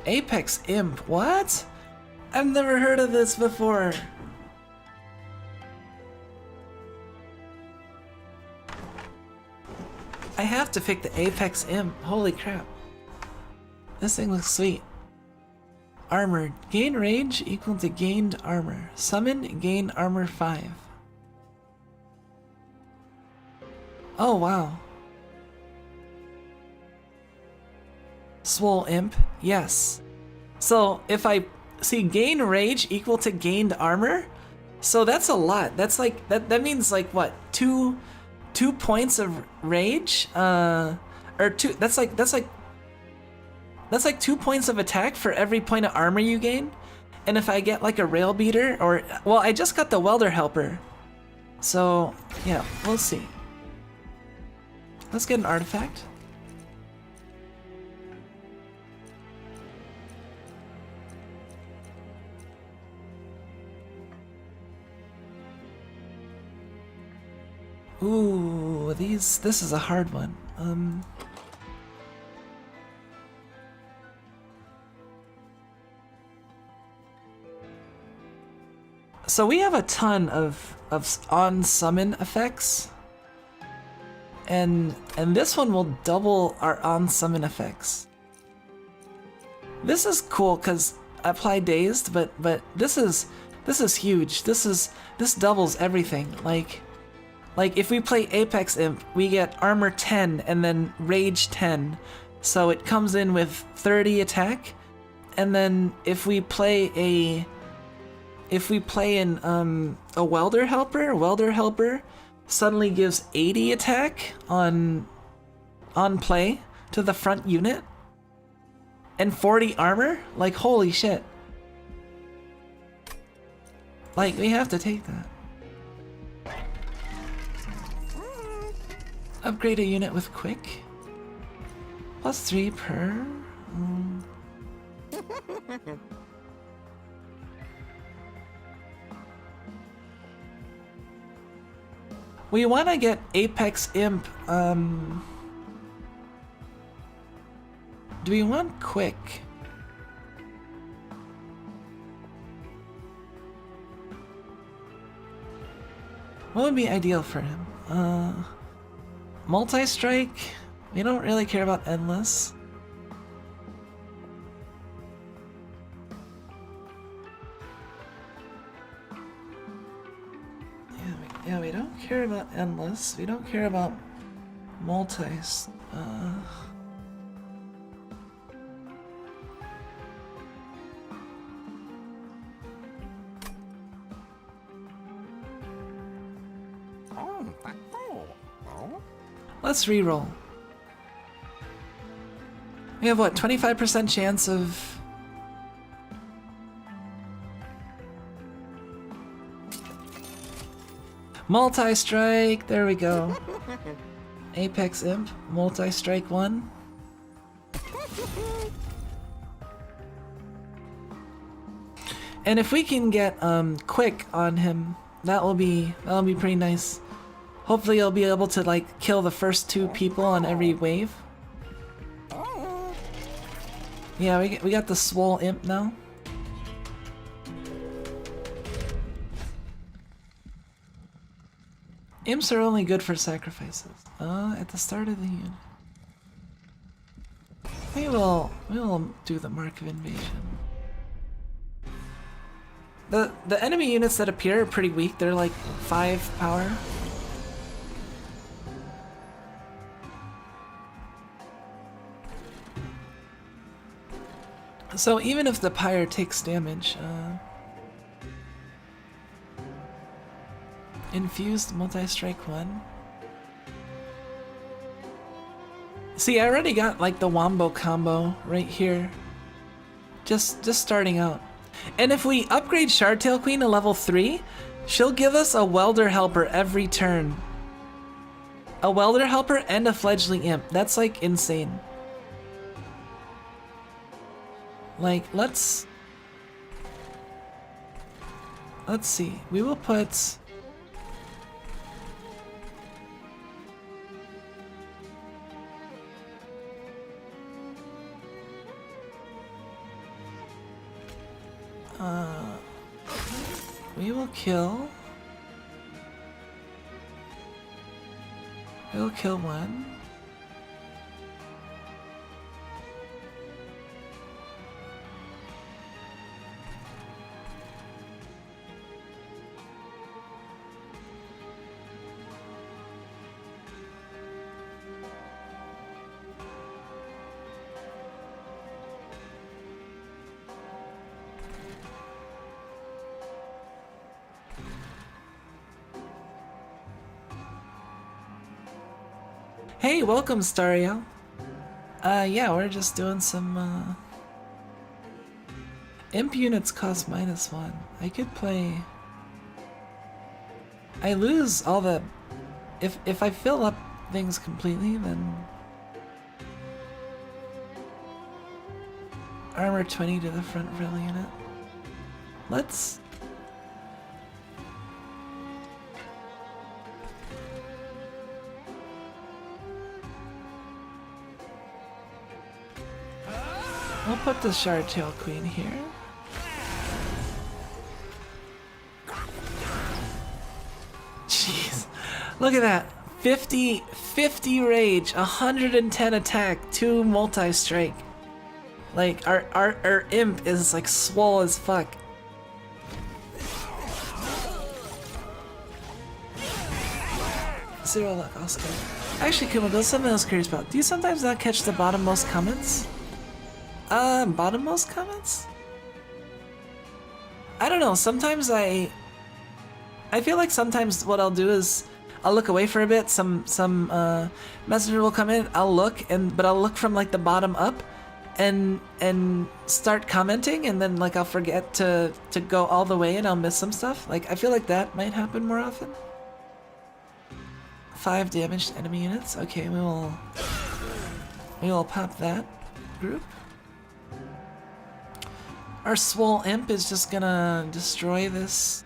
Apex Imp, what? I've never heard of this before. I have to pick the Apex Imp, holy crap. This thing looks sweet. Armored, gain range equal to gained armor. Summon, gain armor 5. Oh, wow. Swole Imp, yes. So if I see gain rage equal to gained armor, so that's a lot. That's like that means like what, two points of rage? Or two, that's like 2 points of attack for every point of armor you gain. And if I get like a rail beater, or well, I just got the welder helper. So yeah, we'll see. Let's get an artifact. Ooh, this is a hard one. So we have a ton of on summon effects. And this one will double our on summon effects. This is cool because I apply dazed, but this is huge. This doubles everything. Like if we play Apex Imp, we get armor 10 and then rage 10. So it comes in with 30 attack. And then if we play in a welder helper suddenly gives 80 attack on play to the front unit and 40 armor. Like, holy shit. Like, we have to take that. Upgrade a unit with quick. +3 per. We want to get Apex Imp. Do we want quick? What would be ideal for him? Multi-strike? We don't really care about endless. Yeah, we don't care about endless. We don't care about multis. Let's reroll. We have what, 25% chance of... Multi-strike, there we go. Apex Imp, multi-strike 1. And if we can get quick on him, that'll be pretty nice. Hopefully he'll be able to like kill the first 2 people on every wave. Yeah, we got the swole imp now. Imps are only good for sacrifices. At the start of the unit. We will do the Mark of Invasion. The enemy units that appear are pretty weak. They're like 5 power. So even if the pyre takes damage, infused multi-strike 1. See, I already got like the wombo combo right here. Just starting out. And if we upgrade Shardtail Queen to level 3, she'll give us a welder helper every turn. A welder helper and a fledgling imp. That's like insane. Like, let's see. We will put... we will kill... We'll kill 1. Hey, welcome, Stario. Yeah, we're just doing some, Imp units cost -1. I could play... I lose all the... If I fill up things completely, then... Armor 20 to the front rail unit. Let's... We'll put the Shardtail Queen here. Jeez. Look at that. 50 rage, 110 attack, 2 multi-strike. Like, our imp is like swole as fuck. Zero luck, Oscar. Actually, Kuma, there's something I was curious about. Do you sometimes not catch the bottommost comments? Bottommost comments? I don't know, sometimes I feel like sometimes what I'll do is I'll look away for a bit, some messenger will come in, I'll look, but I'll look from like the bottom up and start commenting, and then like I'll forget to go all the way and I'll miss some stuff. Like I feel like that might happen more often. 5 damaged enemy units. Okay, we will We will pop that group. Our swole imp is just gonna destroy this.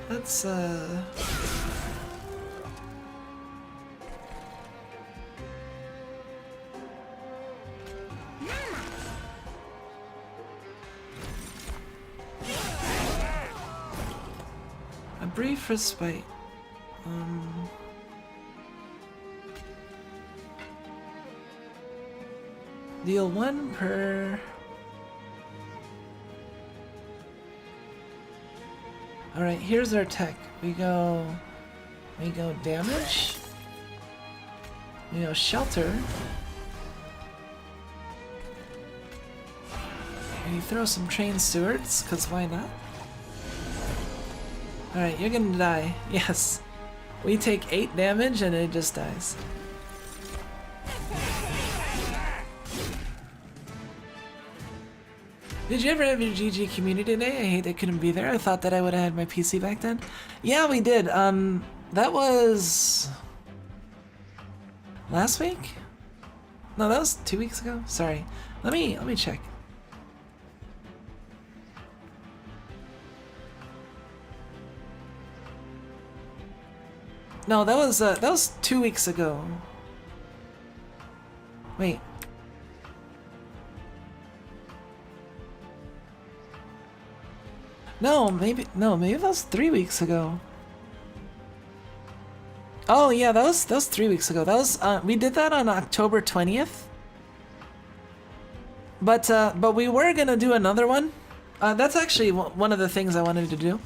Let's a brief respite. Deal 1 per. Alright, here's our tech. We go damage. We go shelter. We throw some trained stewards, cause why not? Alright, you're gonna die. Yes. We take 8 damage and it just dies. Did you ever have your GG community day? I hate I couldn't be there. I thought that I would have had my PC back then. Yeah, we did. That was last week? No, that was 2 weeks ago. Sorry. Let me check. No, that was 2 weeks ago. Wait. No, maybe that was 3 weeks ago. Oh yeah, that was 3 weeks ago. That was we did that on October 20th. But we were gonna do another one. That's actually one of the things I wanted to do.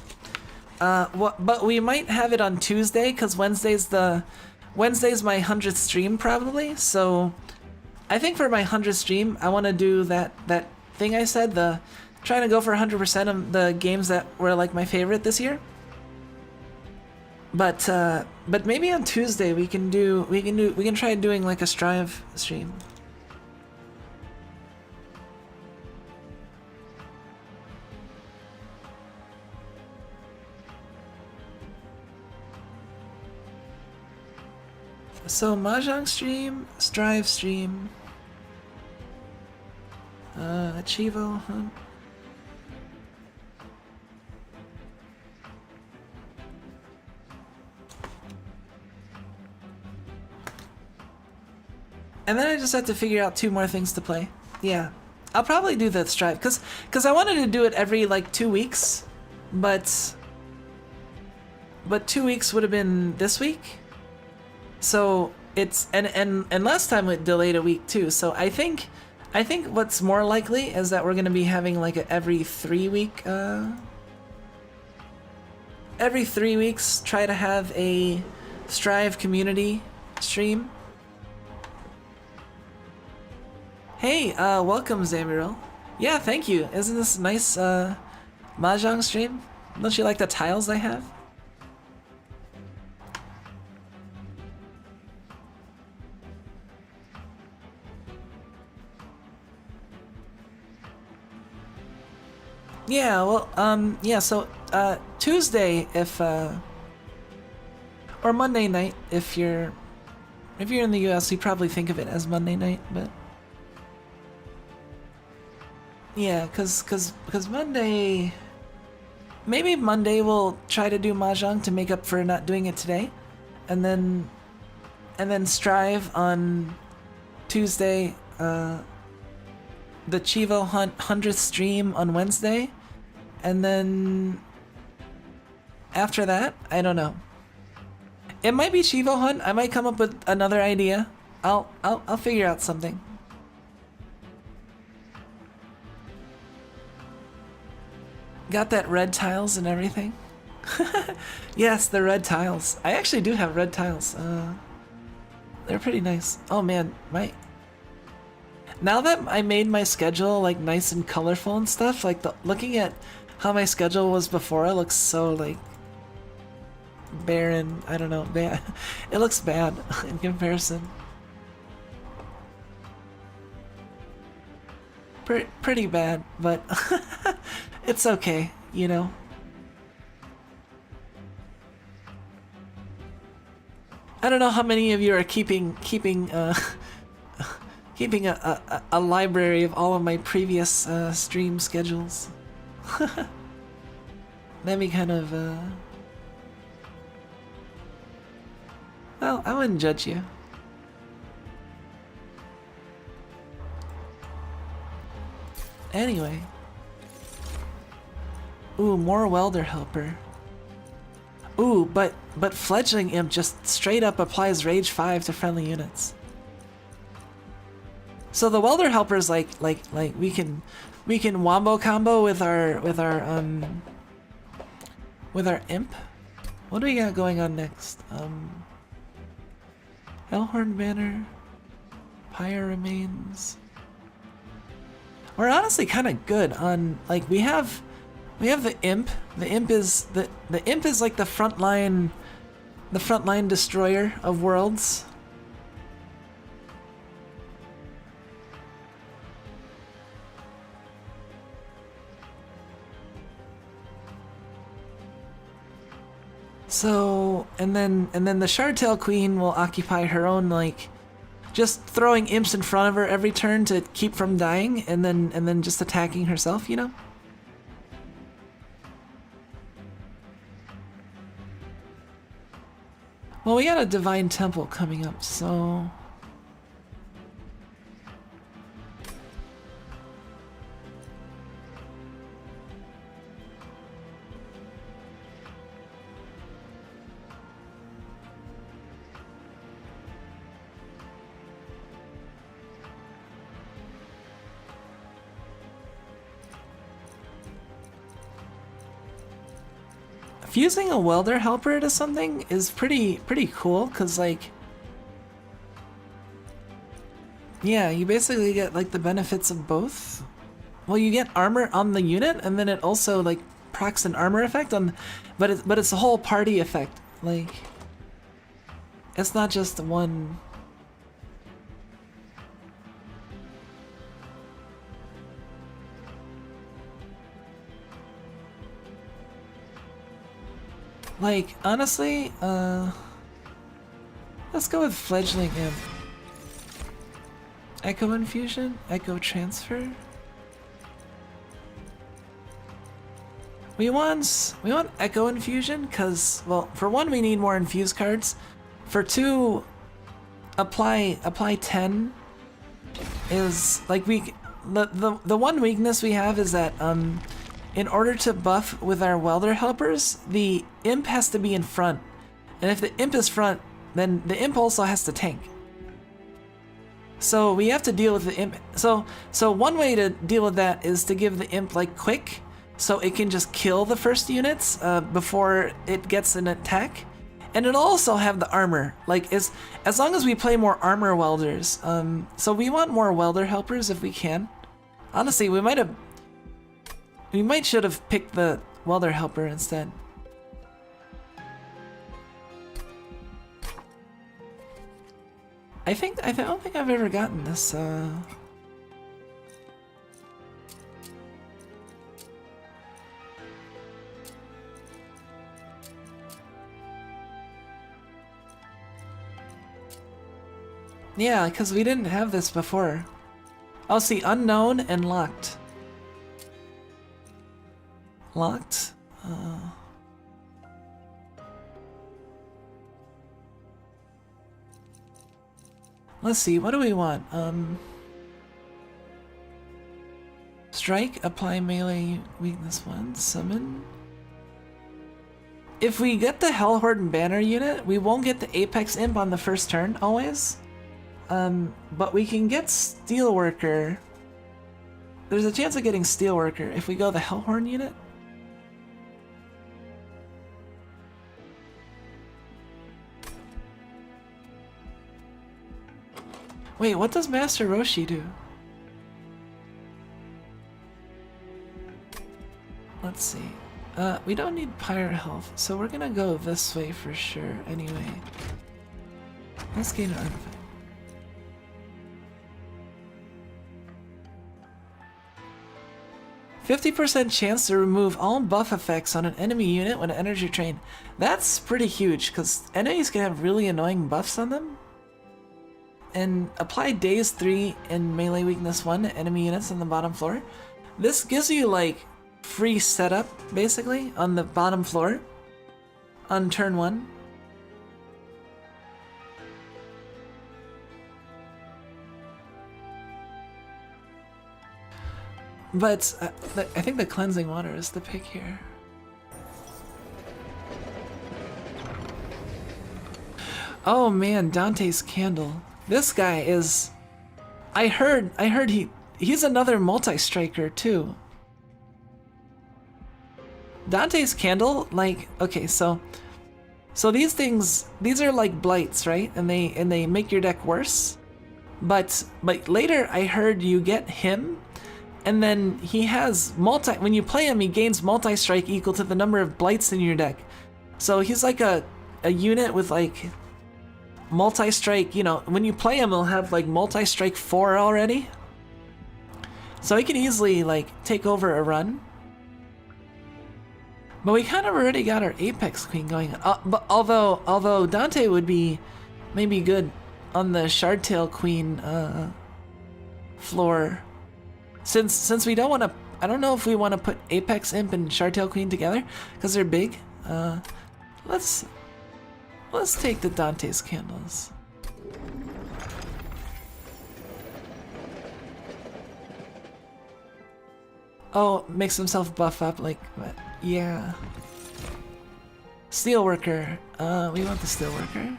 But we might have it on Tuesday, cause Wednesday's my 100th stream probably. So I think for my 100th stream, I want to do that thing I said, trying to go for 100% of the games that were like my favorite this year. But maybe on Tuesday we can try doing like a Strive stream. So Mahjong stream, Strive stream, Chivo hunt. And then I just have to figure out 2 more things to play. Yeah, I'll probably do the Strive, cause I wanted to do it every like 2 weeks, but 2 weeks would have been this week. So it's and last time it delayed a week too. So I think what's more likely is that we're gonna be having like a every 3 weeks try to have a Strive community stream. Hey, welcome Zamiril. Yeah, thank you. Isn't this a nice Mahjong stream? Don't you like the tiles I have? Yeah, well, yeah, so, Tuesday if, or Monday night if you're in the US, you probably think of it as Monday night, but yeah, cause Monday, maybe Monday we'll try to do Mahjong to make up for not doing it today, and then Strive on Tuesday, the Chivo Hunt 100th stream on Wednesday, and then after that, I don't know. It might be Chivo Hunt. I might come up with another idea. I'll figure out something. Got that red tiles and everything? Yes, the red tiles. I actually do have red tiles. They're pretty nice. Oh man, now that I made my schedule like nice and colorful and stuff, like looking at how my schedule was before, it looks so like barren. I don't know. Bad. It looks bad in comparison. Pretty bad, but it's okay, you know. I don't know how many of you are keeping a library of all of my previous stream schedules. That'd be kind of well, I wouldn't judge you. Anyway. Ooh, more welder helper. Ooh, but fledgling imp just straight up applies rage 5 to friendly units. So the welder helper is like we can wombo combo with our imp. What do we got going on next? Hellhorn banner, Pyre remains. We're honestly kind of good on, like, we have the imp. The imp is like the frontline destroyer of worlds. So, and then the Shardtail Queen will occupy her own, like, just throwing imps in front of her every turn to keep from dying, and then just attacking herself, you know? Well, we got a Divine Temple coming up, so... Fusing a welder helper to something is pretty cool, cause like, yeah, you basically get like the benefits of both. Well, you get armor on the unit, and then it also like procs an armor effect on, but it's a whole party effect. Like, it's not just one. Like, honestly, let's go with Fledgling Imp. Echo Infusion? Echo Transfer? We want Echo Infusion, because, well, for one, we need more infused cards. For two, apply 10 is, like, the one weakness we have is that, in order to buff with our welder helpers, the imp has to be in front. And if the imp is front, then the imp also has to tank. So we have to deal with the imp. So one way to deal with that is to give the imp like quick, so it can just kill the first units before it gets an attack. And it'll also have the armor, like as long as we play more armor welders. So we want more welder helpers if we can. Honestly, we might should have picked the welder helper instead. I don't think I've ever gotten this. Yeah, because we didn't have this before. Oh, see, unknown and locked. Locked? Let's see, what do we want? Strike, apply melee weakness 1, summon. If we get the Hellhorn banner unit, we won't get the Apex Imp on the first turn, always. But we can get Steelworker. There's a chance of getting Steelworker if we go the Hellhorn unit. Wait, what does Master Roshi do? Let's see. We don't need Pyre health, so we're gonna go this way for sure anyway. Let's gain an artifact. "50% chance to remove all buff effects on an enemy unit when it enters your train." That's pretty huge, because enemies can have really annoying buffs on them. And apply Daze 3 and Melee Weakness 1 to enemy units on the bottom floor. This gives you, like, free setup, basically, on the bottom floor on turn 1. But I think the Cleansing Water is the pick here. Oh man, Dante's Candle. This guy is... I heard he's another multi-striker too. Dante's Candle, like, okay, so these things, these are like blights, right? And they make your deck worse. But later I heard you get him, and then he has when you play him, he gains multi-strike equal to the number of blights in your deck. So he's like a unit with like multi-strike, you know, when you play him, he'll have like multi-strike 4 already. So he can easily like take over a run. But we kind of already got our Apex Queen going. But although Dante would be maybe good on the Shardtail Queen floor, since we don't want to. I don't know if we want to put Apex Imp and Shardtail Queen together because they're big. Let's take the Dante's Candles. Oh, makes himself buff up, like, yeah. Steelworker. We want the Steelworker.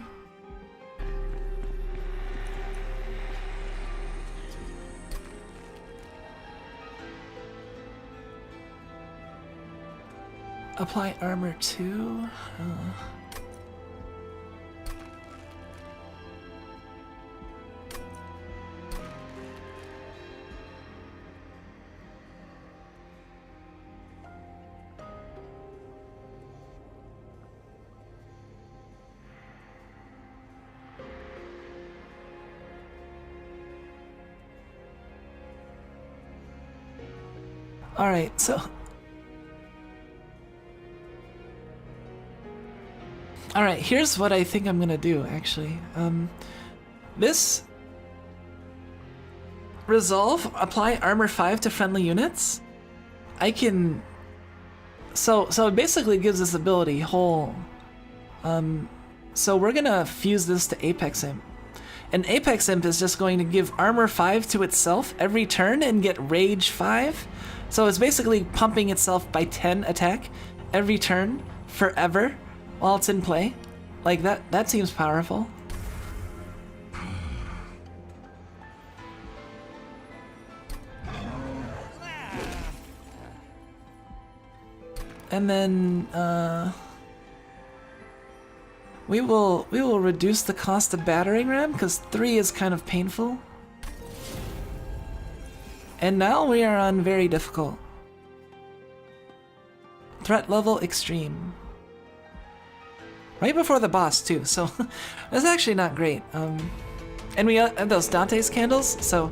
Apply armor 2. All right, so. All right, here's what I think I'm gonna do, actually. This resolve, apply armor 5 to friendly units. I can, so it basically gives this ability whole. So we're gonna fuse this to Apex Imp. And Apex Imp is just going to give armor 5 to itself every turn and get rage 5. So it's basically pumping itself by 10 attack every turn forever while it's in play. Like that seems powerful. And then we will reduce the cost of battering ram because 3 is kind of painful. And now we are on very difficult. Threat level extreme. Right before the boss too, so that's actually not great. And we have those Dante's Candles, so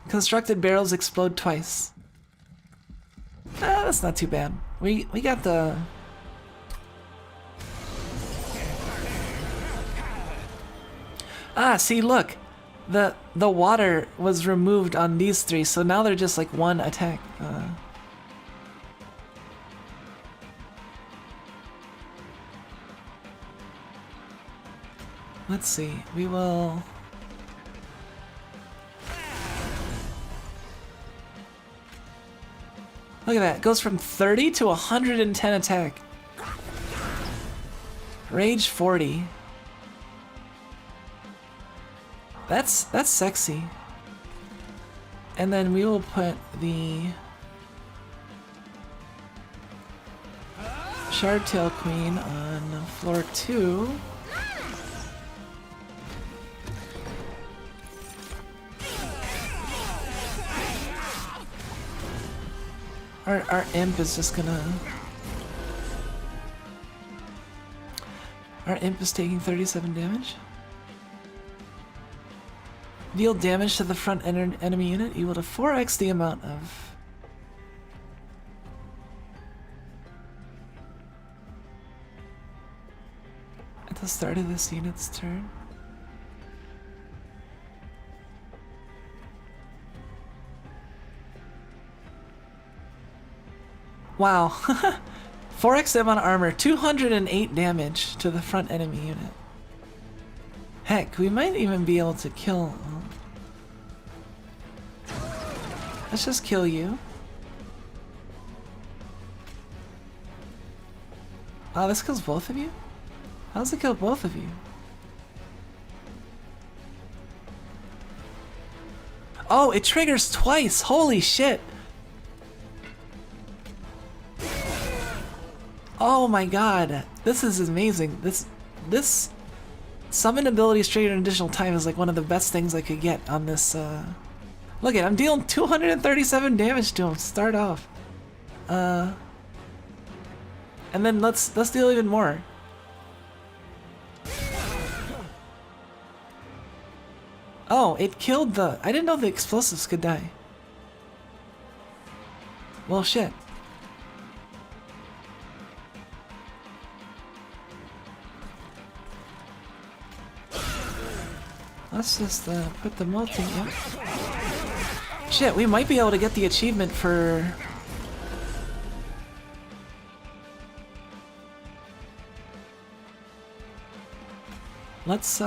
constructed barrels explode twice. That's not too bad. We got the... See, look. The water was removed on these 3, so now they're just like 1 attack. Let's see. We will... Look at that. It goes from 30 to 110 attack. Rage 40. That's sexy. And then we will put the Shardtail Queen on floor 2. Our imp is just gonna... Our imp is taking 37 damage. Deal damage to the front enemy unit equal to 4x the amount of... At the start of this unit's turn. Wow. 4x the amount of armor, 208 damage to the front enemy unit. Heck, we might even be able to kill... Let's just kill you. Wow, this kills both of you? How does it kill both of you? Oh, it triggers twice! Holy shit! Oh my god, this is amazing. This summon ability triggered an additional time is like one of the best things I could get on this. Look at, I'm dealing 237 damage to him. Start off, and then let's deal even more. Oh, it killed the. I didn't know the explosives could die. Well, shit. Let's just put the melting in. Shit, we might be able to get the achievement for... Let's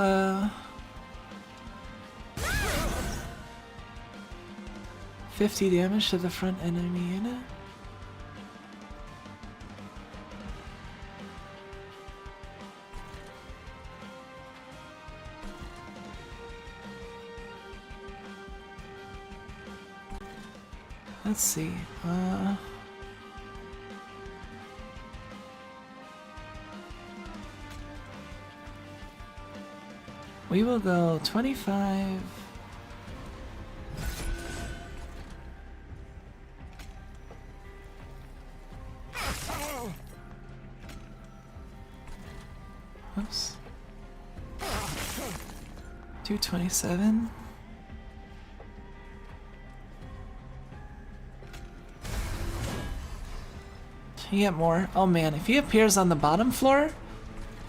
50 damage to the front enemy unit. Let's see. We will go 25. Oops. 227. You get more. Oh man, if he appears on the bottom floor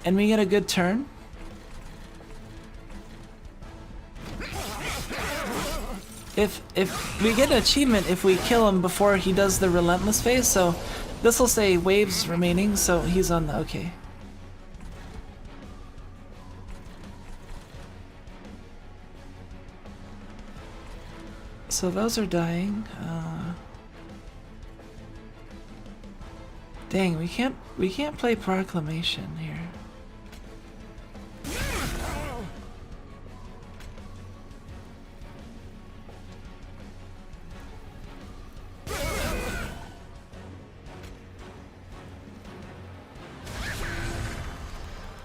and we get a good turn. If we get an achievement if we kill him before he does the relentless phase, so this will say waves remaining, so he's on the okay. So those are dying. Dang, we can't play Proclamation here.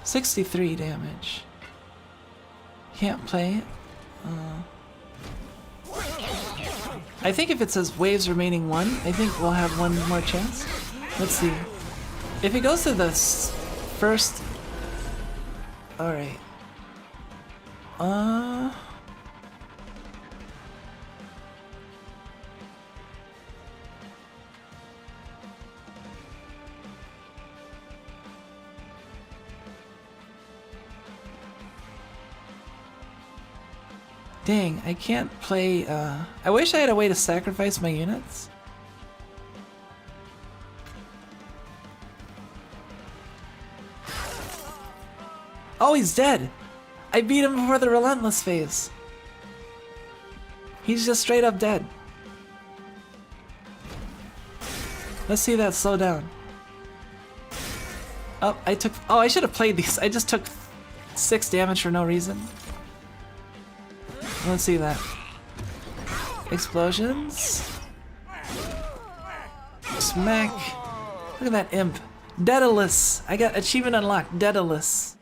$63 damage. Can't play it. I think if it says waves remaining 1, I think we'll have one more chance. Let's see. If it goes to the first... Alright. Dang, I can't play, I wish I had a way to sacrifice my units. Oh, he's dead! I beat him before the relentless phase. He's just straight up dead. Let's see that slow down. Oh, I should have played these. I just took 6 damage for no reason. Let's see that. Explosions. Smack. Look at that imp. Daedalus. I got achievement unlocked. Daedalus.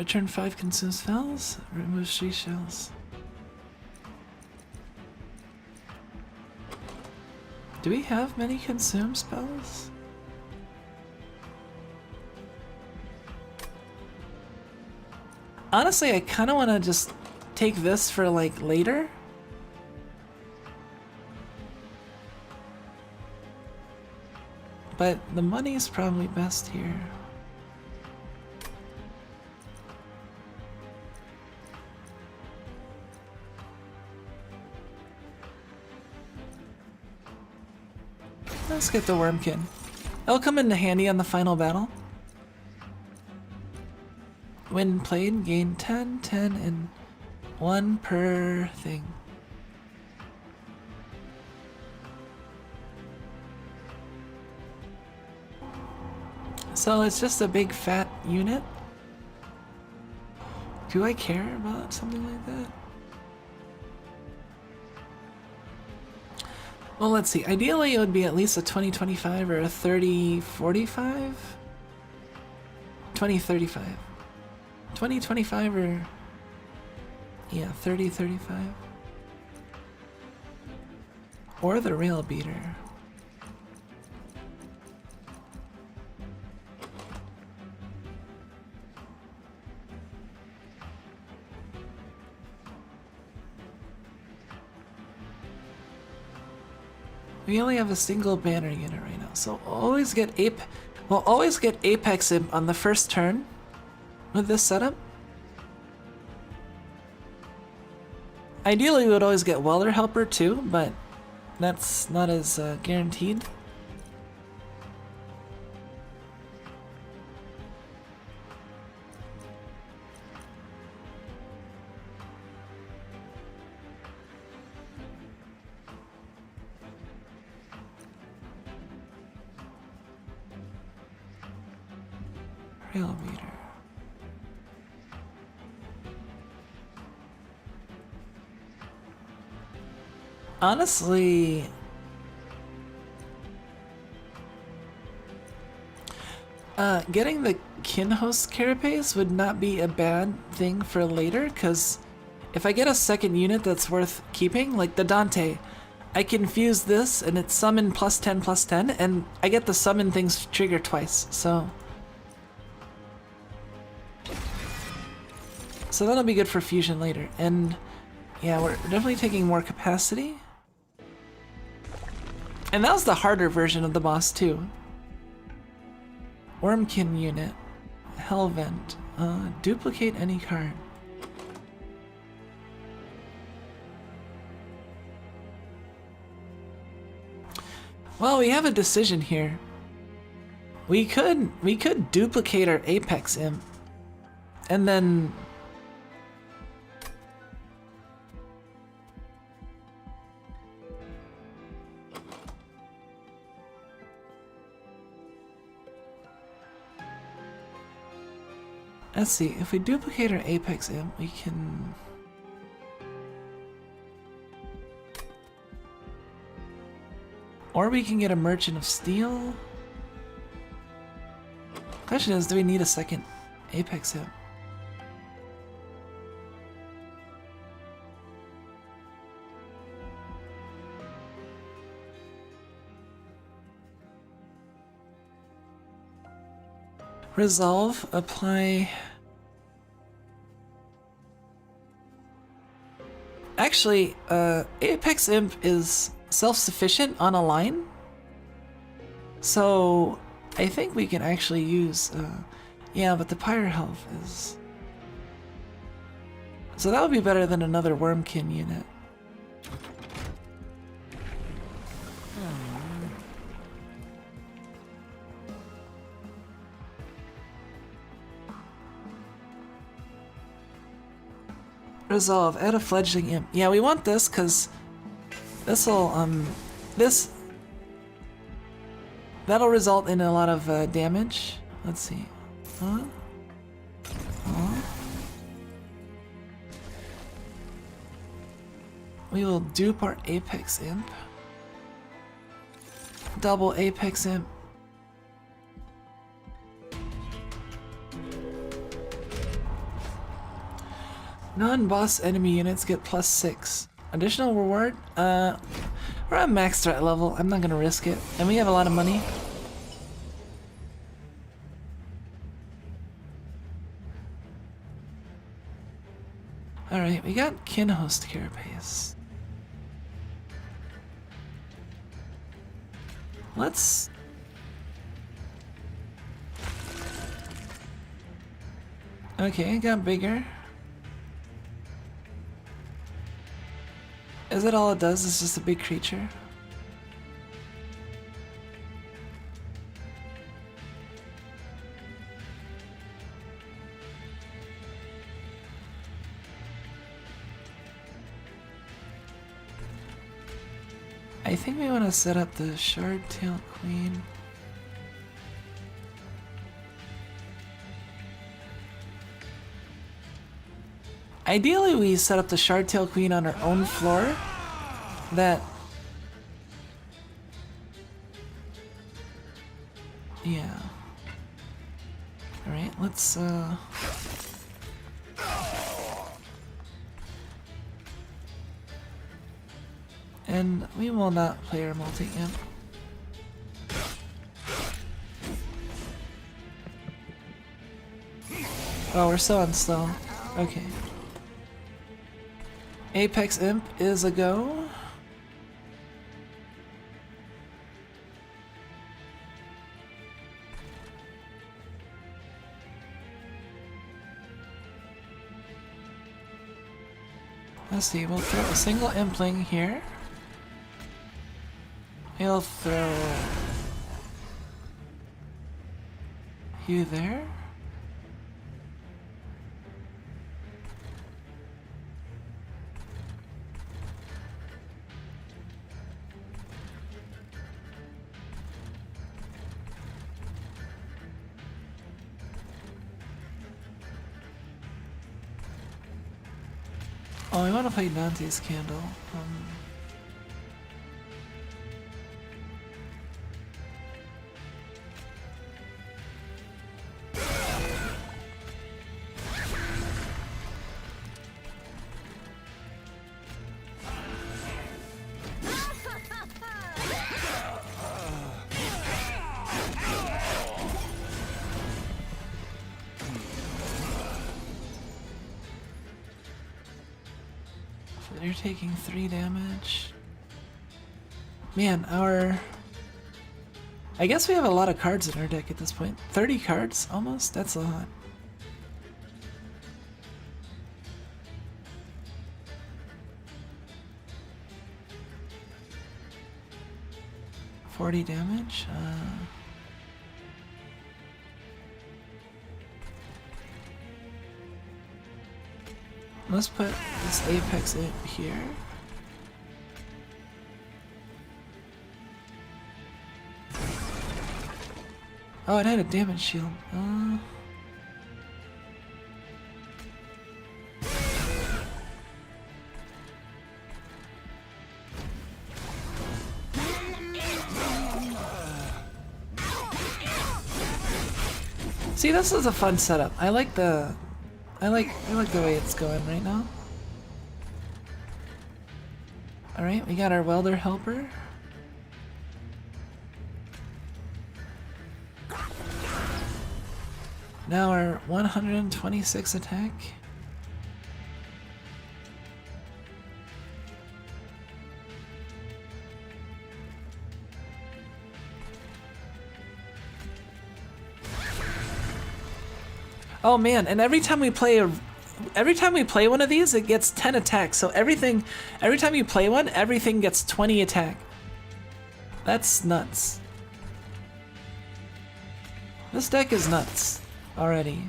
Return 5 consume spells. Remove 3 shells. Do we have many consume spells? Honestly, I kind of want to just take this for like later. But the money is probably best here. Let's get the Wormkin. It'll come into handy on the final battle. When played, gain 10, 10, and 1 per thing. So it's just a big fat unit. Do I care about something like that? Well, let's see. Ideally, it would be at least a 20-25 or a 30-45? 20-35. 20-25 or... yeah, 30-35. Or the rail beater. We only have a single banner unit right now, so we'll always get Apex Imp on the first turn with this setup. Ideally, we would always get Welder Helper too, but that's not as guaranteed. Rail meter. Honestly, getting the Kinhost Carapace would not be a bad thing for later, because if I get a second unit that's worth keeping, like the Dante, I can fuse this and it's summon +10/+10, and I get the summon things trigger twice, so that'll be good for fusion later. And yeah, we're definitely taking more capacity. And that was the harder version of the boss too. Wormkin unit. Hellvent. Duplicate any card. Well, we have a decision here. We could duplicate our Apex Imp. And then let's see, if we duplicate our Apex Imp, we can... or we can get a Merchant of Steel. Question is, do we need a second Apex Imp? Resolve, apply... Actually, Apex Imp is self-sufficient on a line. So, I think we can actually use... yeah, but the Pyre Health is... so that would be better than another Wormkin unit. Resolve, add a fledgling imp. Yeah, we want this because this'll that'll result in a lot of damage. Let's see. We will dupe our Apex Imp. Double Apex Imp. Non-boss enemy units get +6. Additional reward? We're at max threat level. I'm not gonna risk it. And we have a lot of money. Alright, we got Kinhost Carapace. Let's... Okay, it got bigger. Is it all it does? It's just a big creature? I think we want to set up the Shard-Tailed Queen. Ideally, we set up the Shard-Tailed Queen on our own floor. That... Yeah. Alright, let's, And we will not play our multi-imp. Oh, we're so unslow. Okay. Apex Imp is a go. Let's see, we'll throw a single Impling here. He'll throw you there. Oh, I want to play Dante's Candle. You're taking 3 damage. Man, I guess we have a lot of cards in our deck at this point. 30 cards, almost? That's a lot. $40 damage? Let's put this Apex Imp here. Oh, it had a damage shield. See, this is a fun setup. I like the way it's going right now. Alright, we got our welder helper. Now our 126 attack. Oh man, and every time we play one of these, it gets 10 attacks. So every time you play one, everything gets 20 attack. That's nuts. This deck is nuts already.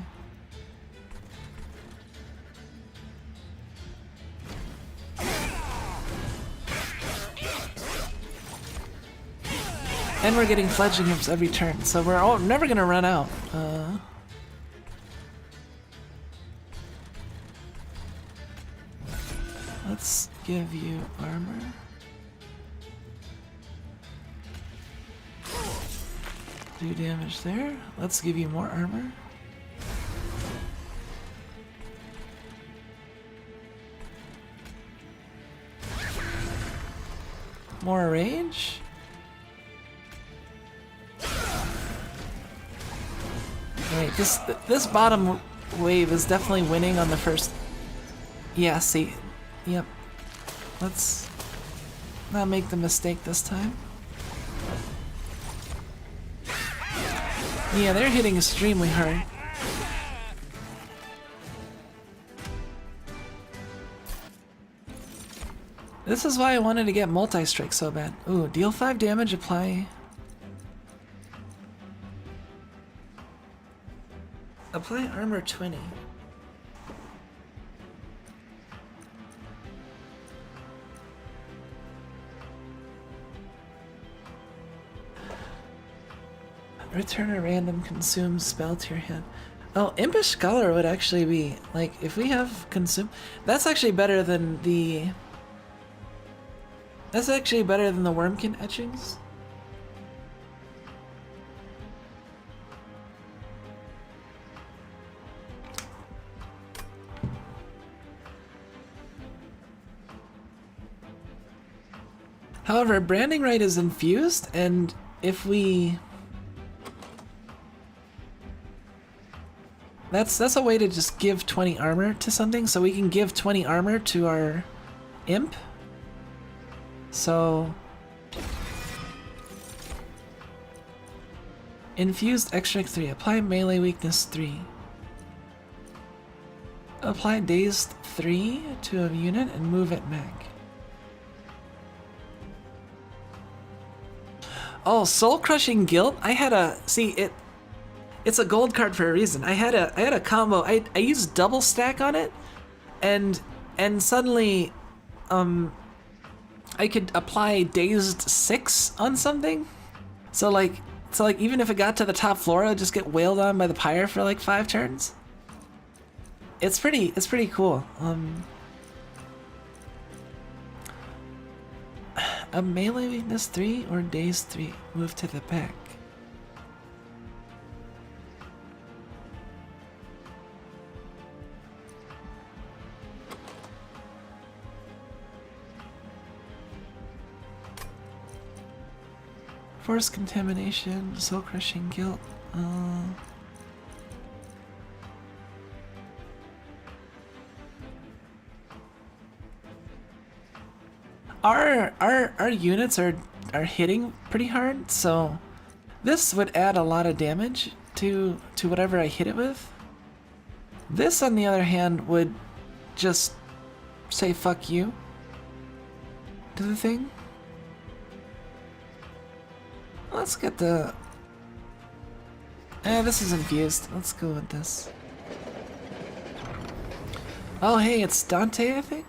And we're getting fledgling imps every turn, so we're never gonna run out. Let's give you armor. Do damage there. Let's give you more armor. more rage. Alright, this bottom wave is definitely winning on the first. Yeah, see. Yep. Let's not make the mistake this time. Yeah, they're hitting extremely hard. This is why I wanted to get multi-strike so bad. Ooh, deal 5 damage, apply... Apply armor 20. Return a random consumed spell to your hand. Oh, Impish Scholar would actually be, like, if we have consume... That's actually better than the... That's actually better than the Wormkin etchings. However, Branding Right is infused, and if we... That's a way to just give 20 armor to something, so we can give 20 armor to our imp. So... Infused Extract 3. Apply Melee Weakness 3. Apply Dazed 3 to a unit and move it back. Oh, Soul Crushing Guilt? I had a... See, it's a gold card for a reason. I had a combo. I used double stack on it, and suddenly, I could apply Dazed 6 on something. So like even if it got to the top floor, I'd just get wailed on by the pyre for like 5 turns. It's pretty cool. A melee weakness 3 or Dazed 3. Move to the back. Force Contamination, Soul Crushing Guilt. Our units are hitting pretty hard, so this would add a lot of damage to whatever I hit it with. This, on the other hand, would just say fuck you to the thing. Let's get the... this is infused. Let's go with this. Oh, hey, it's Dante, I think?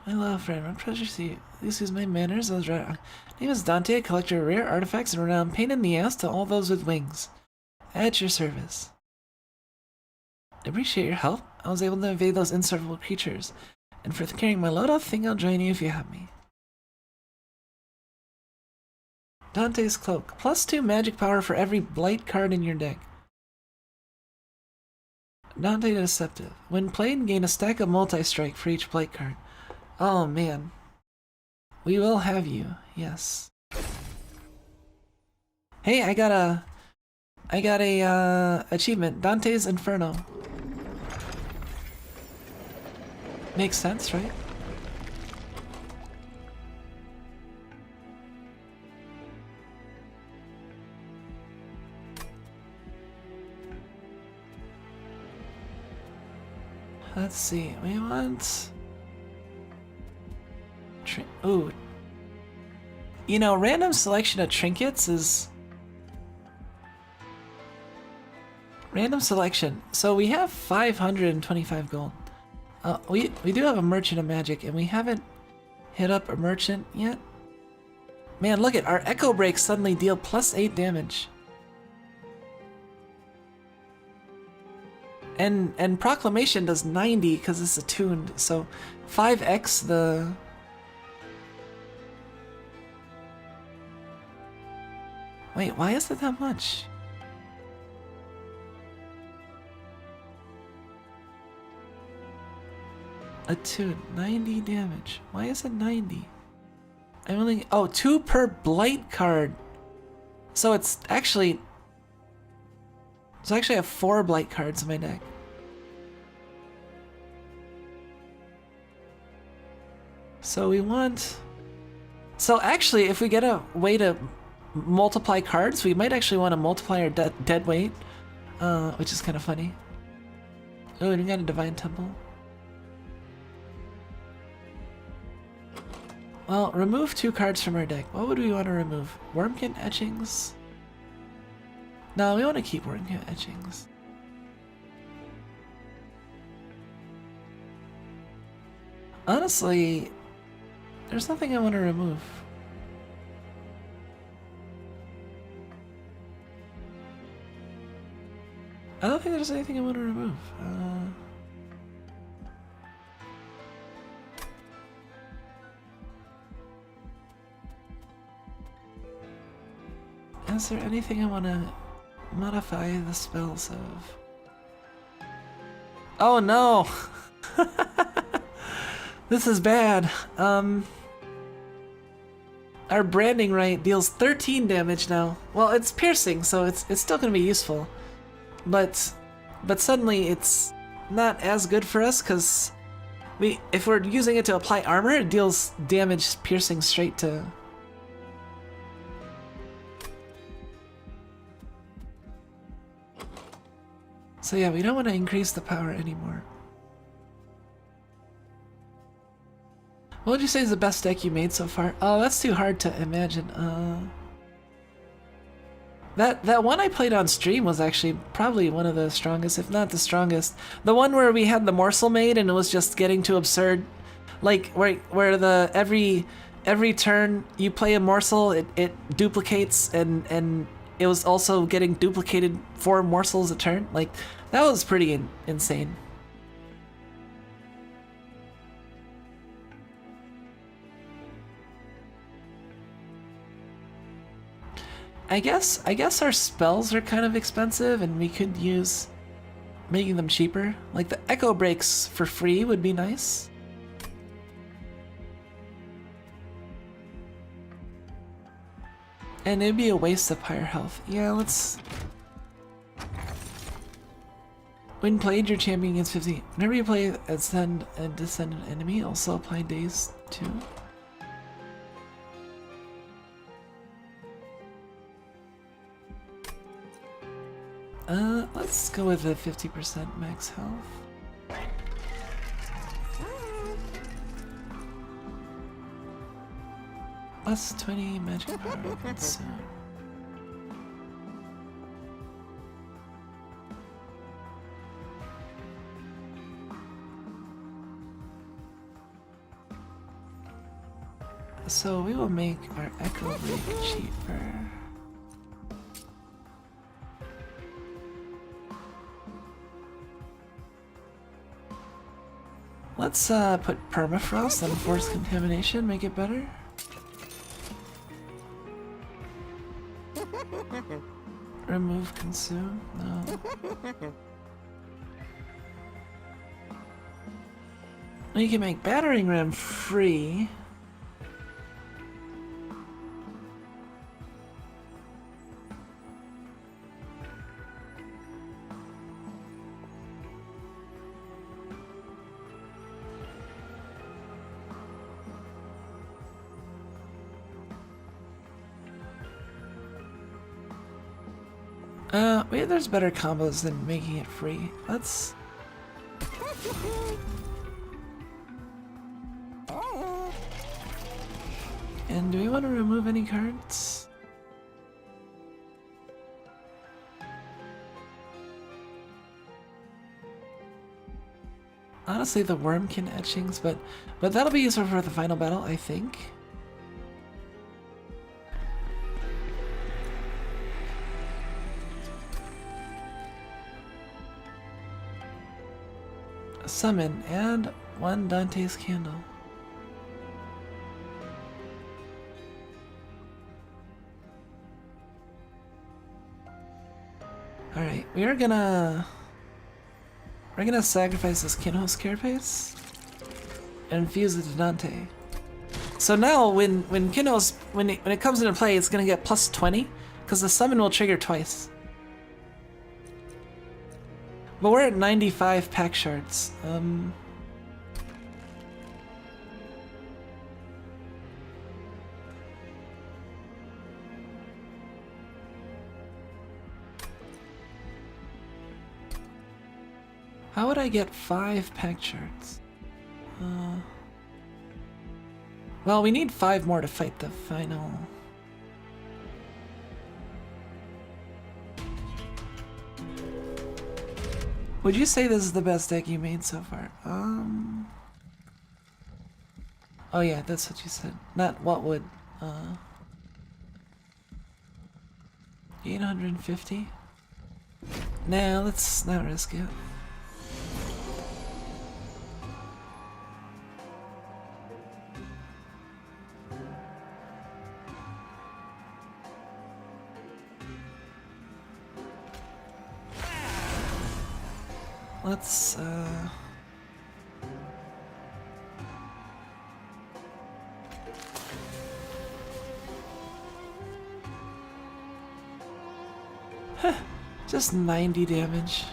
Hello, friend. My pleasure to see you. Excuse my manners. I was right. My name is Dante, a collector of rare artifacts and renowned pain in the ass to all those with wings. At your service. I appreciate your help. I was able to evade those insufferable creatures. And for carrying my load, I think I'll join you if you have me. Dante's Cloak. +2 magic power for every blight card in your deck. Dante Deceptive. When played, gain a stack of multi-strike for each blight card. Oh man. We will have you, yes. Hey, I got a achievement. Dante's Inferno. Makes sense, right? Let's see, we want... Ooh. You know, random selection of trinkets is... Random selection. So we have 525 gold. We do have a Merchant of Magic, and we haven't hit up a Merchant yet. Man, look at our Echo Breaks suddenly deal +8 damage. And Proclamation does 90 because it's attuned, so 5x the... Wait, why is it that much? Attune, 90 damage. Why is it 90? I'm only, oh, 2 per blight card. So it's actually, I have 4 blight cards in my deck. So we want, so actually if we get a way to multiply cards, we might actually want to multiply our dead weight, which is kind of funny. Oh, and we got a Divine Temple. Well, remove 2 cards from our deck. What would we want to remove? Wormkin Etchings? No, we want to keep Wormkin Etchings. Honestly, there's nothing I want to remove. I don't think there's anything I want to remove. Is there anything I want to modify the spells of? Oh no! This is bad. Our branding right deals 13 damage now. Well, it's piercing, so it's still gonna be useful. But suddenly it's not as good for us because if we're using it to apply armor, it deals damage piercing straight to. So yeah, we don't want to increase the power anymore. What would you say is the best deck you made so far? Oh, that's too hard to imagine. That one I played on stream was actually probably one of the strongest, if not the strongest. The one where we had the morsel made and it was just getting too absurd. Like where the every turn you play a morsel, it duplicates and it was also getting duplicated 4 morsels a turn. Like that was pretty insane. I guess our spells are kind of expensive and we could use making them cheaper. Like the Echo Breaks for free would be nice. And it'd be a waste of higher health. Yeah, let's... When played, your champion gets 50. Whenever you play Ascend and Descend an enemy, also apply days too. Let's go with a 50% max health. Plus 20 magic power consumed. So we will make our Echo Break cheaper. Let's put Permafrost on Force Contamination, make it better. Remove Consume? No. We can make Battering Ram free. Wait, there's better combos than making it free. Let's... And do we want to remove any cards? Honestly, the Wormkin Etchings, but that'll be useful for the final battle, I think. Summon and 1 Dante's Candle. Alright, we're gonna sacrifice this Kinho's Carapace. and infuse it to Dante. So now when Kino's when it comes into play, it's gonna get plus 20 because the summon will trigger twice. But we're at 95 pack shards. How would I get 5 pack shards? Well, we need 5 more to fight the final. Would you say this is the best deck you made so far? Oh yeah, that's what you said. Not what would. 850? Nah, let's not risk it. Let's, just 90 damage.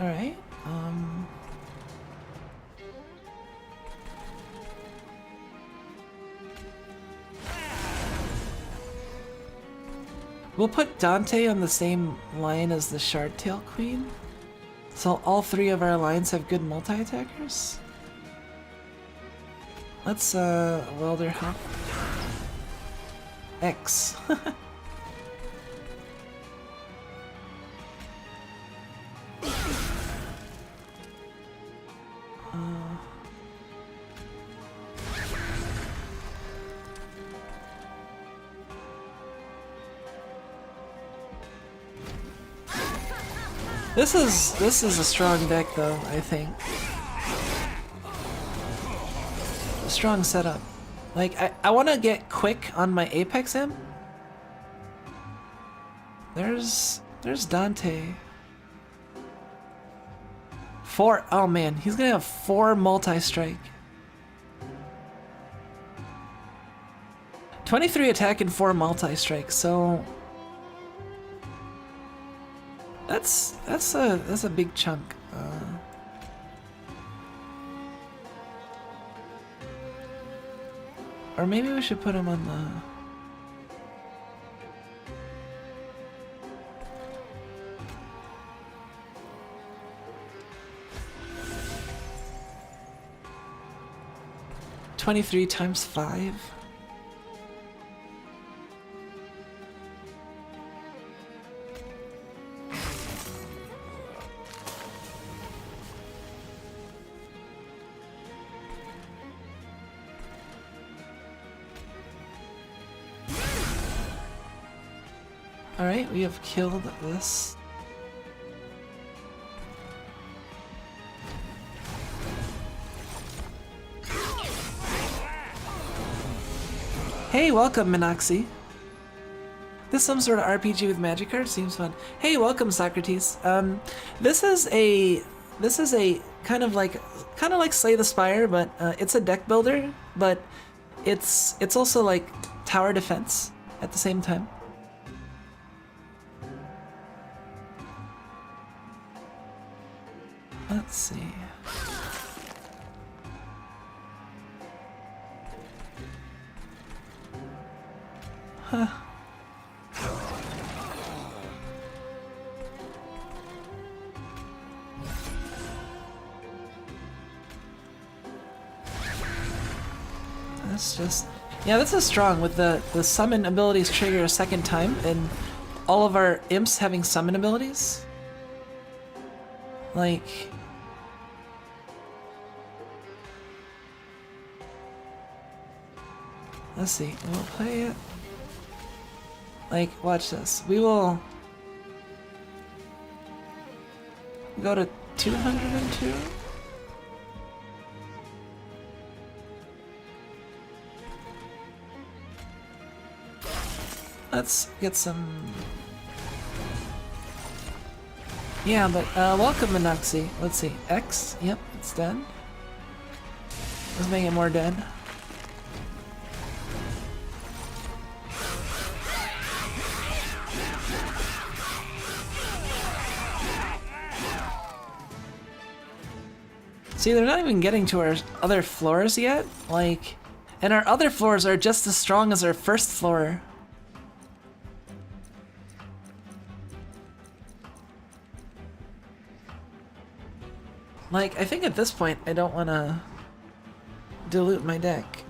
Alright, we'll put Dante on the same line as the Shardtail Queen. So all 3 of our lines have good multi-attackers. Let's, welder hop. X. This is a strong deck though, I think. A strong setup. Like I wanna get quick on my Apex M. There's Dante. 4, oh man, he's gonna have 4 multi-strike. 23 attack and 4 multi-strike, so that's a big chunk. Or maybe we should put him on the. $23 times 5. Alright, we have killed this. Hey, welcome, Minoxie. This some sort of RPG with magic cards seems fun. Hey, welcome, Socrates. This is a kind of like Slay the Spire, but it's a deck builder, but it's also like tower defense at the same time. Let's see. Huh. That's just... Yeah, this is strong with the summon abilities trigger a second time and all of our imps having summon abilities. Like... Let's see, we'll play it. Like, watch this. We will go to 202. Let's get some... Yeah, but welcome Minoxie. Let's see. X. Yep, it's dead. Let's make it more dead. See, they're not even getting to our other floors yet. Like, and our other floors are just as strong as our first floor. Like, I think at this point, I don't want to dilute my deck.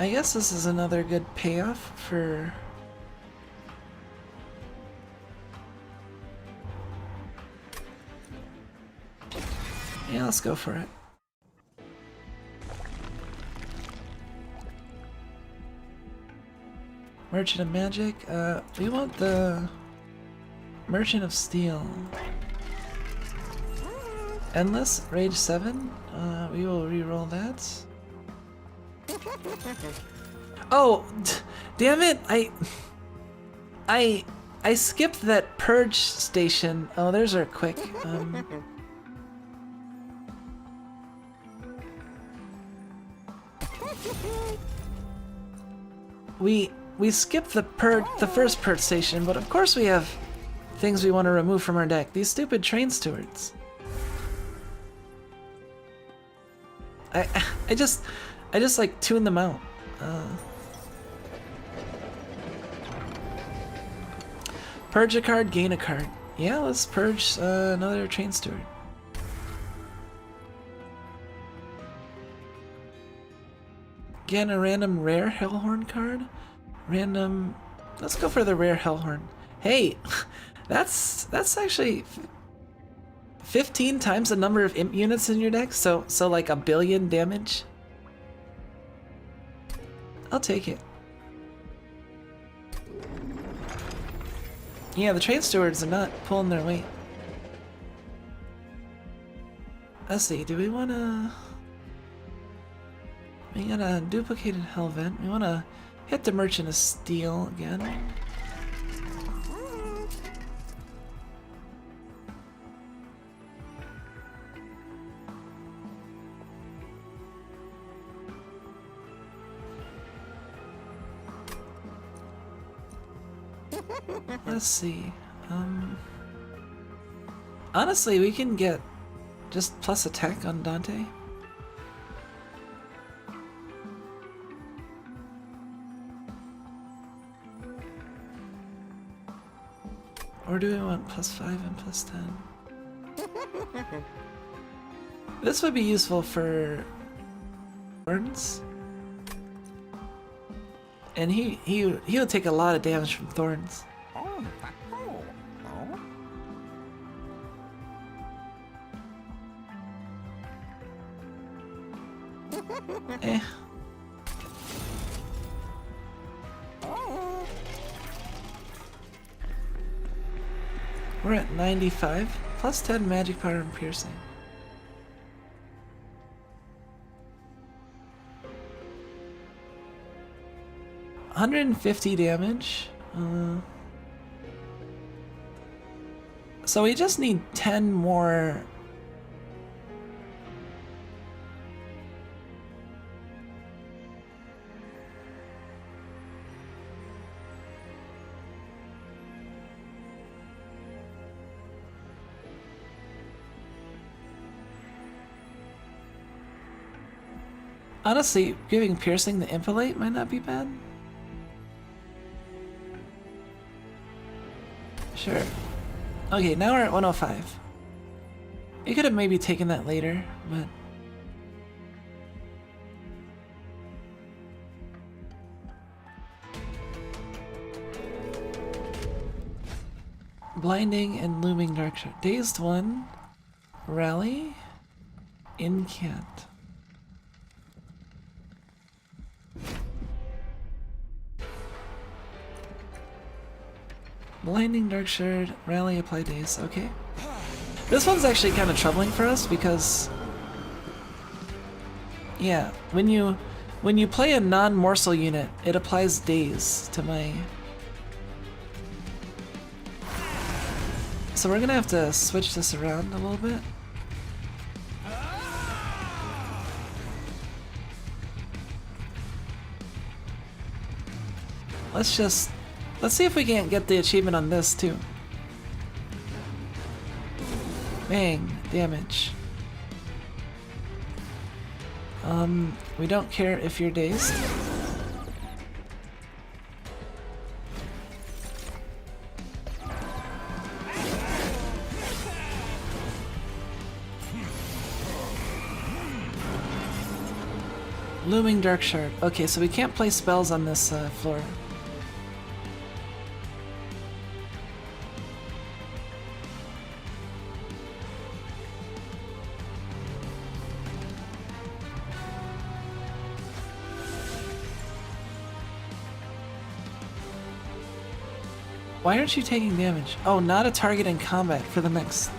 I guess this is another good payoff for... Yeah, let's go for it. Merchant of Magic. We want the Merchant of Steel. Endless, Rage 7. We will re-roll that. Oh, damn it! I skipped that purge station. Oh, there's our quick. We skipped the first purge station, but of course we have things we want to remove from our deck. These stupid train stewards. I just like tune them out. Purge a card, gain a card. Yeah, let's purge another train steward. Again, a random rare Hellhorn card. Random. Let's go for the rare Hellhorn. Hey, that's actually 15 times the number of imp units in your deck. So like 1 billion damage. I'll take it. Yeah, the train stewards are not pulling their weight. Let's see, do we wanna... We got a duplicated Hellvent. We wanna hit the Merchant of Steel again. Let's see. Honestly, we can get just plus attack on Dante. Or do we want plus 5 and plus 10? This would be useful for Thorns. And he'll take a lot of damage from Thorns. Eh. We're at 95, plus 10 magic power and piercing. $150 damage. So we just need 10 more. Honestly, giving piercing the Impalate might not be bad. Sure. Okay, now we're at 105. You could have maybe taken that later, but... Blinding and Looming Dark Shadow. Dazed 1. Rally. Incant. Blinding Dark Shard, Rally, Apply Daze, okay. This one's actually kind of troubling for us because... yeah, when you play a non-morsel unit, it applies Daze to my... so we're gonna have to switch this around a little bit. Let's see if we can't get the achievement on this too. Bang, damage. We don't care if you're dazed. Looming Dark Shard. Okay, so we can't play spells on this floor. Why aren't you taking damage? Oh, not a target in combat for the next.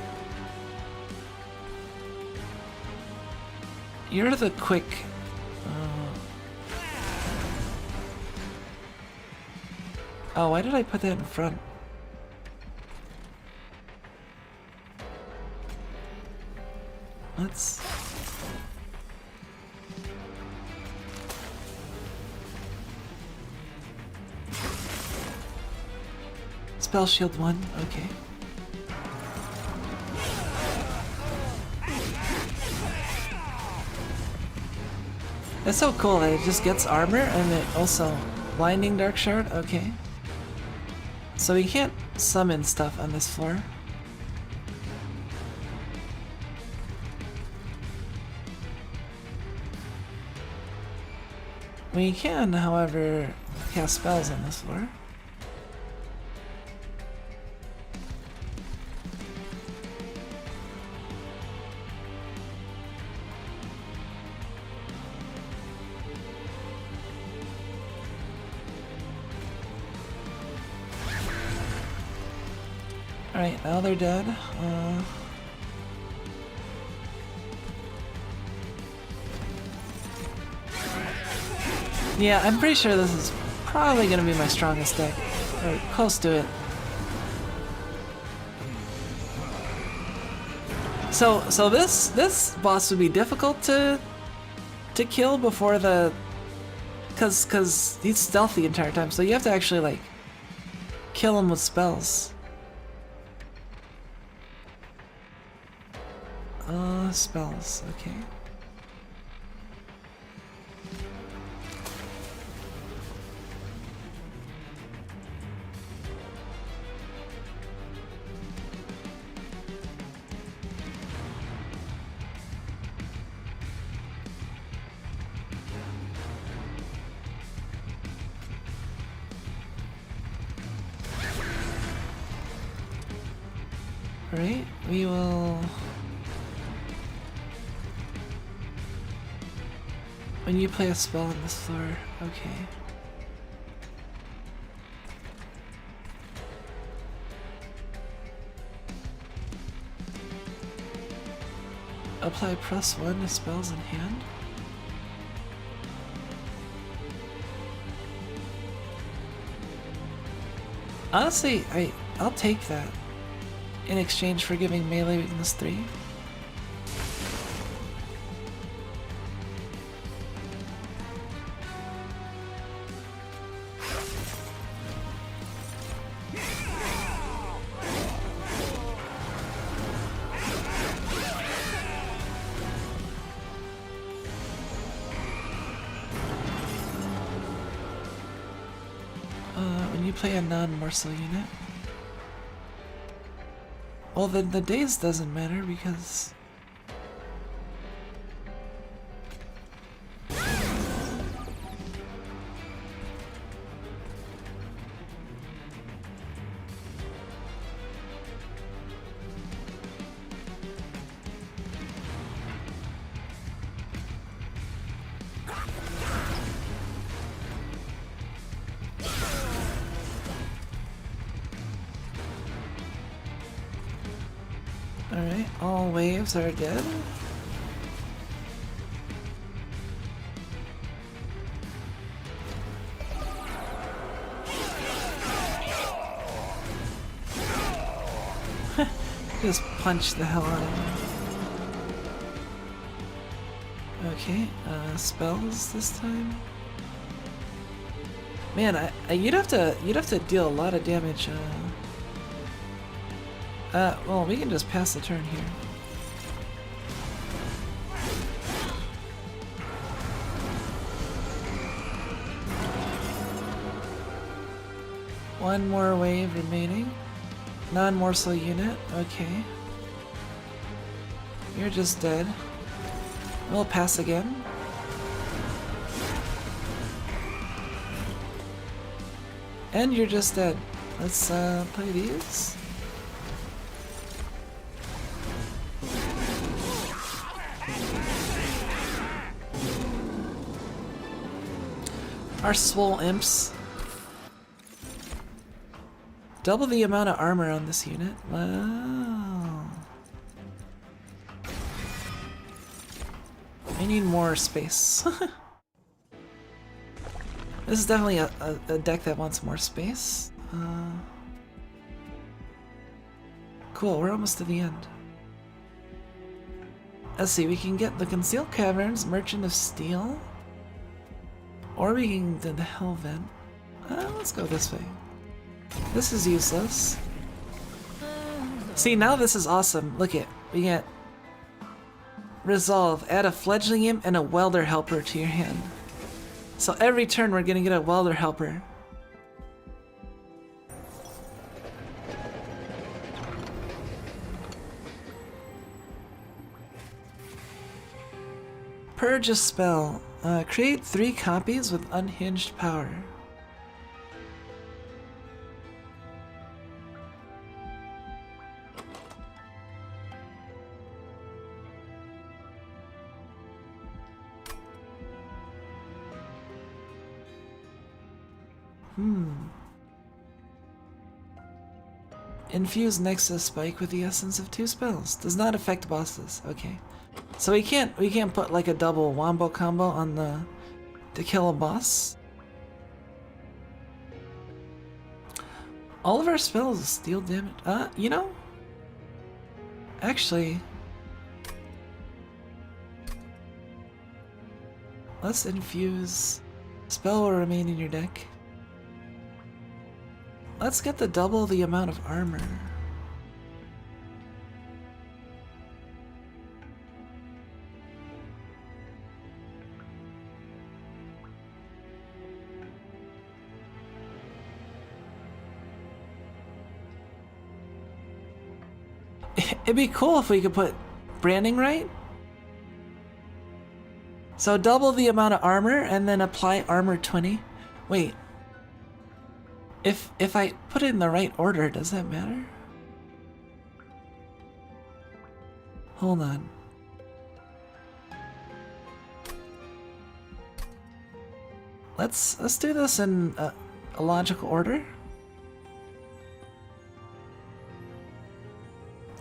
You're the quick. Oh, why did I put that in front? Let's... Spell shield 1, okay. That's so cool that it just gets armor and it also blinding dark shard, okay. So we can't summon stuff on this floor. We can, however, cast spells on this floor. Alright, now they're dead. Yeah, I'm pretty sure this is probably gonna be my strongest deck. Or close to it. So this boss would be difficult to kill before the... Cause he's stealthy the entire time, so you have to actually like kill him with spells. Spells, okay. Alright, we will... When you play a spell on this floor, okay. Apply +1 to spells in hand. Honestly, I'll take that in exchange for giving melee weakness 3. When you play a non-morsel unit, well, then the daze doesn't matter because... Alright, all waves are dead. Just punch the hell out of him. Okay, spells this time. Man, you'd have to deal a lot of damage. Well, we can just pass the turn here. One more wave remaining. Non-morsel unit, okay. You're just dead. We'll pass again. And you're just dead. Let's play these. Our swole imps. Double the amount of armor on this unit. Wow. I need more space. This is definitely a deck that wants more space. Cool, we're almost to the end. Let's see, we can get the Concealed Caverns, Merchant of Steel. Or we can do the Hell Vent. Let's go this way. This is useless. See, now this is awesome. Look it. We get Resolve. Add a Fledgling Imp and a Welder Helper to your hand. So every turn we're gonna get a Welder Helper. Purge a spell. Create 3 copies with unhinged power. Infuse Nexus Spike with the essence of 2 spells. Does not affect bosses. Okay. So we can't put like a double wombo combo on the to kill a boss. All of our spells deal damage. You know? Actually, let's infuse. Spell will remain in your deck. Let's get the double the amount of armor. It'd be cool if we could put branding right. So double the amount of armor and then apply armor 20. Wait. If I put it in the right order, does that matter? Hold on. Let's do this in a logical order.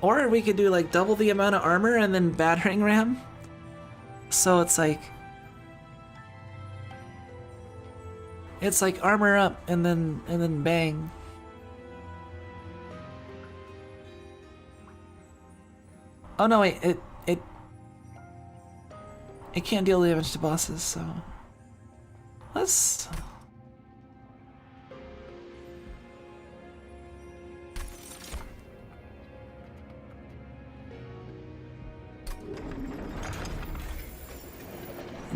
Or we could do like double the amount of armor and then battering ram. So it's like armor up and then bang. Oh no, wait, it can't deal damage to bosses, so let's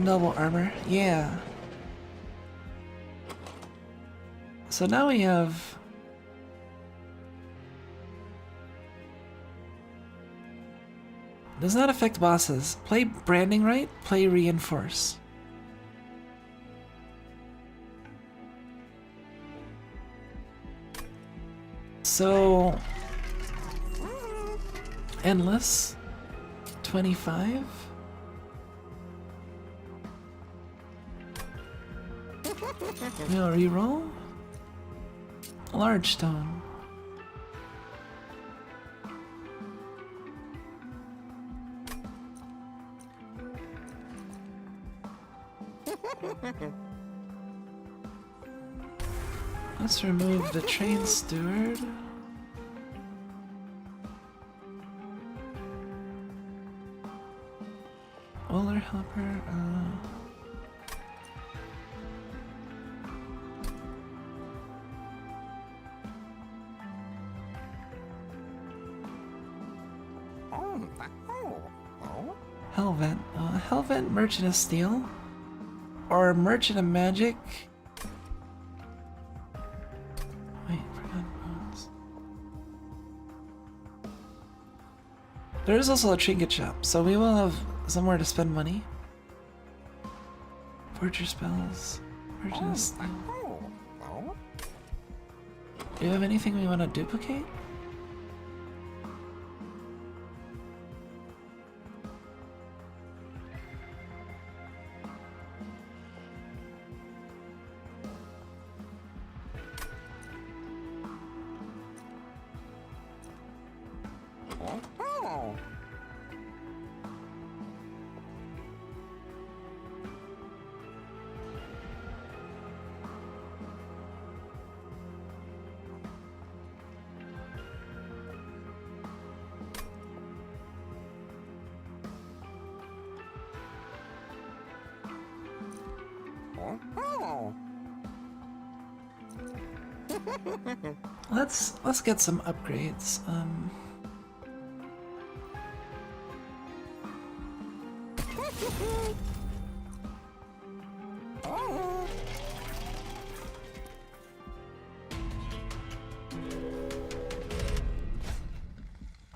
double armor, yeah. So now we have does not affect bosses. Play branding right, play reinforce. So endless 25. We'll reroll. Large stone. Let's remove the train steward. Welder helper, Hellvent. Hellvent, Merchant of Steel. Or Merchant of Magic. Wait, forgotten bones. There is also a trinket shop, so we will have somewhere to spend money. Forger spells. Merchant of Steel. Do you have anything we want to duplicate? Let's get some upgrades.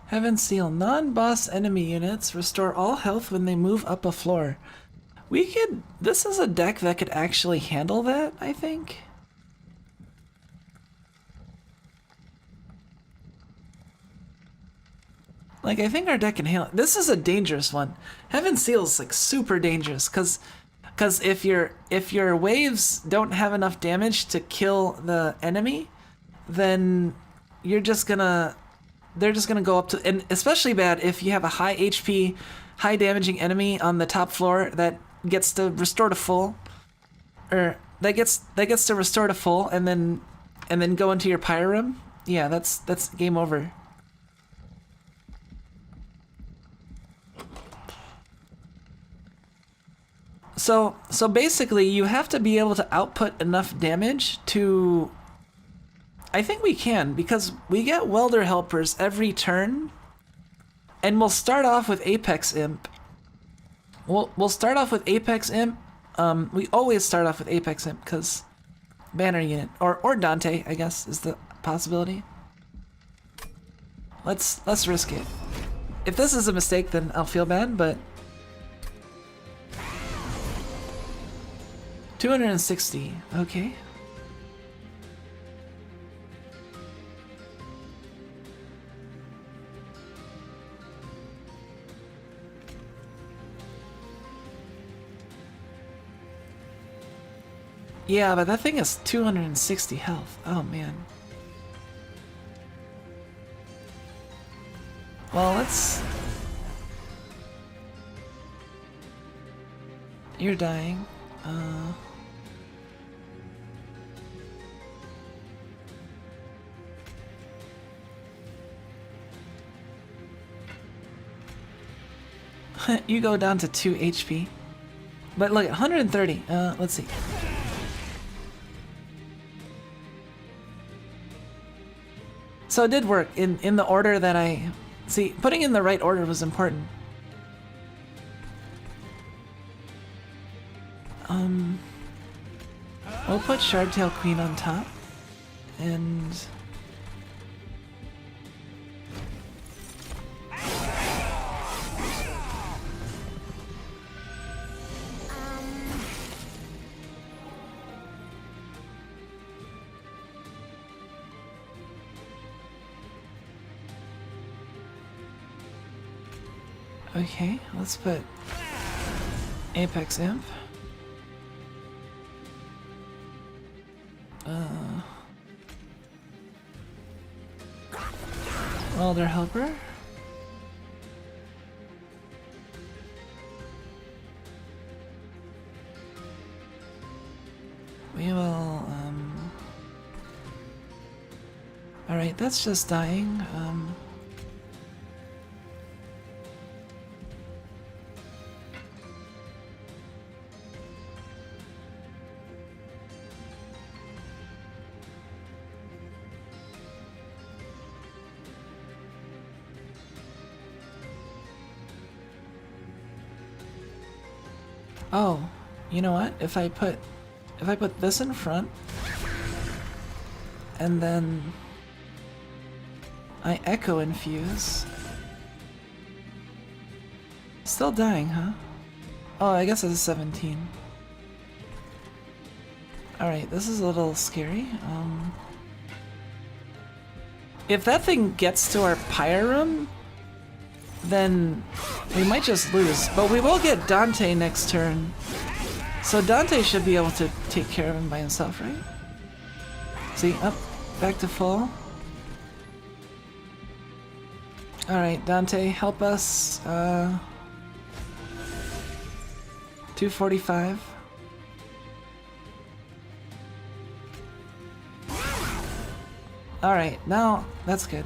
Heaven Seal. Non-boss enemy units restore all health when they move up a floor. This is a deck that could actually handle that, I think. Like, I think our deck can handle it. This is a dangerous one. Heaven Seal is like super dangerous because if your waves don't have enough damage to kill the enemy, then they're just gonna go up to, and especially bad if you have a high HP, high damaging enemy on the top floor that gets to restore to full, or that gets to restore to full and then go into your pyre room. Yeah, that's game over. So basically, you have to be able to output enough damage to... I think we can, because we get welder helpers every turn, and we'll start off with Apex Imp. We'll start off with Apex Imp. We always start off with Apex Imp, because banner unit, or Dante, I guess, is the possibility. Let's risk it. If this is a mistake, then I'll feel bad, but... 260, okay. Yeah, but that thing is 260 health. Oh man. Well, let's... You're dying. You go down to 2 HP. But look, 130. Let's see. So it did work in the order that I... See, putting in the right order was important. We'll put Shardtail Queen on top. And... Okay, let's put Apex Imp. Welder Helper. Alright, that's just dying. Oh, you know what? If I put this in front and then I echo infuse. Still dying, huh? Oh, I guess it's a 17. Alright, this is a little scary. If that thing gets to our Pyrum, then we might just lose. But we will get Dante next turn. So Dante should be able to take care of him by himself, right? See, up, back to full. Alright, Dante, help us. 245. Alright, now that's good.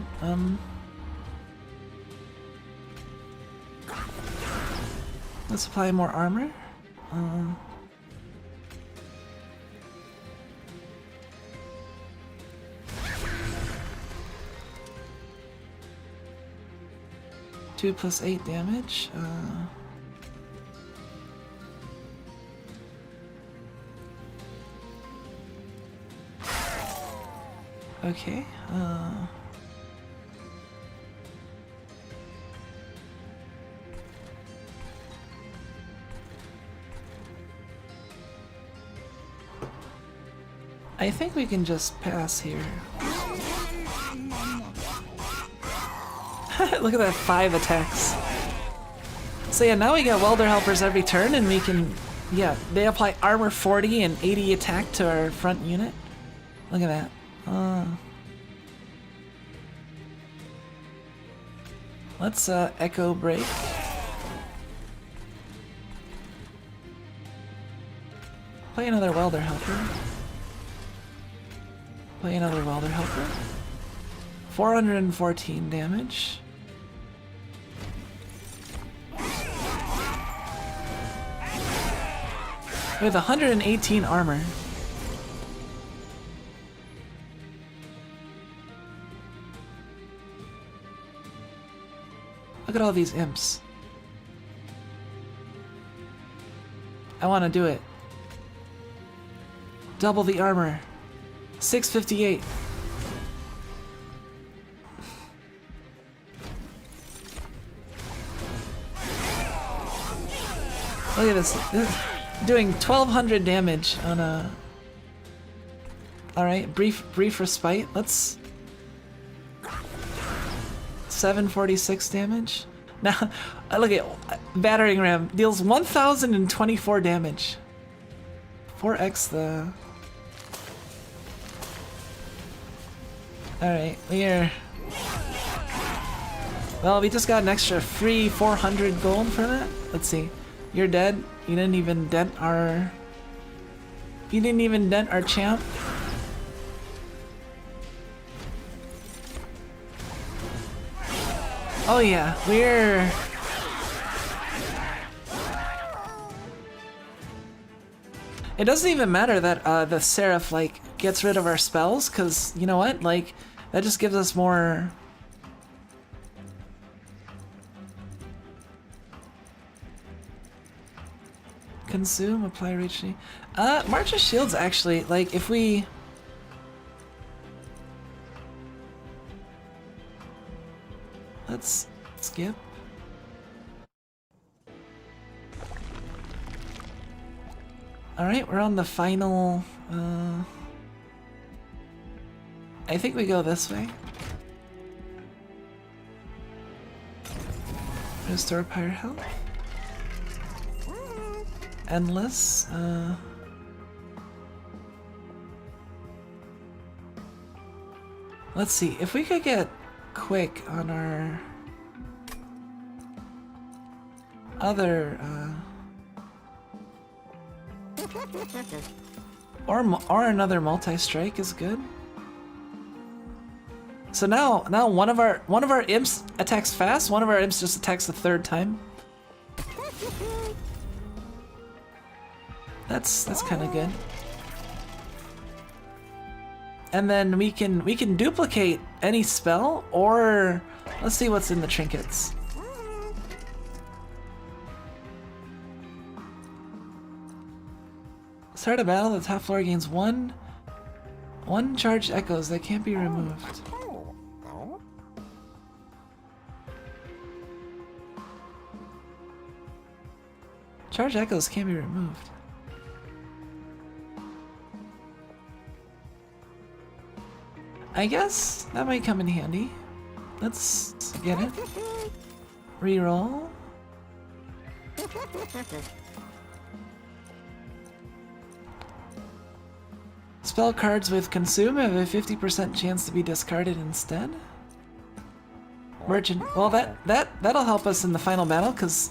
Let's apply more armor. Two plus 8 damage. Okay. I think we can just pass here. Look at that, 5 attacks. So yeah, now we get welder helpers every turn and we can, yeah, they apply armor 40 and 80 attack to our front unit. Look at that. Let's echo break. Play another welder helper. Play another welder helper. 414 damage. With 118 armor. Look at all these imps. I want to do it. Double the armor. 658. Look at this. Doing 1200 damage on a... Alright, brief respite. Let's... 746 damage. Now, look at battering ram. Deals 1024 damage. 4x the... Alright, we're... Well, we just got an extra free 400 gold for that. Let's see. You're dead. You didn't even dent our... You didn't even dent our champ. Oh yeah, we're... It doesn't even matter that the Seraph, like, gets rid of our spells, because, you know what? Like, that just gives us more... Consume, apply reach. March of Shields actually, like, if we... Let's skip. Alright, we're on the final... I think we go this way. Restore pirate health. Endless. Let's see, if we could get quick on our other or another multi-strike is good. So now one of our imps attacks fast, one of our imps just attacks the third time. That's kind of good. And then we can duplicate any spell, or let's see what's in the trinkets. Start a battle, the top floor gains one charged echoes that can't be removed. Charged echoes can't be removed. I guess that might come in handy. Let's get it. Reroll. Spell cards with consume have a 50% chance to be discarded instead. Merchant. Well, that'll help us in the final battle because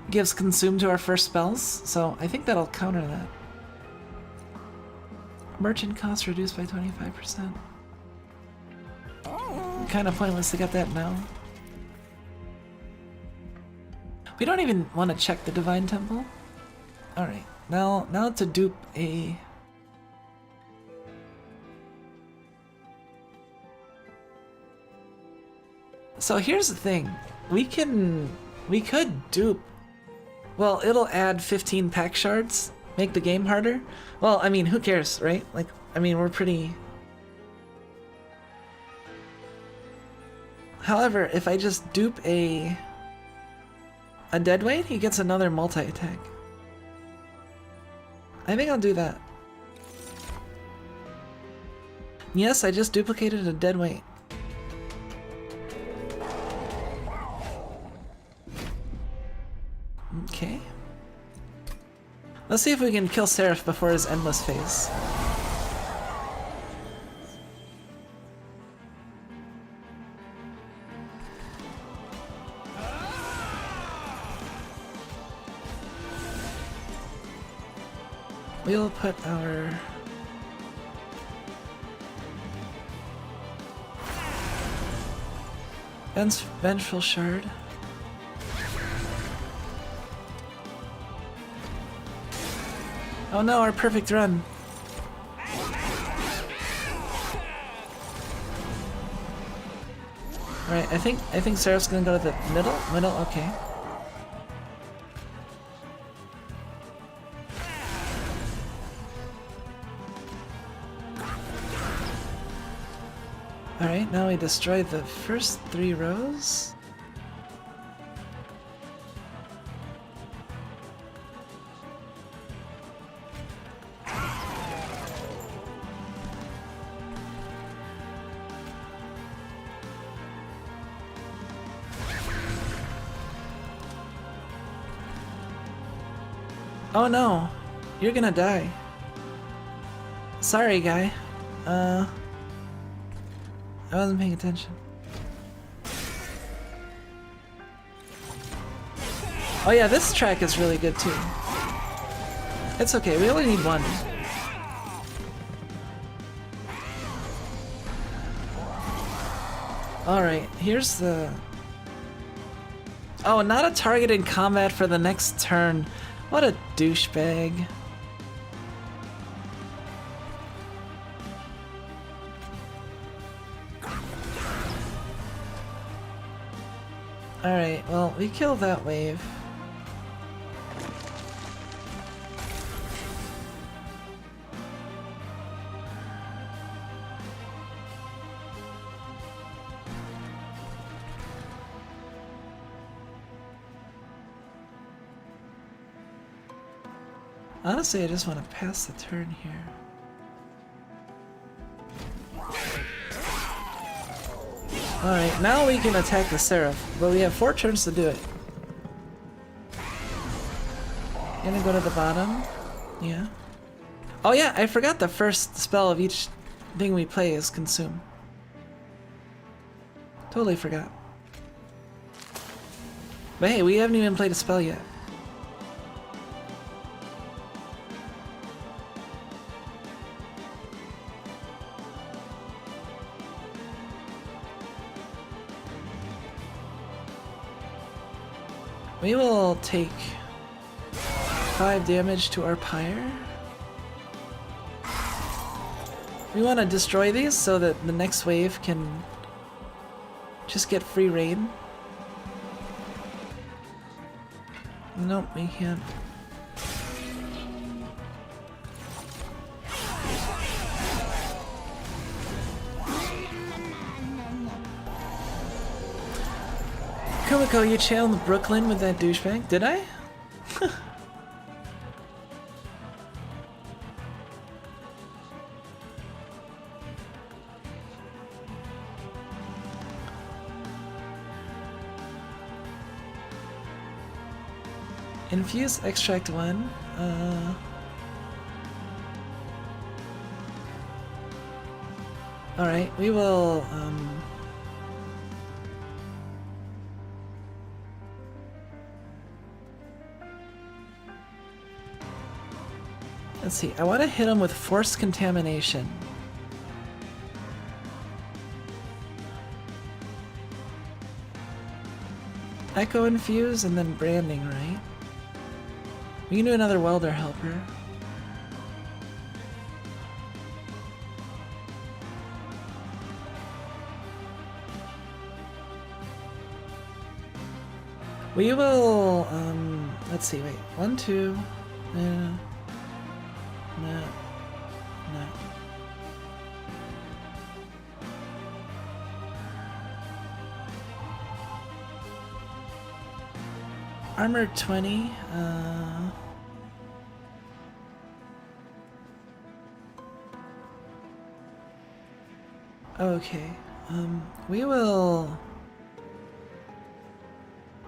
it gives consume to our first spells. So I think that'll counter that. Merchant cost reduced by 25%. Kind of pointless to get that now. We don't even want to check the Divine Temple. Alright, now to dupe a... So here's the thing. We could dupe... Well, it'll add 15 pack shards, make the game harder. Well, I mean, who cares, right? Like, I mean, we're pretty... However, if I just dupe a deadweight, he gets another multi-attack. I think I'll do that. Yes, I just duplicated a deadweight. Okay. Let's see if we can kill Seraph before his endless phase. We'll put our... Vengeful Shard. Oh no, our perfect run. Alright, I think Seraph's gonna go to the middle, okay. Alright, now we destroy the first 3 rows. Oh no, you're gonna die. Sorry, guy. I wasn't paying attention. Oh yeah, this track is really good too. It's okay, we only need one. Alright, here's the... Oh, not a target in combat for the next turn. What a douchebag. Alright, well, we killed that wave. Honestly, I just want to pass the turn here. Alright, now we can attack the Seraph, but we have 4 turns to do it. Gonna go to the bottom. Yeah. Oh yeah, I forgot the first spell of each thing we play is Consume. Totally forgot. But hey, we haven't even played a spell yet. We will take 5 damage to our pyre. We want to destroy these so that the next wave can just get free reign. Nope, we can't. Kumiko, you channeled Brooklyn with that douchebag? Did I? Infuse extract 1. Alright, we will let's see, I want to hit him with force contamination. Echo infuse and then branding, right? We can do another welder helper. We will, let's see, wait. 1, 2, no. Armor 20, okay, we will,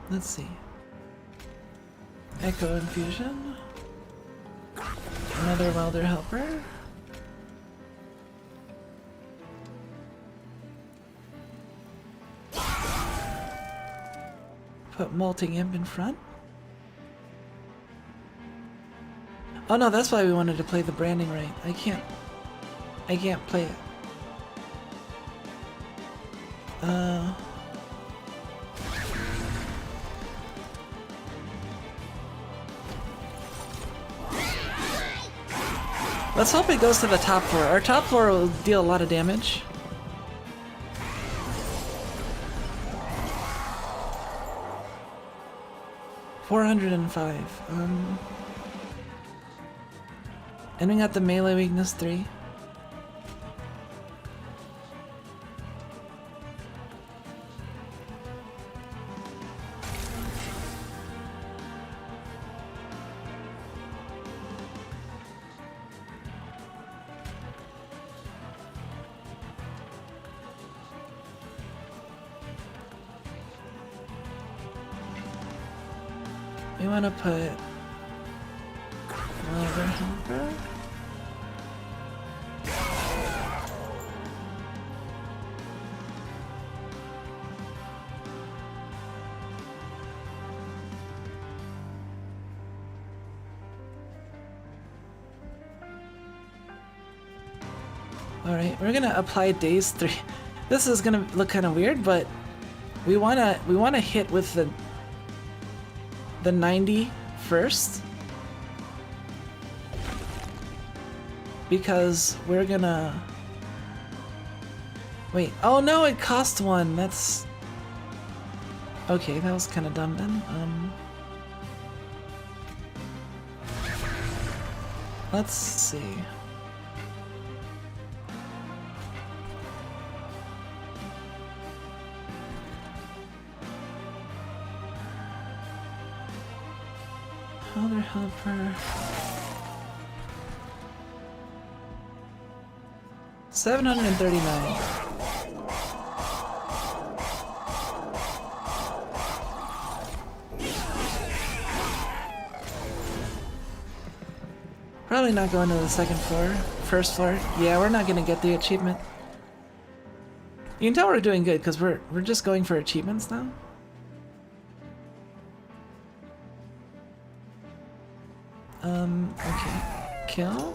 let's see, Echo Infusion, another welder helper, put Molting Imp in front. Oh no, that's why we wanted to play the branding right. I can't play it. Let's hope it goes to the top floor. Our top floor will deal a lot of damage. $405. And we got the melee weakness 3. We want to put welder helper. Alright, we're gonna apply days 3. This is gonna look kind of weird, but we wanna hit with the 90 first, because we're gonna wait. Oh no, it cost 1. That's okay. That was kind of dumb then. Let's see. Other helper. 739. Probably not going to the second floor. First floor. Yeah, we're not gonna get the achievement. You can tell we're doing good because we're just going for achievements now. Okay. Kill?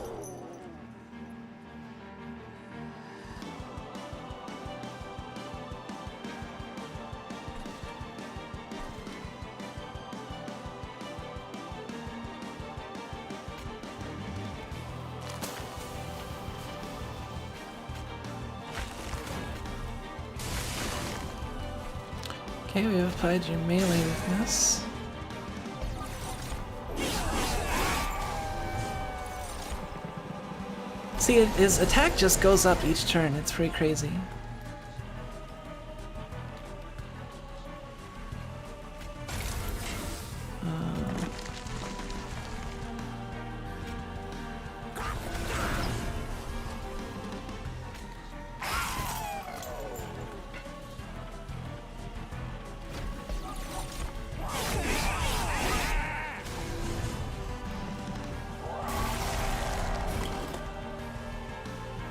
Okay, we have applied your melee weakness. See, his attack just goes up each turn. It's pretty crazy.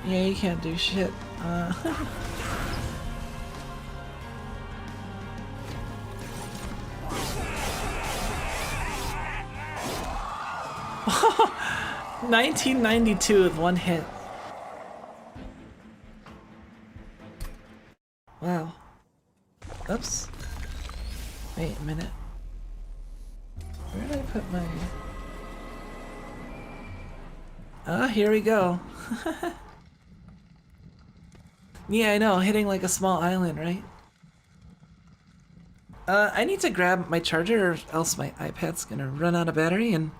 Yeah, you can't do shit. 1992 with one hit. Wow. Oops. Wait a minute. Where did I put my... Ah, here we go. Yeah, I know, hitting like a small island, right? I need to grab my charger or else my iPad's gonna run out of battery and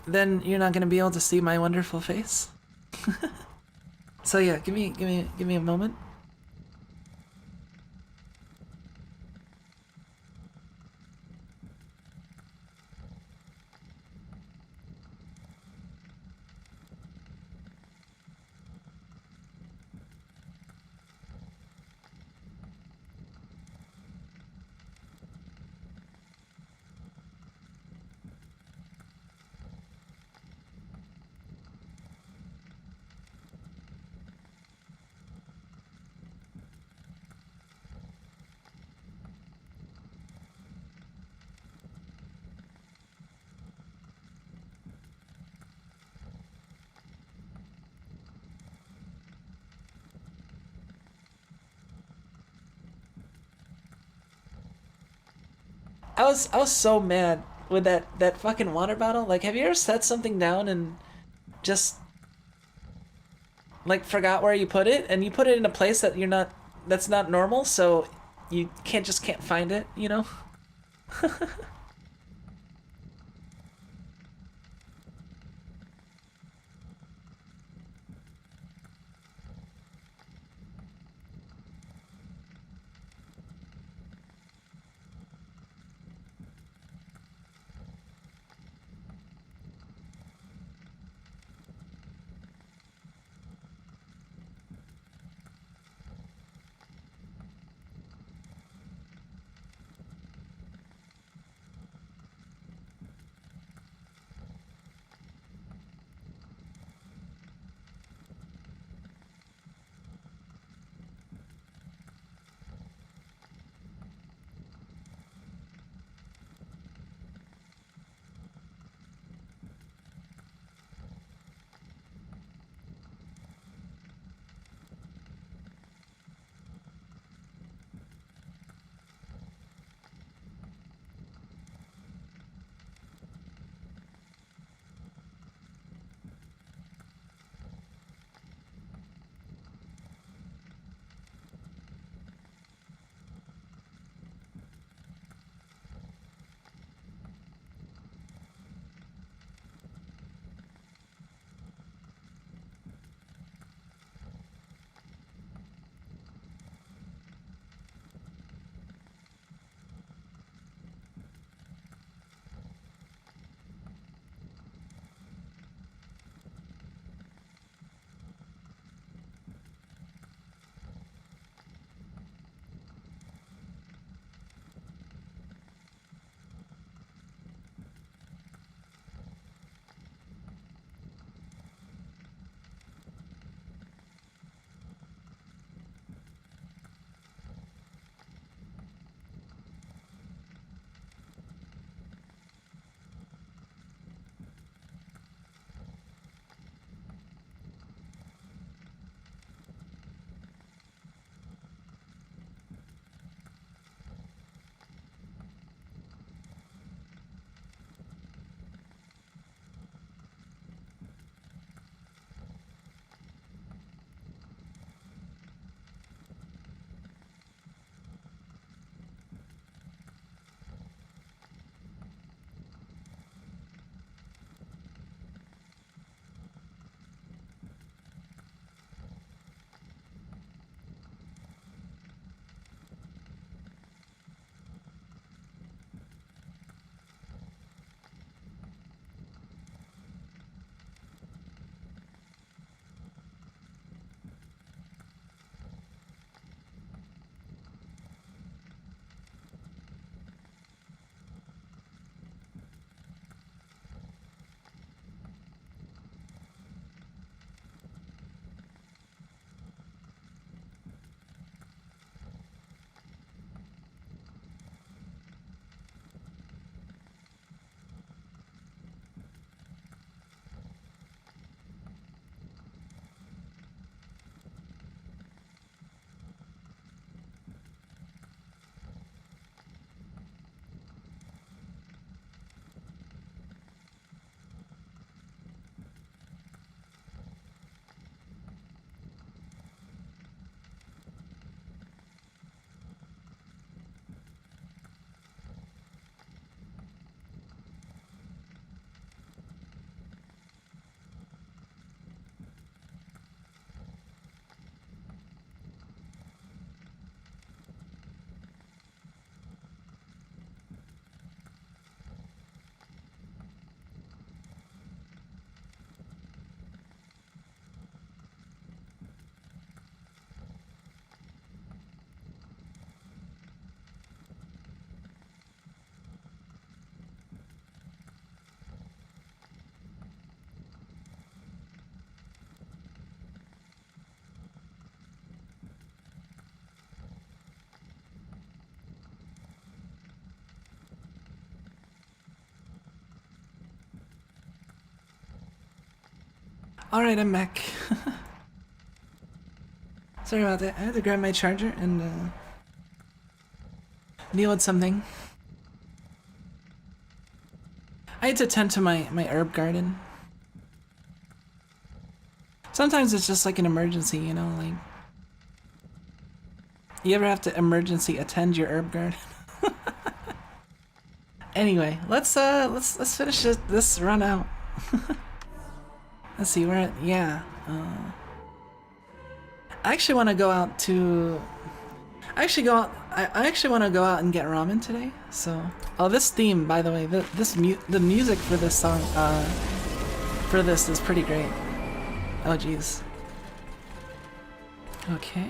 then you're not gonna be able to see my wonderful face. So yeah, give me a moment. I was so mad with that fucking water bottle. Like, have you ever set something down and just like forgot where you put it, and you put it in a place that that's not normal, so you can't find it, you know? Alright, I'm back. Sorry about that. I had to grab my charger and deal with something. I had to tend to my herb garden. Sometimes it's just like an emergency, you know, like you ever have to emergency attend your herb garden? Anyway, let's finish this run out. Let's see, we're at, yeah. I actually want to go out to. I actually want to go out and get ramen today. So, oh, this theme, by the way, the music for this song, for this is pretty great. Oh, jeez. Okay.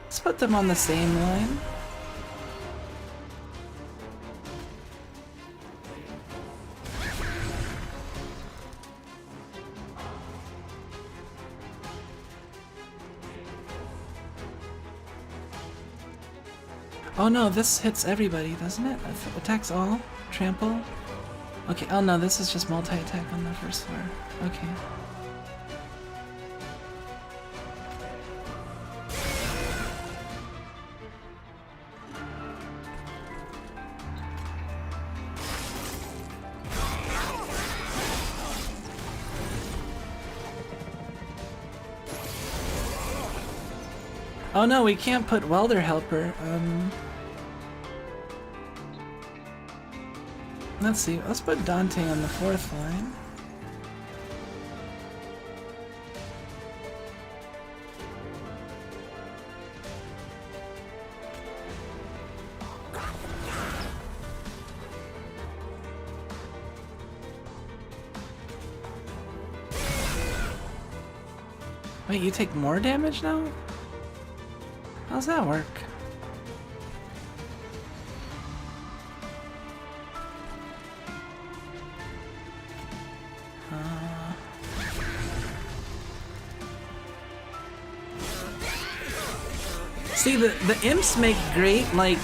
Let's put them on the same line. Oh no, this hits everybody, doesn't it? Attacks all? Trample? Okay, oh no, this is just multi-attack on the first floor. Okay. Oh no, we can't put Welder Helper. Let's see, let's put Dante on the fourth line. Wait, you take more damage now? How's that work? See, the imps make great like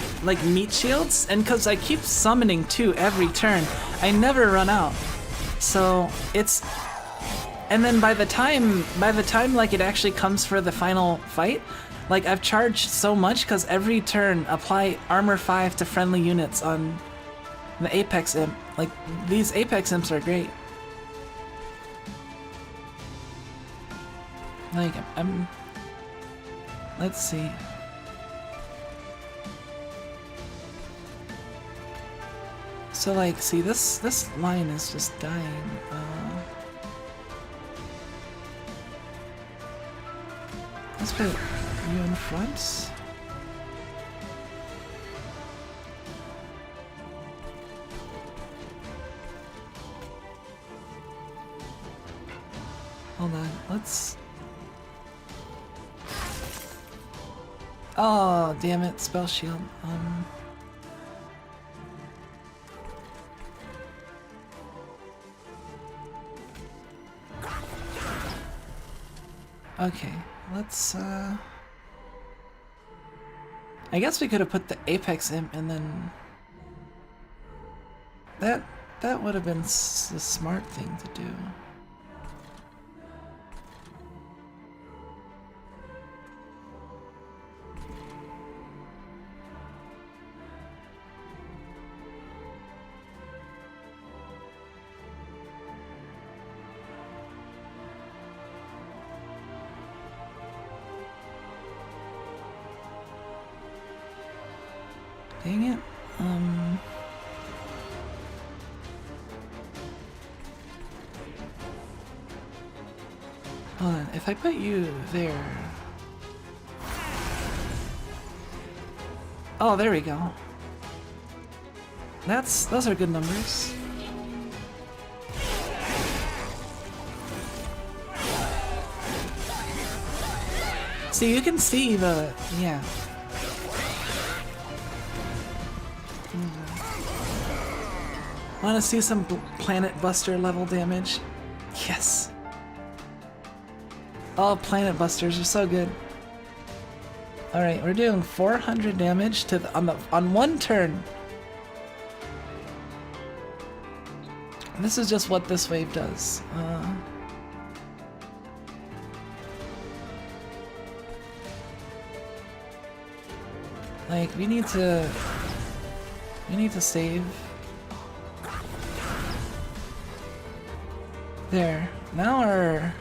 meat shields, and because I keep summoning two every turn, I never run out. So it's, and then by the time like it actually comes for the final fight, like I've charged so much because every turn apply armor 5 to friendly units on the Apex imp. Like these Apex imps are great. Like I'm let's see. So like, see this line is just dying. Let's put you in front. Hold on, let's. Oh, damn it, spell shield. Okay, let's I guess we could have put the Apex imp and then that would have been the smart thing to do. Dang it. Hold on, if I put you there. Oh, there we go. Those are good numbers. See, you can see the, yeah. Want to see some Planet Buster level damage? Yes. Oh, Planet Busters are so good. All right, we're doing 400 damage to on one turn. This is just what this wave does. Like we need to save. There. Now our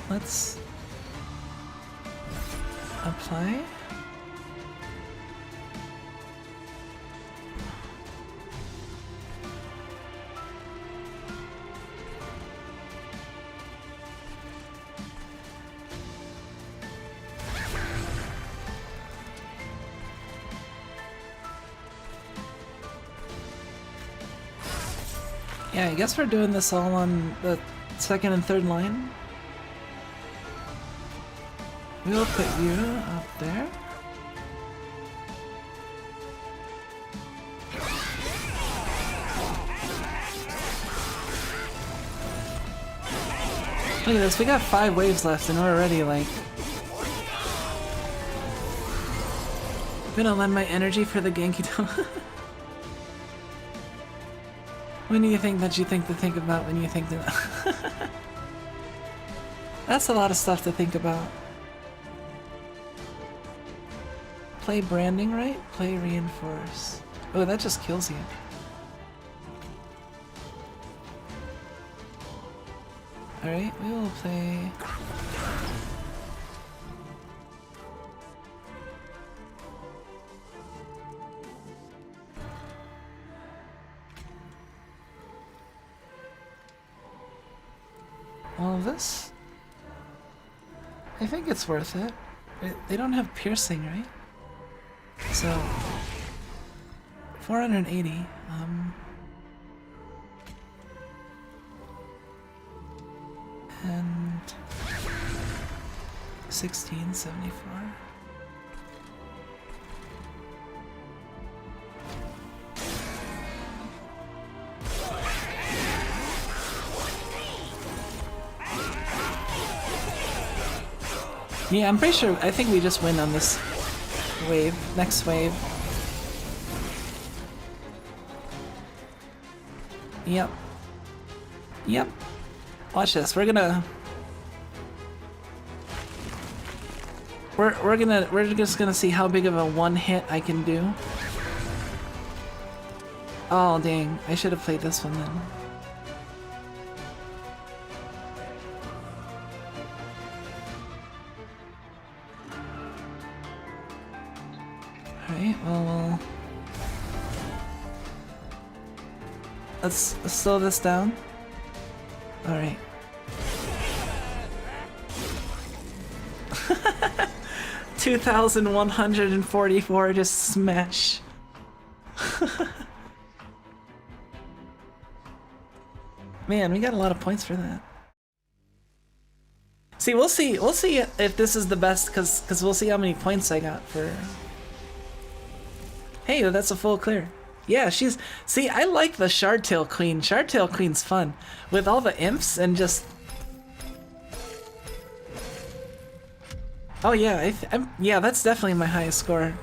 let's apply. Yeah, I guess we're doing this all on the second and third line. We'll put you up there. Look at this, we got 5 waves left and we're already like... I'm gonna lend my energy for the Genki Doma. When do you think that you think to think about when you think that? That's a lot of stuff to think about. Play branding right, play reinforce. Oh, that just kills you. Alright, we will play... all of this? I think it's worth it. They don't have piercing, right? So... 480, and 1674. Yeah, I'm pretty sure, I think we just win on this wave, next wave. Yep. Yep. Watch this, we're just gonna see how big of a one hit I can do. Oh dang, I should have played this one then. Alright, well, let's slow this down. Alright. 2,144 just smash. Man, we got a lot of points for that. See, we'll see if this is the best, cause we'll see how many points I got for. Hey, that's a full clear. Yeah, she's... See, I like the Shardtail Queen. Shardtail Queen's fun. With all the imps and just... Oh yeah, yeah, that's definitely my highest score.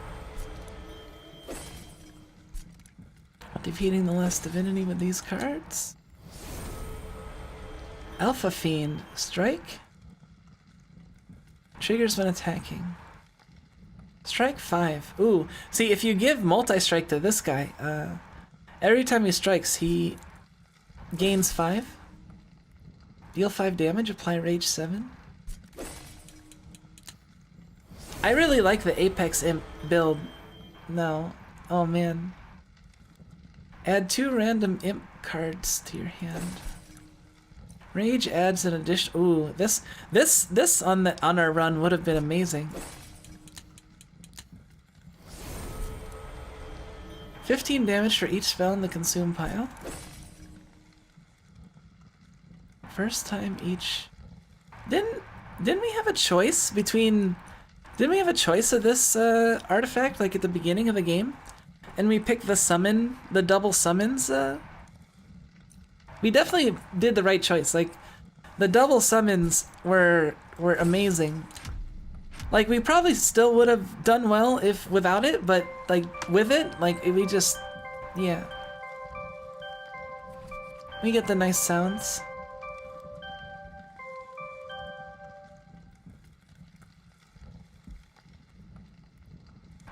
Defeating the last divinity with these cards. Alpha Fiend. Strike. Triggers when attacking. Strike 5. Ooh, see, if you give multi-strike to this guy, every time he strikes, he gains 5. Deal 5 damage, apply rage 7. I really like the Apex Imp build. No. Oh man. Add 2 random Imp cards to your hand. Rage adds an addition. Ooh, this on our run would have been amazing. 15 damage for each spell in the consume pile. First time each. Didn't we have a choice between? Didn't we have a choice of this artifact like at the beginning of the game? And we picked the summon, the double summons We definitely did the right choice. Like, the double summons were amazing. Like, we probably still would have done well if without it, but like with it, like we just, yeah. We get the nice sounds.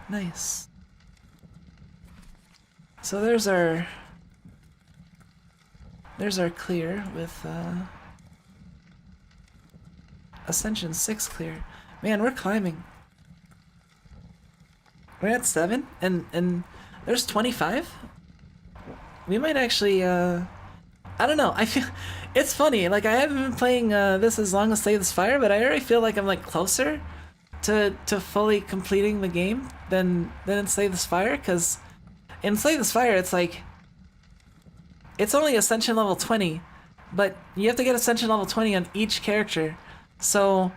Nice. So there's our clear with Ascension 6 clear. Man, we're climbing. We're at 7 and there's 25? We might actually I don't know. I feel it's funny. Like I haven't been playing this as long as Slay This Fire, but I already feel like I'm like closer to fully completing the game than in Slay This Fire, cuz in Slay This Fire it's like it's only Ascension level 20, but you have to get Ascension level 20 on each character. So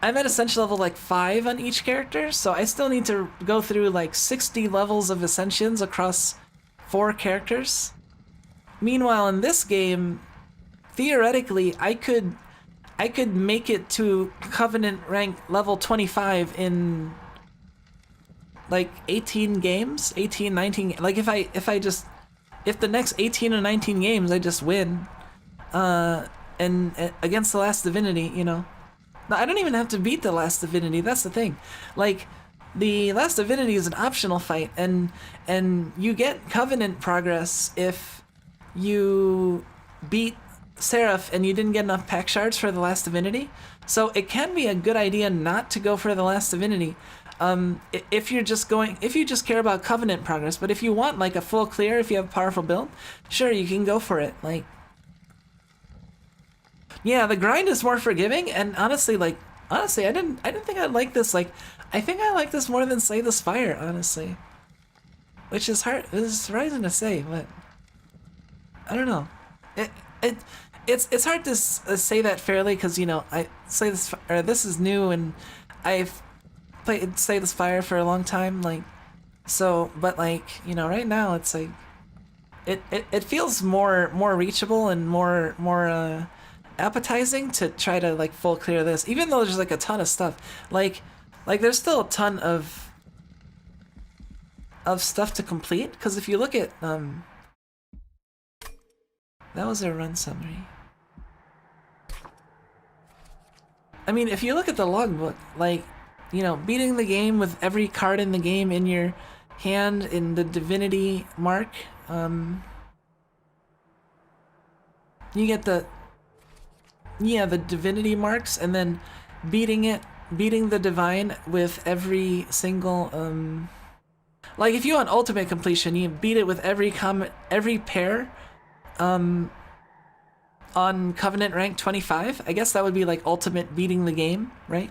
I'm at Ascension level like 5 on each character, so I still need to go through like 60 levels of Ascensions across 4 characters. Meanwhile, in this game, theoretically, I could make it to Covenant rank level 25 in like 18 games, 18, 19, like if the next 18 or 19 games I just win, and against the Last Divinity, you know. I don't even have to beat the Last Divinity, that's the thing. Like, the Last Divinity is an optional fight, and you get Covenant progress if you beat Seraph and you didn't get enough pack shards for the Last Divinity. So it can be a good idea not to go for the Last Divinity if you just care about Covenant progress. But if you want like a full clear, if you have a powerful build, sure, you can go for it. Like, yeah, the grind is more forgiving, and honestly, I didn't think I'd like this. Like, I think I like this more than Slay This Fire, honestly. Which is hard. It's surprising to say, but I don't know. It's hard to say that fairly, because you know this is new, and I've played Slay This Fire for a long time. Like, so, but like, you know, right now it's like it feels more reachable and more appetizing to try to like full clear this, even though there's like a ton of stuff. Like there's still a ton of stuff to complete, because if you look at that was a run summary. I mean, if you look at the logbook, like, you know, beating the game with every card in the game in your hand in the divinity mark, you get the divinity marks, and then beating the divine with every single like if you want ultimate completion, you beat it with every pair on Covenant rank 25. I guess that would be like ultimate beating the game, right?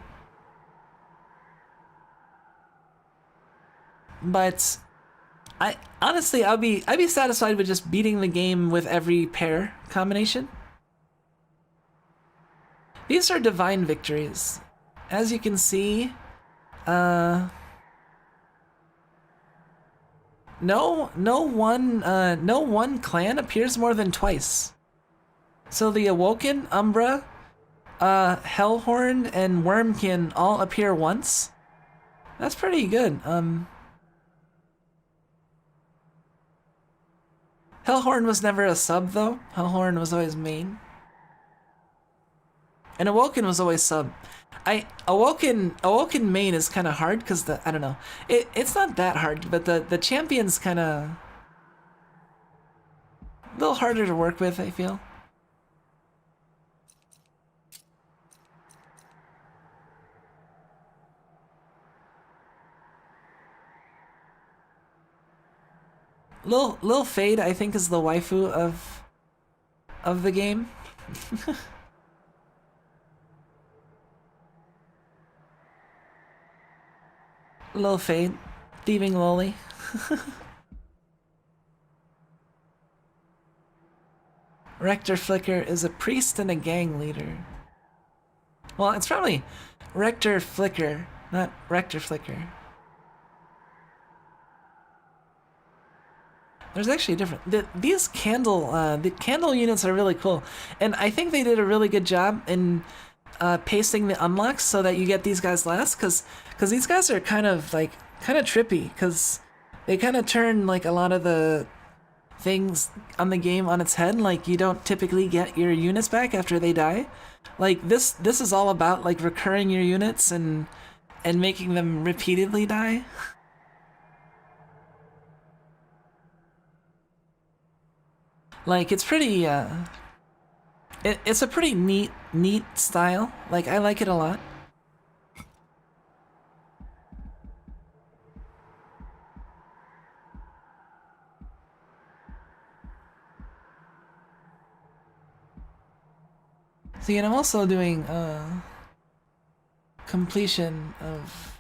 But I honestly, I'd be satisfied with just beating the game with every pair combination. These are divine victories. As you can see, no one clan appears more than twice. So the Awoken, Umbra, Hellhorn, and Wormkin all appear once. That's pretty good. Hellhorn was never a sub though. Hellhorn was always main. And Awoken was always sub. Awoken main is kind of hard because I don't know. It's not that hard, but the champion's kind of a little harder to work with, I feel. Lil Fade, I think, is the waifu of the game. Lil Fade, thieving loli. Rector Flicker is a priest and a gang leader. Well, it's probably Rector Flicker, not Rector Flicker. There's actually different. These the candle units are really cool, and I think they did a really good job in pasting the unlocks so that you get these guys last, because these guys are kind of trippy, because they kind of turn like a lot of the things on the game on its head. Like, you don't typically get your units back after they die. Like, this is all about like recurring your units and making them repeatedly die. Like, it's pretty it's a pretty neat style. Like, I like it a lot. See, and I'm also doing completion of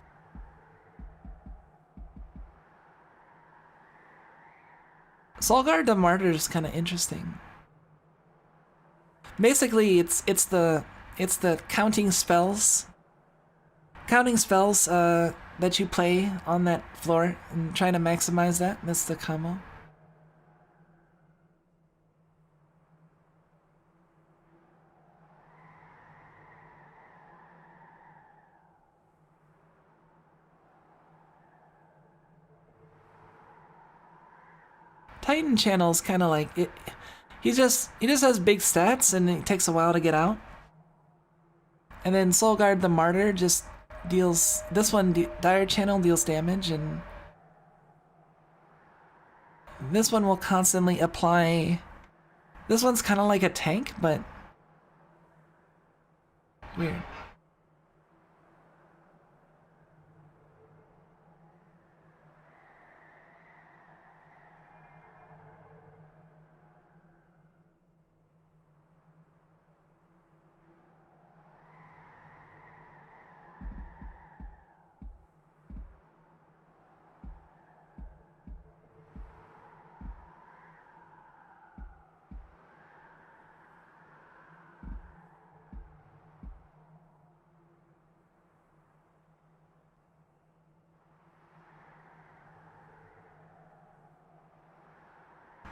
Solgar the Martyr is kind of interesting. Basically, it's the counting spells that you play on that floor and trying to maximize that. That's the combo. Titan Channel's kind of like it. He just has big stats, and it takes a while to get out. And then Soulguard the Martyr just deals. This one, Dire Channel, deals damage, and this one will constantly apply. This one's kind of like a tank, but weird.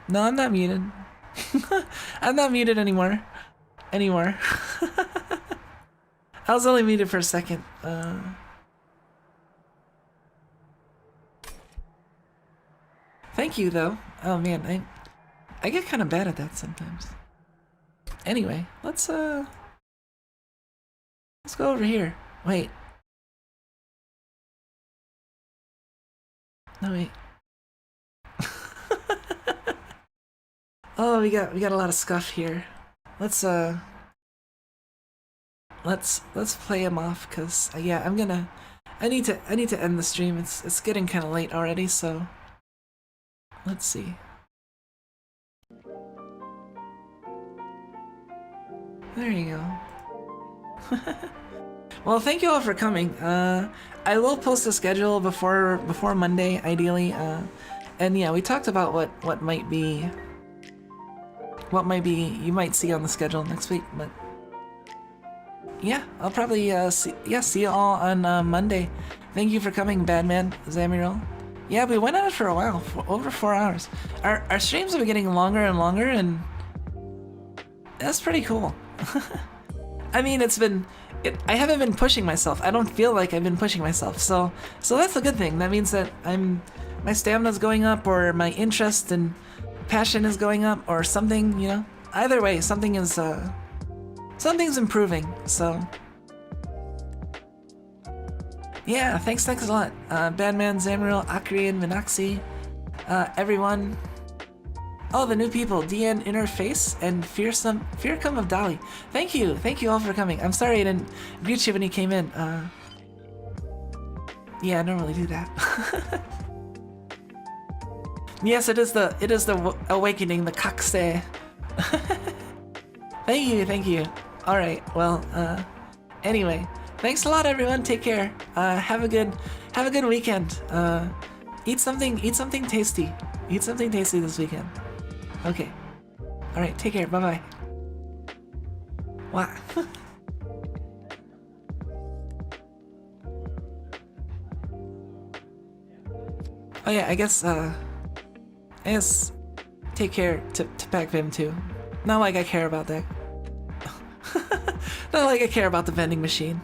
No, I'm not muted. I'm not muted anymore. I was only muted for a second. Thank you, though. Oh man, I get kind of bad at that sometimes. Anyway, let's go over here. Wait. No, wait. Oh, we got a lot of scuff here. Let's play him off, cause yeah, I need to end the stream. It's getting kind of late already, so let's see. There you go. Well, thank you all for coming. I will post a schedule before Monday, ideally. And yeah, we talked about what might be you might see on the schedule next week, but yeah, I'll probably see you all on Monday. Thank you for coming, Badman, Zamiral. Yeah, we went at it for a while, for over 4 hours. Our streams have been getting longer and longer, and that's pretty cool. I mean, I haven't been pushing myself. I don't feel like I've been pushing myself, so that's a good thing. That means that my stamina's going up, or my interest and passion is going up, or something, you know. Either way, something's improving. So yeah, thanks a lot, Badman, Zamaril, Akrian, Minaxi, everyone. Oh, the new people, DN Interface and Fearcome of Dali. Thank you all for coming. I'm sorry I didn't greet you when you came in. Yeah, I don't really do that. Yes, it is the awakening, the kakse. Thank you. All right, well, anyway, thanks a lot, everyone. Take care. Have a good weekend. Eat something tasty. Eat something tasty this weekend. Okay. All right, take care. Bye-bye. Wow. Oh yeah, I guess I guess take care to Pac Vim too. Not like I care about that. Not like I care about the vending machine.